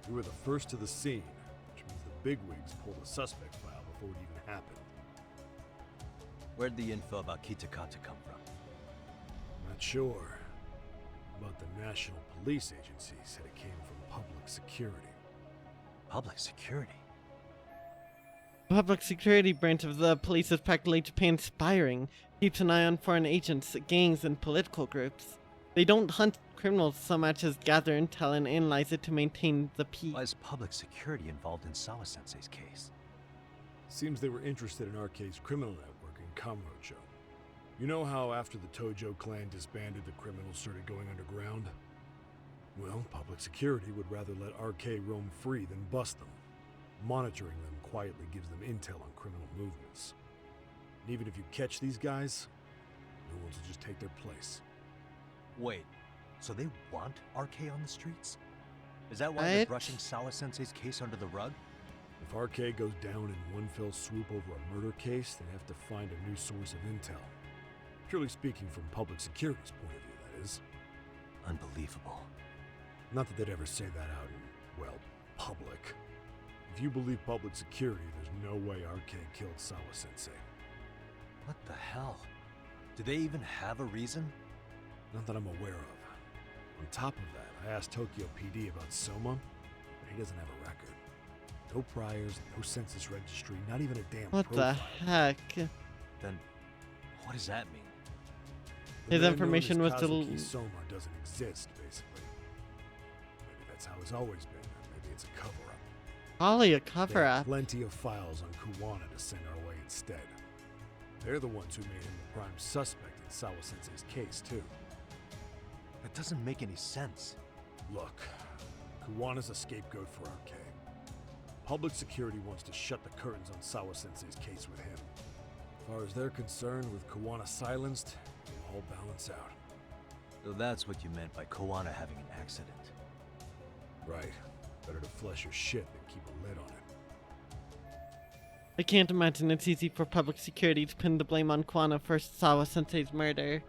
We were the first to the scene, which means the bigwigs pulled a suspect file before it even happened. Where'd the info about Kitakata come from? Not sure. But the National Police Agency said it came from Public Security. Public Security? Public security branch of the police is practically Japan's spying. Keeps an eye on foreign agents, gangs, and political groups. They don't hunt criminals so much as gather intel and analyze it to maintain the peace. Why is public security involved in Sawa Sensei's case? Seems they were interested in Arcade's criminal network in Kamurocho. You know how after the Tojo clan disbanded, the criminals started going underground? Well, public security would rather let Arcade roam free than bust them. Monitoring them quietly gives them intel on criminal movements. And even if you catch these guys, new ones will just take their place. Wait, so they want RK on the streets? Is that why they're Right? brushing Sawa-sensei's case under the rug? If RK goes down in one fell swoop over a murder case, they have to find a new source of intel. Purely speaking, from public security's point of view, that is. Unbelievable. Not that they'd ever say that out in, well, public. If you believe public security, there's no way RK killed Sawa-sensei. What the hell? Do they even have a reason? Not that I'm aware of. On top of that, I asked Tokyo PD about Soma, but he doesn't have a record. No priors, no census registry, not even a damn What profile. the heck? Then, what does that mean? The His man information known was as del- Kazuki Soma doesn't exist, basically. Maybe that's how it's always been, or maybe it's a cover-up. Probably a They have cover-up. plenty of files on Kuwana to send our way instead. They're the ones who made him the prime suspect in Sawa-sensei's case, too. That doesn't make any sense. Look, Kuwana's a scapegoat for RK. Public security wants to shut the curtains on Sawa-sensei's case with him. As far as they're concerned, with Kuwana silenced, it'll all balance out. So that's what you meant by Koana having an accident. Right. Better to flush your shit than keep a lid on it. I can't imagine it's easy for public security to pin the blame on Kwana for Sawa-sensei's murder.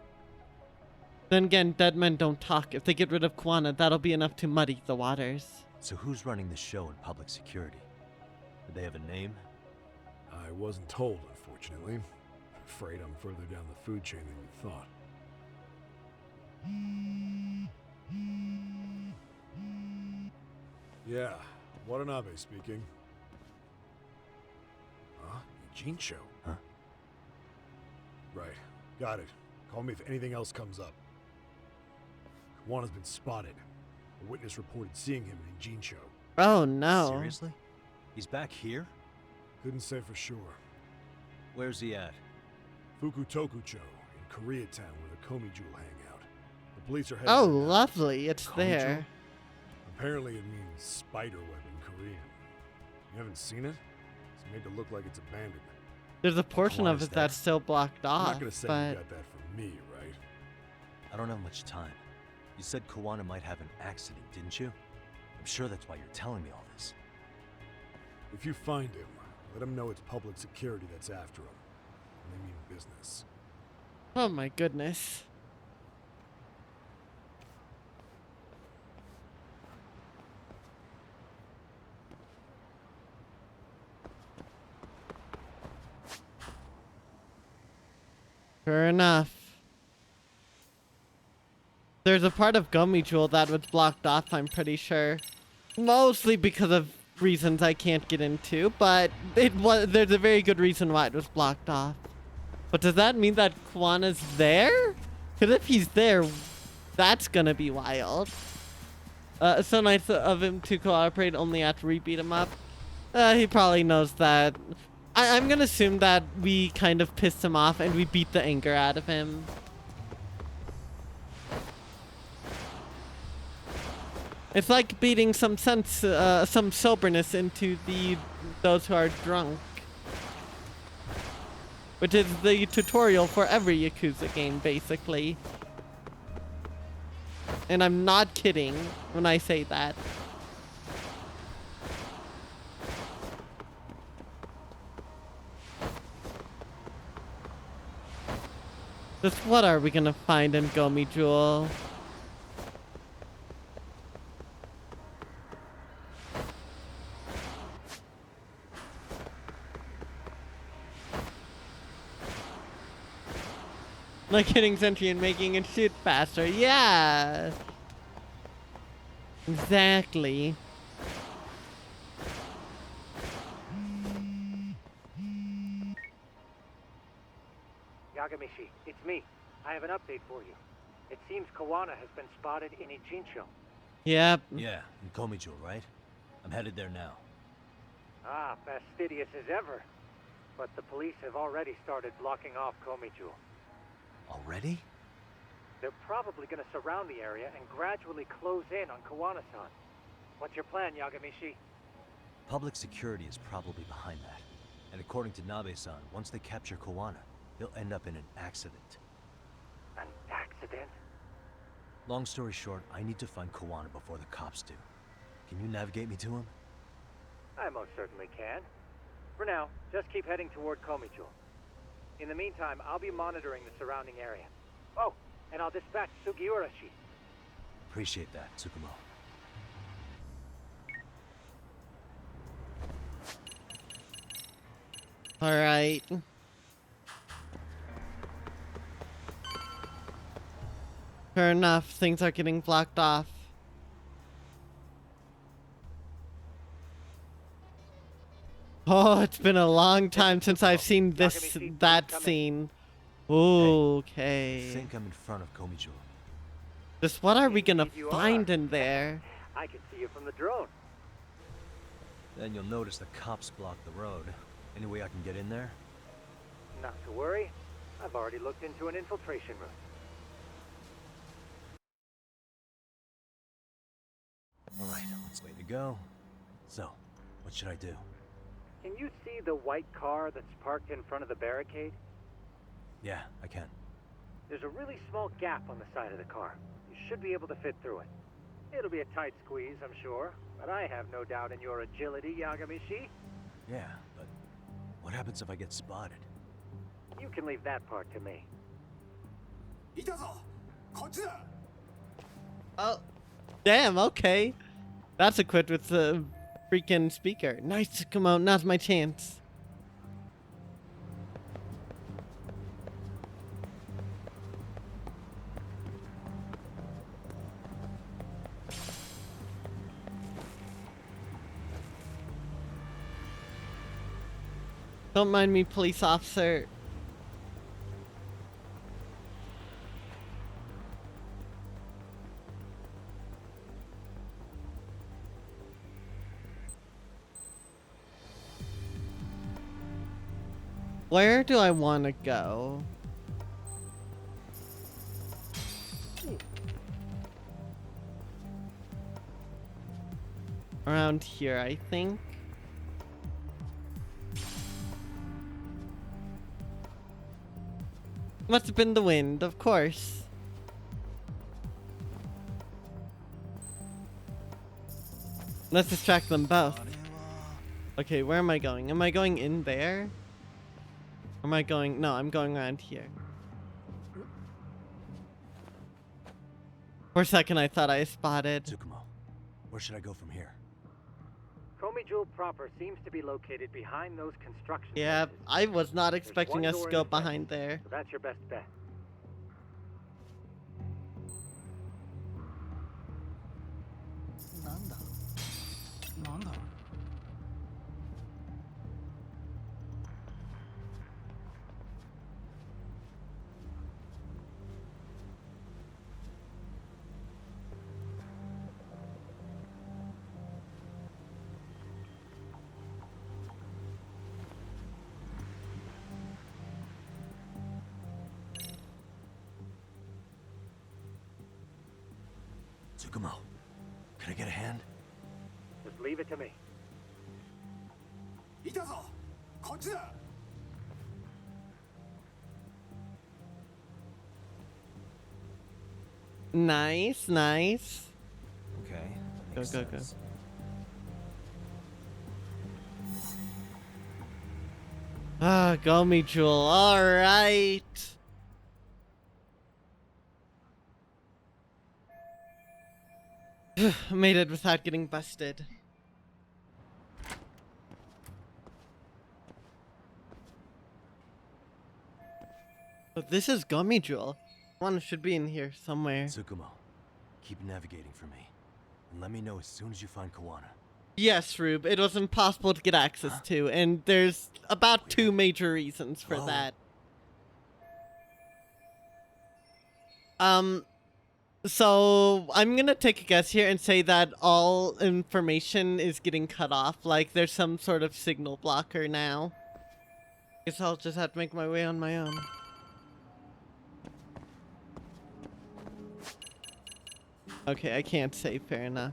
Then again, dead men don't talk. If they get rid of Kwana, that'll be enough to muddy the waters. So who's running the show in public security? Do they have a name? I wasn't told, unfortunately. Afraid I'm further down the food chain than you thought. Yeah, Watanabe speaking. Huh? Ijincho? Huh? Right. Got it. Call me if anything else comes up. Kuwana's been spotted. A witness reported seeing him in Ijincho. Oh no. Seriously? He's back here? Couldn't say for sure. Where's he at? Fukutokucho, in Koreatown, where the Komi Jewel hang out. The police are headed Oh, there now. lovely. It's Komi there. Jewel? Apparently it means spider web in Korean. You haven't seen it? It's made to look like it's abandoned. There's a portion Kawana's of it there. that's still blocked I'm off, not gonna say but you got that from me, right? I don't have much time. You said Koana might have an accident, didn't you? I'm sure that's why you're telling me all this. If you find him, let him know it's public security that's after him. They mean business. oh my goodness. Fair enough. There's a part of Gummy Jewel that was blocked off, I'm pretty sure. Mostly because of reasons I can't get into, but there's a very good reason why it was blocked off. But does that mean that Kwana's there? Because if he's there, that's gonna be wild. So nice of him to cooperate only after we beat him up. He probably knows that. I'm gonna assume that we kind of pissed him off and we beat the anger out of him. It's like beating some sense, some soberness into those who are drunk. Which is the tutorial for every Yakuza game, basically. And I'm not kidding when I say that. Just what are we gonna find in Gomi Jewel? Like hitting sentry and making it shoot faster. Yeah. Exactly. Yagamishi, it's me. I have an update for you. It seems Kawana has been spotted in Ijincho. Yep. Yeah, in Komijo, right? I'm headed there now. Ah, fastidious as ever. But the police have already started blocking off Komiju. Already? They're probably going to surround the area and gradually close in on Kawana-san. What's your plan, Yagamishi? Public security is probably behind that. And according to Nabe-san, once they capture Koana, he'll end up in an accident. An accident? Long story short, I need to find Koana before the cops do. Can you navigate me to him? I most certainly can. For now, just keep heading toward Komichu. In the meantime, I'll be monitoring the surrounding area. Oh, and I'll dispatch Sugiurashi. Appreciate that, Tsukumo. All right. Fair enough, things are getting blocked off. Oh, it's been a long time since I've seen that scene. Okay. I think I'm in front of Komichu. Just what are we gonna find in there? I can see you from the drone. Then you'll notice the cops block the road. Any way I can get in there? Not to worry. I've already looked into an infiltration route. Alright, let's way to go. So, what should I do? Can you see the white car that's parked in front of the barricade? Yeah, I can. There's a really small gap on the side of the car. You should be able to fit through it. It'll be a tight squeeze, I'm sure, but I have no doubt in your agility, Yagami-shi. Yeah, but what happens if I get spotted? You can leave that part to me. Oh, damn, okay. That's equipped with the freaking speaker. Nice, come on, now's my chance. Don't mind me, police officer. Where do I want to go? Around here, I think. Must have been the wind, of course. Let's distract them both. Okay, where am I going? Am I going in there? Or am I going... No, I'm going around here. For a second, I thought I spotted. Tsukumo, where should I go from here? Komichu proper seems to be located behind those construction Yeah, fences. I was not expecting There's us one to door go in the behind fence, there. So that's your best bet. Tsukumo, can I get a hand? Just leave it to me. Nice, nice. Okay. Go, makes go, go. sense. Ah, Gummy Jewel. All right. Made it without getting busted. But this is Gummy Jewel. One should be in here somewhere. Tsukumo, keep navigating for me. And let me know as soon as you find Koana. Yes, Rube, it was impossible to get access to, and there's about 2 major reasons for that. So I'm gonna take a guess here and say that all information is getting cut off, like there's some sort of signal blocker now. Guess I'll just have to make my way on my own. Okay, I can't say, fair enough.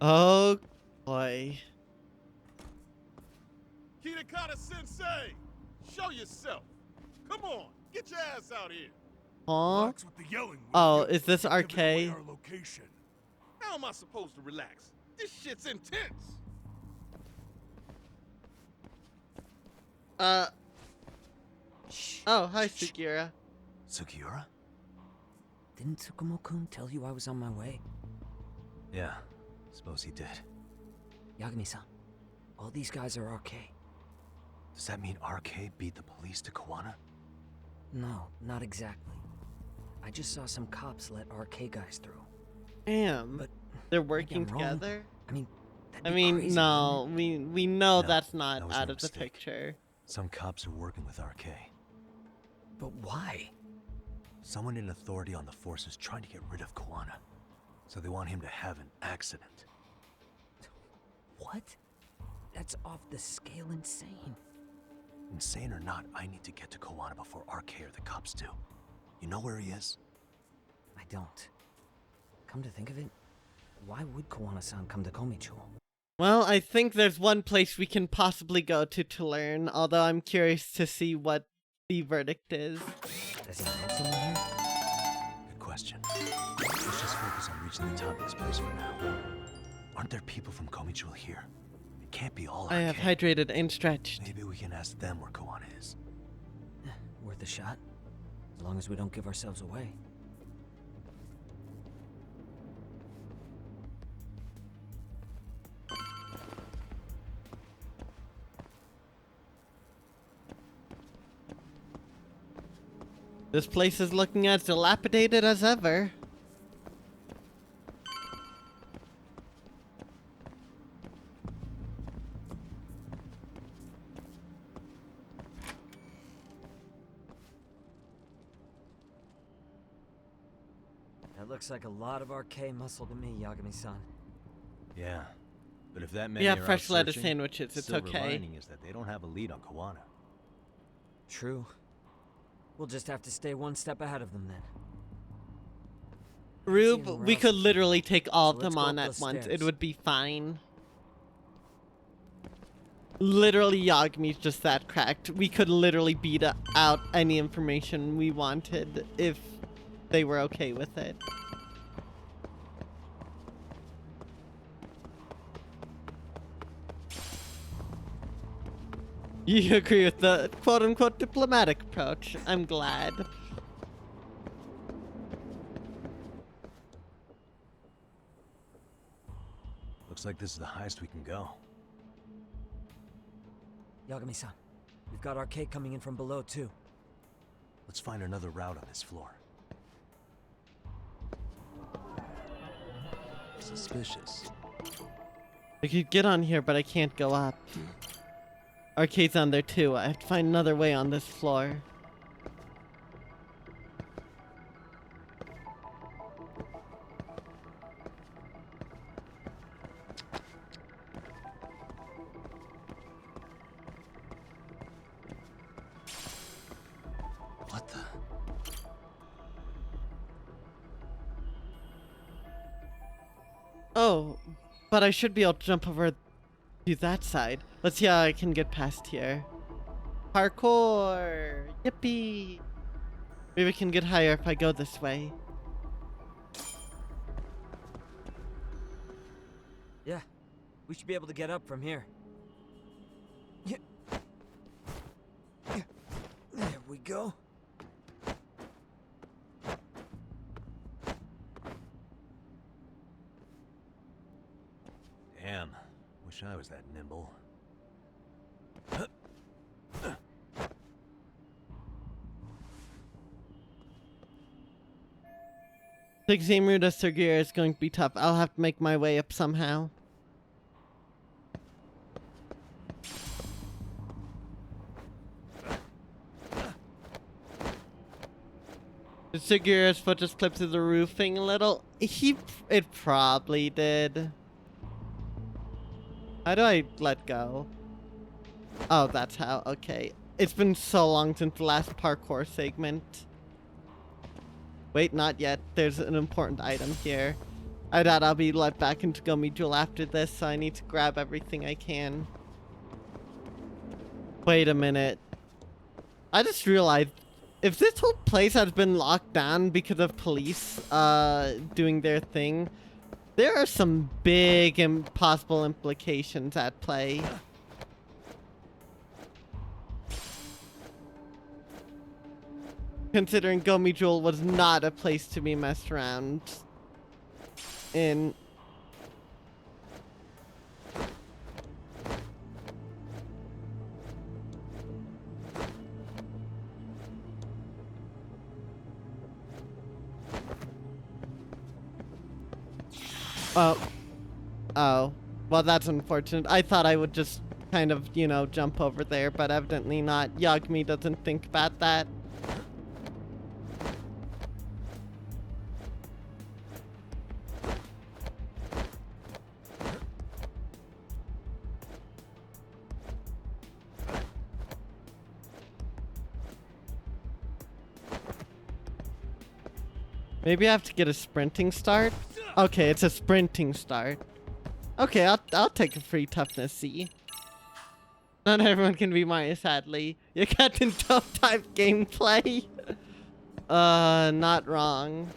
Oh boy. Kitakata Sensei! Show yourself! Come on, get your ass out here! Huh? Relax with the yelling, will Oh, you? is this You're giving away RK? our location. How am I supposed to relax? This shit's intense! Oh, hi, Sugiura. Sugiura? Didn't Tsukumo-kun tell you I was on my way? Yeah, suppose he did. Yagami-san, all these guys are RK. Does that mean RK beat the police to Kawana? No, not exactly. I just saw some cops let RK guys through. Damn. But they're maybe working I'm wrong. together? I mean, crazy, no, we know No, that's not that was out no of the mistake. picture. Some cops are working with RK. But why? Someone in authority on the force is trying to get rid of Kawana. So they want him to have an accident. What? That's off the scale insane. Insane or not, I need to get to Kawana before RK or the cops do. You know where he is? I don't. Come to think of it, why would Kawana-san come to Komicho? Well, I think there's one place we can possibly go to learn, although I'm curious to see what the verdict is. Does he know someone here? Good question. Let's just focus on reaching the top of this place for now. Aren't there people from Komicho here? It can't be all RK. I have hydrated and stretched. Maybe we can ask them where Kawana is. Worth a shot? As long as we don't give ourselves away. This place is looking as dilapidated as ever. That looks like a lot of RK muscle to me, Yagami-san. Yeah. But if that many Yeah, are fresh out lettuce searching, sandwiches, the it's silver okay. lining is that they don't have a lead on Kawana. True. We'll just have to stay one step ahead of them then. Rube, anywhere we else could to literally take all of So let's them go on up at those once. It stairs. would be fine. Literally, Yagmi's just that cracked. We could literally beat out any information we wanted if they were okay with it. You agree with the quote-unquote diplomatic approach. I'm glad. Looks like this is the highest we can go. Yagami-san, we've got RK coming in from below too. Let's find another route on this floor. Suspicious. I could get on here, but I can't go up. Arcade's on there too. I have to find another way on this floor. What the? Oh, but I should be able to jump over to that side. Let's see how I can get past here. Parkour! Yippee! Maybe I can get higher if I go this way. Yeah, we should be able to get up from here. Yeah. There we go. Damn. Wish I was that nimble. The same route as Sergeir is going to be tough. I'll have to make my way up somehow. Did Sergeir's foot just clip through the roofing a little? It probably did. How do I let go? Oh, that's how. Okay. It's been so long since the last parkour segment. Wait, not yet. There's an important item here. I doubt I'll be let back into Gomijul after this, so I need to grab everything I can. Wait a minute. I just realized, if this whole place has been locked down because of police doing their thing, there are some big and possible implications at play. Considering Gomijul was not a place to be messed around in. Oh. Well, that's unfortunate. I thought I would just kind of, you know, jump over there, but evidently not. Yagami doesn't think about that. Maybe I have to get a sprinting start? Okay, it's a sprinting start. Okay, I'll take a free toughness C. Not everyone can be Mario, sadly. You got in tough type gameplay. Not wrong.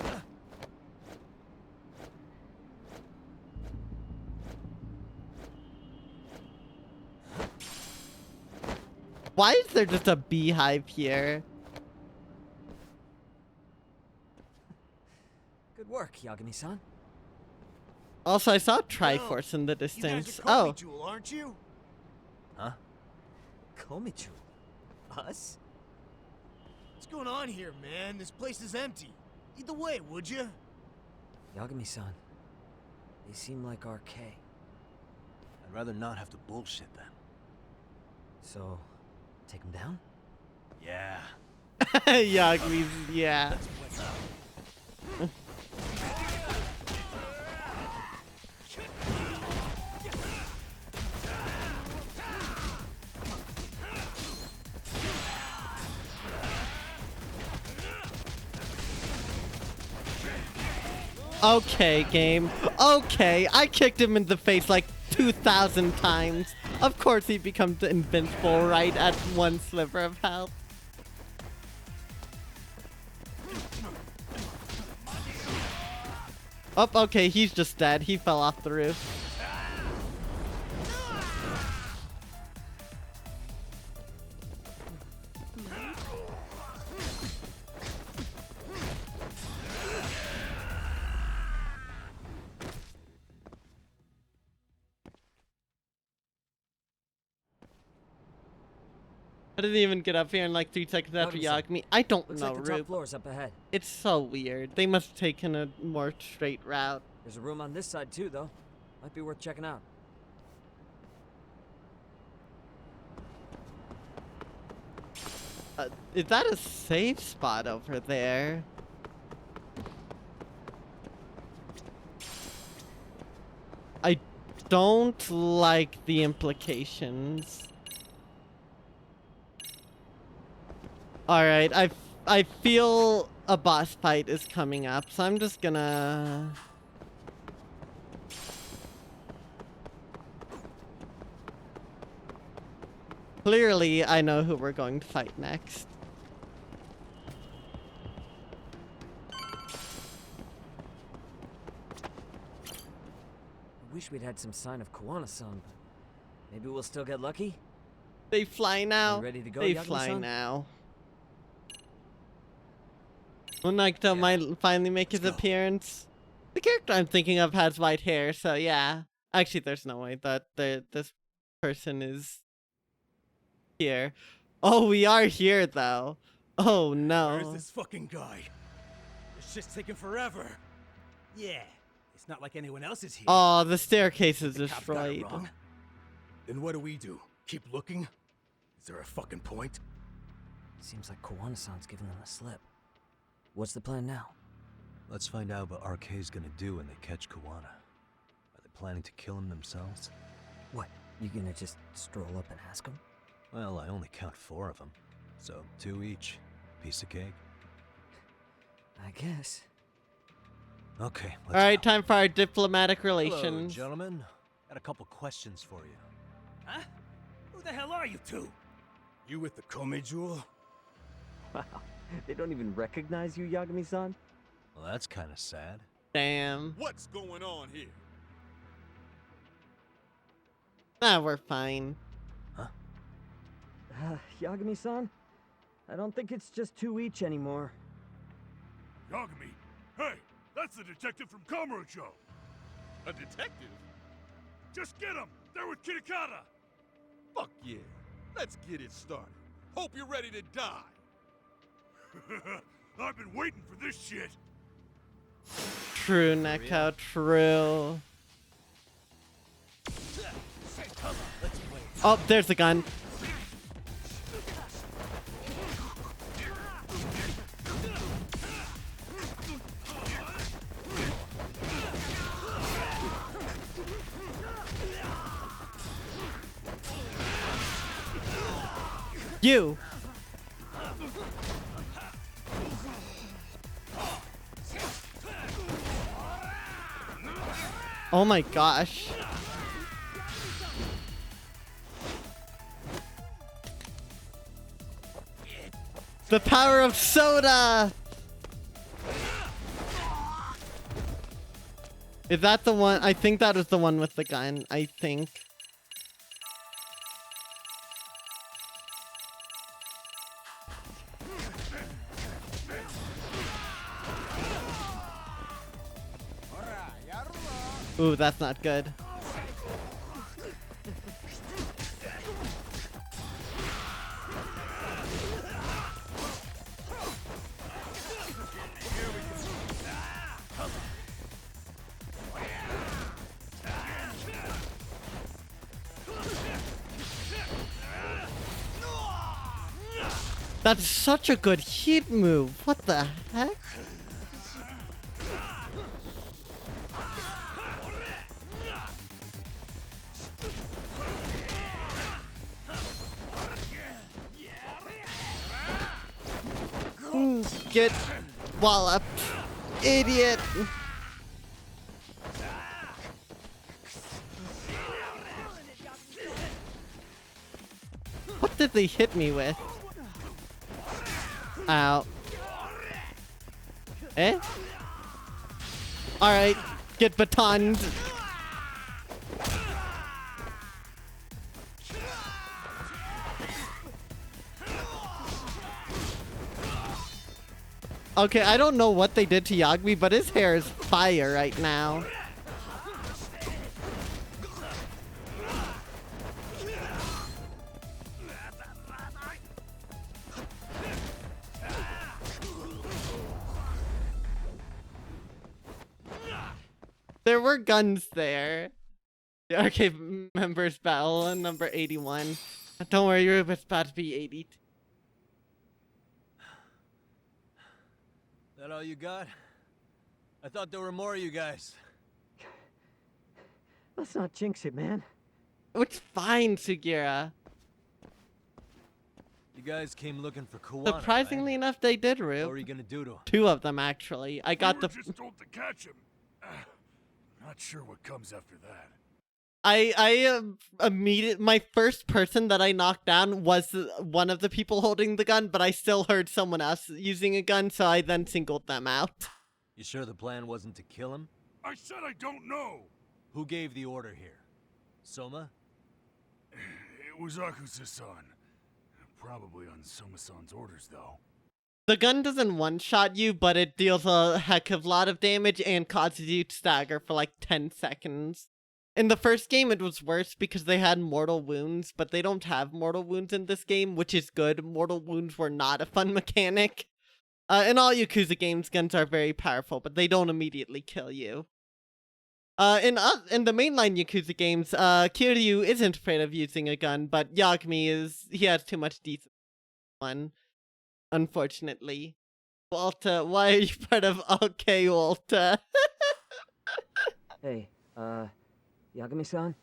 Why is there just a beehive here? Good work, Yagami-san. Also, I saw Triforce in the distance. Oh. Jewel, aren't you? Huh? Komijul? Us? What's going on here, man? This place is empty. Lead the way, would you? Yagami-san, they seem like RK. I'd rather not have to bullshit then. So, take them down? Yeah. Yagami's, yeah. Okay, game. Okay, I kicked him in the face like 2,000 times. Of course he becomes invincible right at one sliver of health. Oh, okay, he's just dead. He fell off the roof. I didn't even get up here in like 3 seconds after Yagami. I don't Looks know, like the top Rube. floor's up ahead. It's so weird. They must have taken a more straight route. There's a room on this side too, though. Might be worth checking out. Is that a safe spot over there? I don't like the implications. Alright, I feel a boss fight is coming up, so I'm just gonna... Clearly, I know who we're going to fight next. I wish we'd had some sign of Koana-san, but maybe we'll still get lucky? They fly now. Ready to go, They Yagami-san? fly now. When Naito might finally make his appearance. The character I'm thinking of has white hair, so yeah. Actually, there's no way that this person is here. Oh, we are here though. Oh no. Where's this fucking guy? This shit's taking forever. Yeah, it's not like anyone else is here. Oh, the staircase is The cops got it destroyed. wrong. Then what do? Keep looking? Is there a fucking point? Seems like Koana-san's giving them a slip. What's the plan now? Let's find out what RK's gonna do when they catch Koana. Are they planning to kill him themselves? What, you gonna just stroll up and ask him? Well, I only count 4 of them. So 2 each. Piece of cake. I guess. Okay, All right, time for our diplomatic Hello, relations. gentlemen. Got a couple questions for you. Huh? Who the hell are you two? You with the Kome Jewel? Wow, they don't even recognize you, Yagami-san? Well, that's kind of sad. Damn. What's going on here? Nah, we're fine. Yagami-san? I don't think it's just two each anymore. Yagami? Hey, that's the detective from Kamurocho. A detective? Just get him! They're with Kitakata! Fuck yeah. Let's get it started. Hope you're ready to die. I've been waiting for this shit. True, Neko, true. Oh, there's the gun. You. Oh my gosh. The power of soda! Is that the one? I think that was the one with the gun. I think. Ooh, that's not good. That's such a good heat move. What the heck? Get walloped, idiot. What did they hit me with? Ow. Eh? Alright, get batoned. Okay, I don't know what they did to Yagami, but his hair is fire right now. There were guns there. The arcade members battle number 81. Don't worry, you're about to be 80. That all you got? I thought there were more of you guys. Let's not jinx it, man. It's fine, Sugira. You guys came looking for Kuwana, Surprisingly enough, they did, Rube. What were you gonna do to him? Two of them, actually. I got the... just told to catch him. Not sure what comes after that. My first person that I knocked down was one of the people holding the gun, but I still heard someone else using a gun, so I then singled them out. You sure the plan wasn't to kill him? I said I don't know. Who gave the order here? Soma? It was Akusa-san. Probably on Soma-san's orders, though. The gun doesn't one-shot you, but it deals a heck of a lot of damage and causes you to stagger for like 10 seconds. In the first game, it was worse because they had mortal wounds, but they don't have mortal wounds in this game, which is good. Mortal wounds were not a fun mechanic. In all Yakuza games, guns are very powerful, but they don't immediately kill you. In the mainline Yakuza games, Kiryu isn't afraid of using a gun, but Yagami he has too much decent one, unfortunately. Walter, why are you part of OK, Walter? Hey, Yagami-san?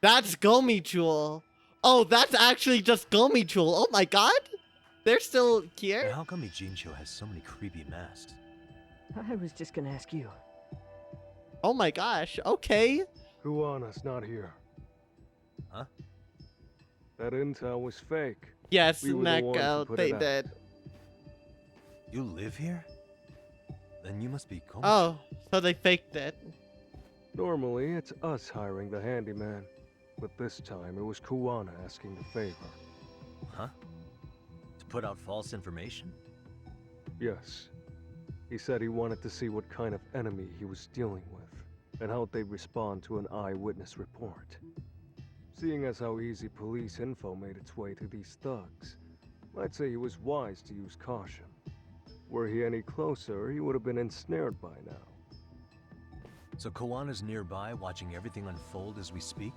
That's Gomi Jewel. Oh, that's actually just Gomi Jewel. Oh my god. They're still And here? how come Ijincho has so many creepy masks? I was just gonna ask you. Oh my gosh, okay. Kuwana's not here. Huh? That intel was fake. Yes, We were the ones who Neko, put they it out. did. You live here? Then you must be Komicho. Oh, so they faked it. Normally, it's us hiring the handyman. But this time, it was Kuwana asking the favor. Huh? To put out false information? Yes. He said he wanted to see what kind of enemy he was dealing with, and how they'd respond to an eyewitness report. Seeing as how easy police info made its way to these thugs, I'd say he was wise to use caution. Were he any closer, he would have been ensnared by now. So Kawana's nearby, watching everything unfold as we speak?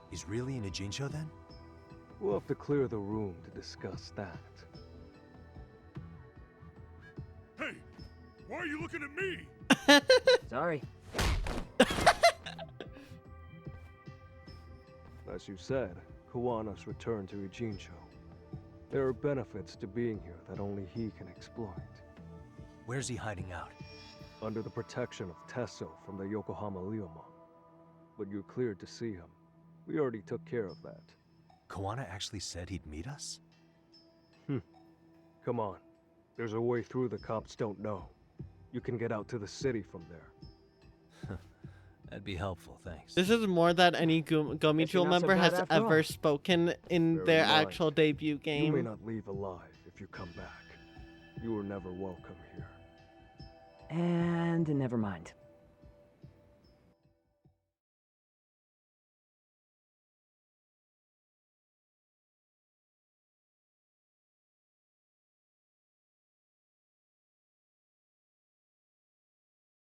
He's really in Ijincho then? We'll have to clear the room to discuss that. Hey, why are you looking at me? Sorry. As you said, Kawana's returned to Ijincho. There are benefits to being here that only he can exploit. Where's he hiding out? Under the protection of Tesso from the Yokohama Ryomon. But you're cleared to see him. We already took care of that. Kawana actually said he'd meet us? Come on. There's a way through the cops don't know. You can get out to the city from there. That'd be helpful, thanks. This is more that any Gomi Jewel not so member bad has after all. ever spoken in Bear their in mind, actual debut game. You may not leave alive if you come back. You were never welcome here. And never mind.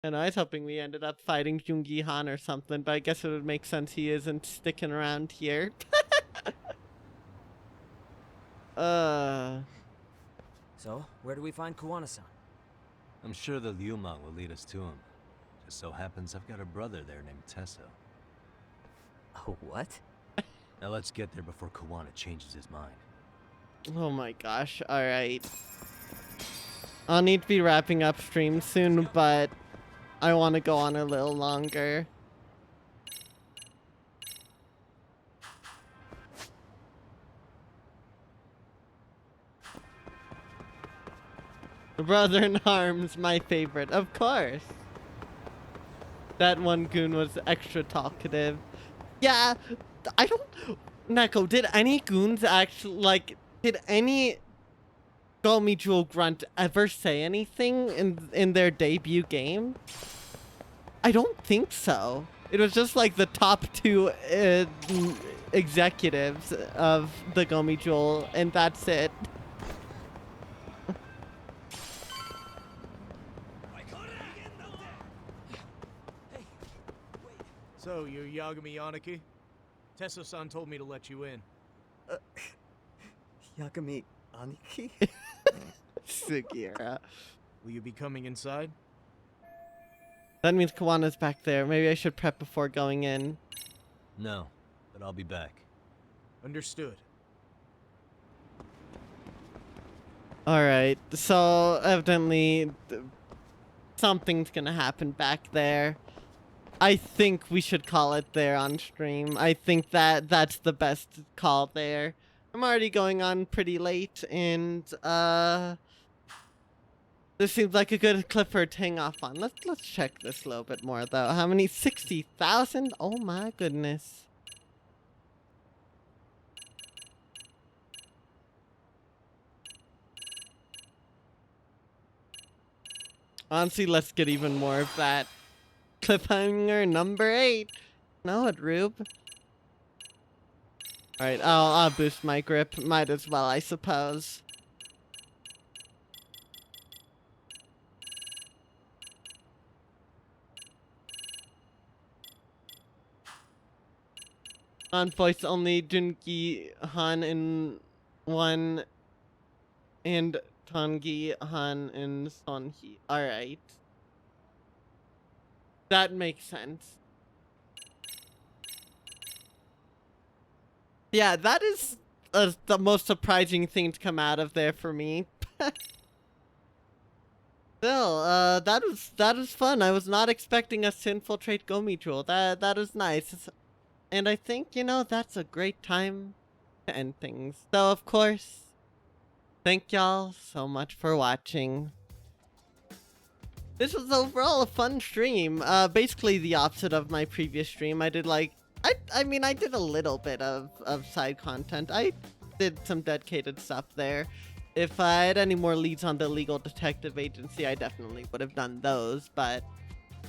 And I was hoping we ended up fighting Jungi Han or something, but I guess it would make sense he isn't sticking around here. So, where do we find Kuwana-san? I'm sure the Ryumon will lead us to him. Just so happens I've got a brother there named Tesso. Oh, what? Now let's get there before Kawana changes his mind. Oh my gosh, alright. I'll need to be wrapping up stream soon, but I want to go on a little longer. Brother in Arms, my favorite, of course. That one goon was extra talkative. Yeah, I don't... Neko, did any goons actually, like, did any Gomi Jewel grunt ever say anything in their debut game? I don't think so. It was just like the top two executives of the Gomi Jewel, and that's it. So, you're Yagami Yanaki? Tesso-san told me to let you in. Yagami Aniki? Sugiura. Will you be coming inside? That means Kawana's back there. Maybe I should prep before going in. No, but I'll be back. Understood. Alright, so evidently something's gonna happen back there. I think we should call it there on stream. I think that's the best call there. I'm already going on pretty late, and this seems like a good clipper to hang off on. Let's check this a little bit more though. How many? 60,000? Oh my goodness. Honestly, let's get even more of that. Cliffhanger number 8. Know it, Rube. Alright, I'll boost my grip. Might as well, I suppose. On voice only, Jungi Han in 1 and Tongi Han in Sonhi. Alright. That makes sense. Yeah, that is the most surprising thing to come out of there for me. Still, that was fun. I was not expecting us to infiltrate Gomichul. That was nice. And I think, you know, that's a great time to end things. So, of course, thank y'all so much for watching. This was overall a fun stream. Basically the opposite of my previous stream. I did like, I mean, I did a little bit of side content. I did some dedicated stuff there. If I had any more leads on the legal detective agency, I definitely would have done those, but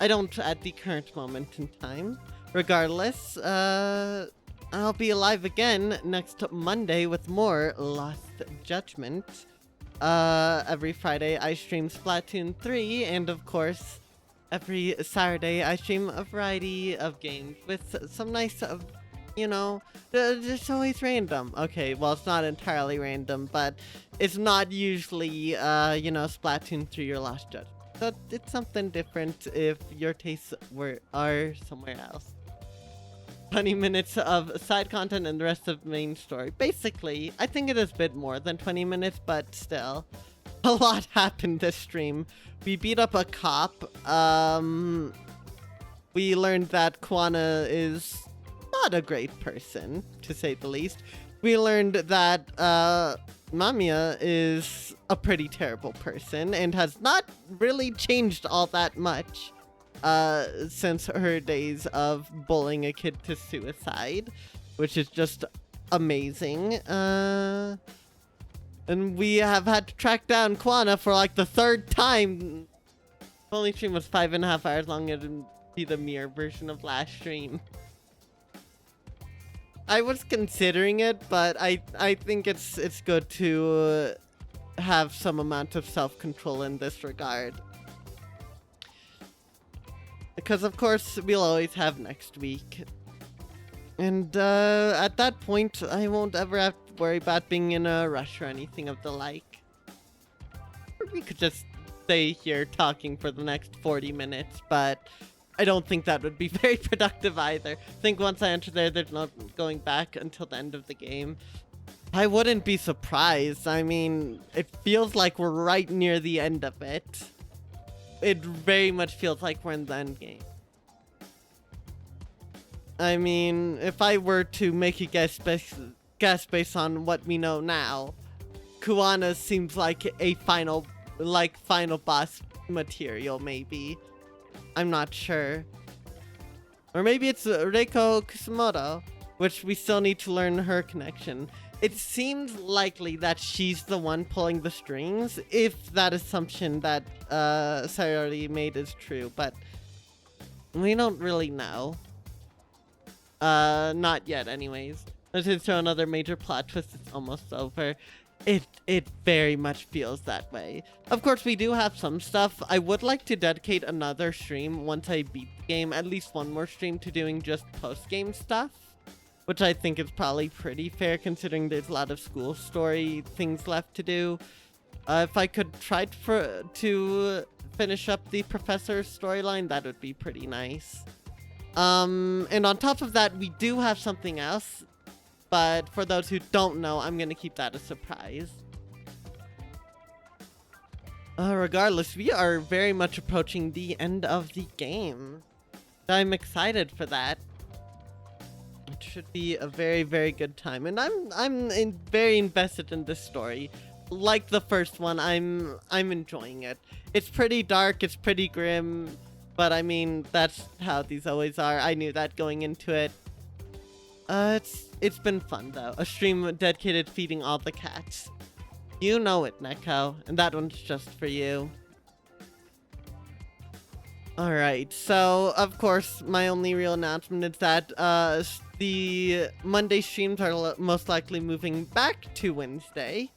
I don't at the current moment in time. Regardless, I'll be alive again next Monday with more Lost Judgment. Every Friday I stream Splatoon 3, and of course, every Saturday I stream a variety of games with some nice, you know, just always random. Okay, well, it's not entirely random, but it's not usually, you know, Splatoon 3 or Lost Judgment. So it's something different if your tastes are somewhere else. 20 minutes of side content and the rest of the main story. Basically, I think it is a bit more than 20 minutes, but still, a lot happened this stream. We beat up a cop. We learned that Kuwana is not a great person, to say the least. We learned that Mamiya is a pretty terrible person and has not really changed all that much since her days of bullying a kid to suicide, which is just amazing. And we have had to track down Kuwana for like the 3rd time. The only stream was 5.5 hours long. It would be the mirror version of last stream. I was considering it, but I think it's good to have some amount of self-control in this regard. Because of course we'll always have next week. And at that point I won't ever have to worry about being in a rush or anything of the like. Or we could just stay here talking for the next 40 minutes, but I don't think that would be very productive either. I think once I enter there, there's not going back until the end of the game. I wouldn't be surprised. I mean, it feels like we're right near the end of it. It very much feels like we're in the end game. I mean, if I were to make a guess based on what we know now, Kuwana seems like a final boss material, maybe. I'm not sure. Or maybe it's Reiko Kusumoto, which we still need to learn her connection. It seems likely that she's the one pulling the strings, if that assumption that Sayori made is true, but we don't really know. Not yet anyways. Let's throw another major plot twist. It's almost over. It very much feels that way. Of course, we do have some stuff. I would like to dedicate another stream once I beat the game, at least one more stream to doing just post-game stuff, which I think is probably pretty fair considering there's a lot of school story things left to do. If I could try to finish up the professor storyline, that would be pretty nice. And on top of that, we do have something else. But for those who don't know, I'm going to keep that a surprise. Regardless, we are very much approaching the end of the game. I'm excited for that. It should be a very, very good time. And I'm very invested in this story. Like the first one, I'm enjoying it. It's pretty dark, it's pretty grim. But I mean, that's how these always are. I knew that going into it. It's been fun though. A stream dedicated feeding all the cats. You know it, Neko, and that one's just for you. Alright, so of course my only real announcement is that the Monday streams are most likely moving back to Wednesday.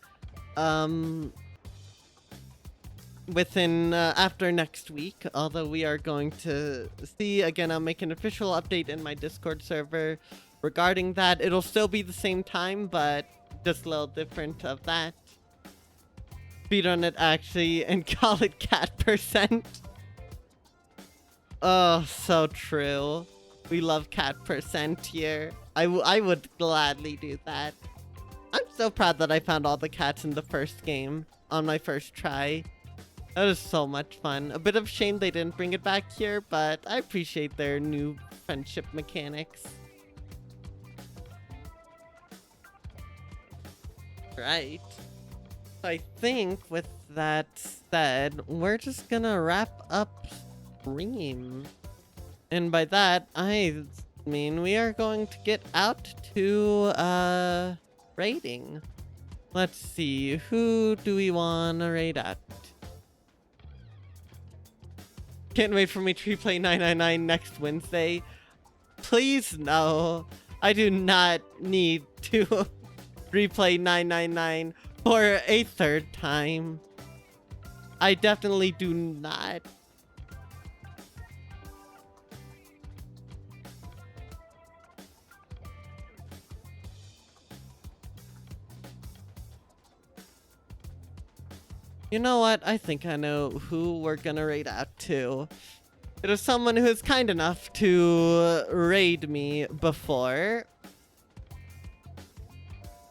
Within after next week, although we are going to see again. I'll make an official update in my Discord server regarding that. It'll still be the same time, but just a little different of that. Speedrun it actually and call it cat %. Oh, so true. We love cat % here. I would gladly do that. I'm so proud that I found all the cats in the first game on my first try. That was so much fun. A bit of shame they didn't bring it back here, but I appreciate their new friendship mechanics. Right. So I think with that said, we're just gonna wrap up stream. And by that, I mean we are going to get out to raiding. Let's see, who do we want to raid at? Can't wait for me to replay 999 next Wednesday. Please no. I do not need to replay 999 for a third time. I definitely do not. You know what? I think I know who we're gonna raid out to. It is someone who is kind enough to raid me before.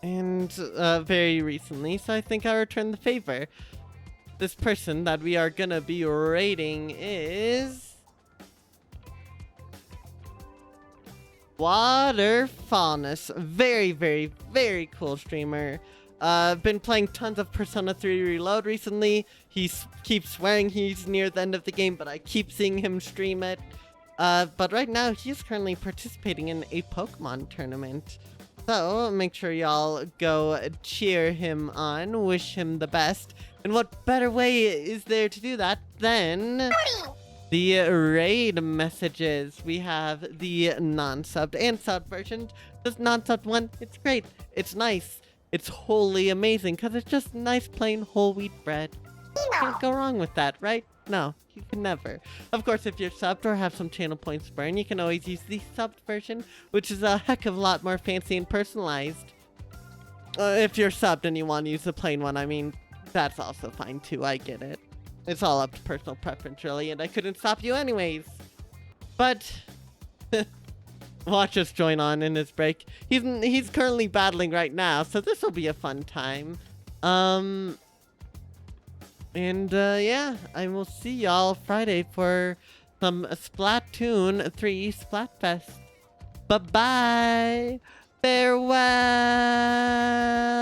And very recently, so I think I'll return the favor. This person that we are gonna be raiding is... Water Faunus. Very, very, very cool streamer. Been playing tons of Persona 3 Reload recently. He keeps swearing he's near the end of the game, but I keep seeing him stream it. But right now, he's currently participating in a Pokemon tournament. So make sure y'all go cheer him on, wish him the best. And what better way is there to do that than the raid messages? We have the non-subbed and subbed version. This non-subbed one, it's great. It's nice. It's wholly amazing because it's just nice plain whole wheat bread. Can't go wrong with that, right? No, you can never. Of course, if you're subbed or have some channel points burned, you can always use the subbed version, which is a heck of a lot more fancy and personalized. If you're subbed and you want to use the plain one, I mean, that's also fine too, I get it. It's all up to personal preference, really, and I couldn't stop you anyways. But... watch us join on in his break. He's currently battling right now, so this will be a fun time. Yeah, I will see y'all Friday for some Splatoon 3 Splatfest. Bye-bye. Farewell.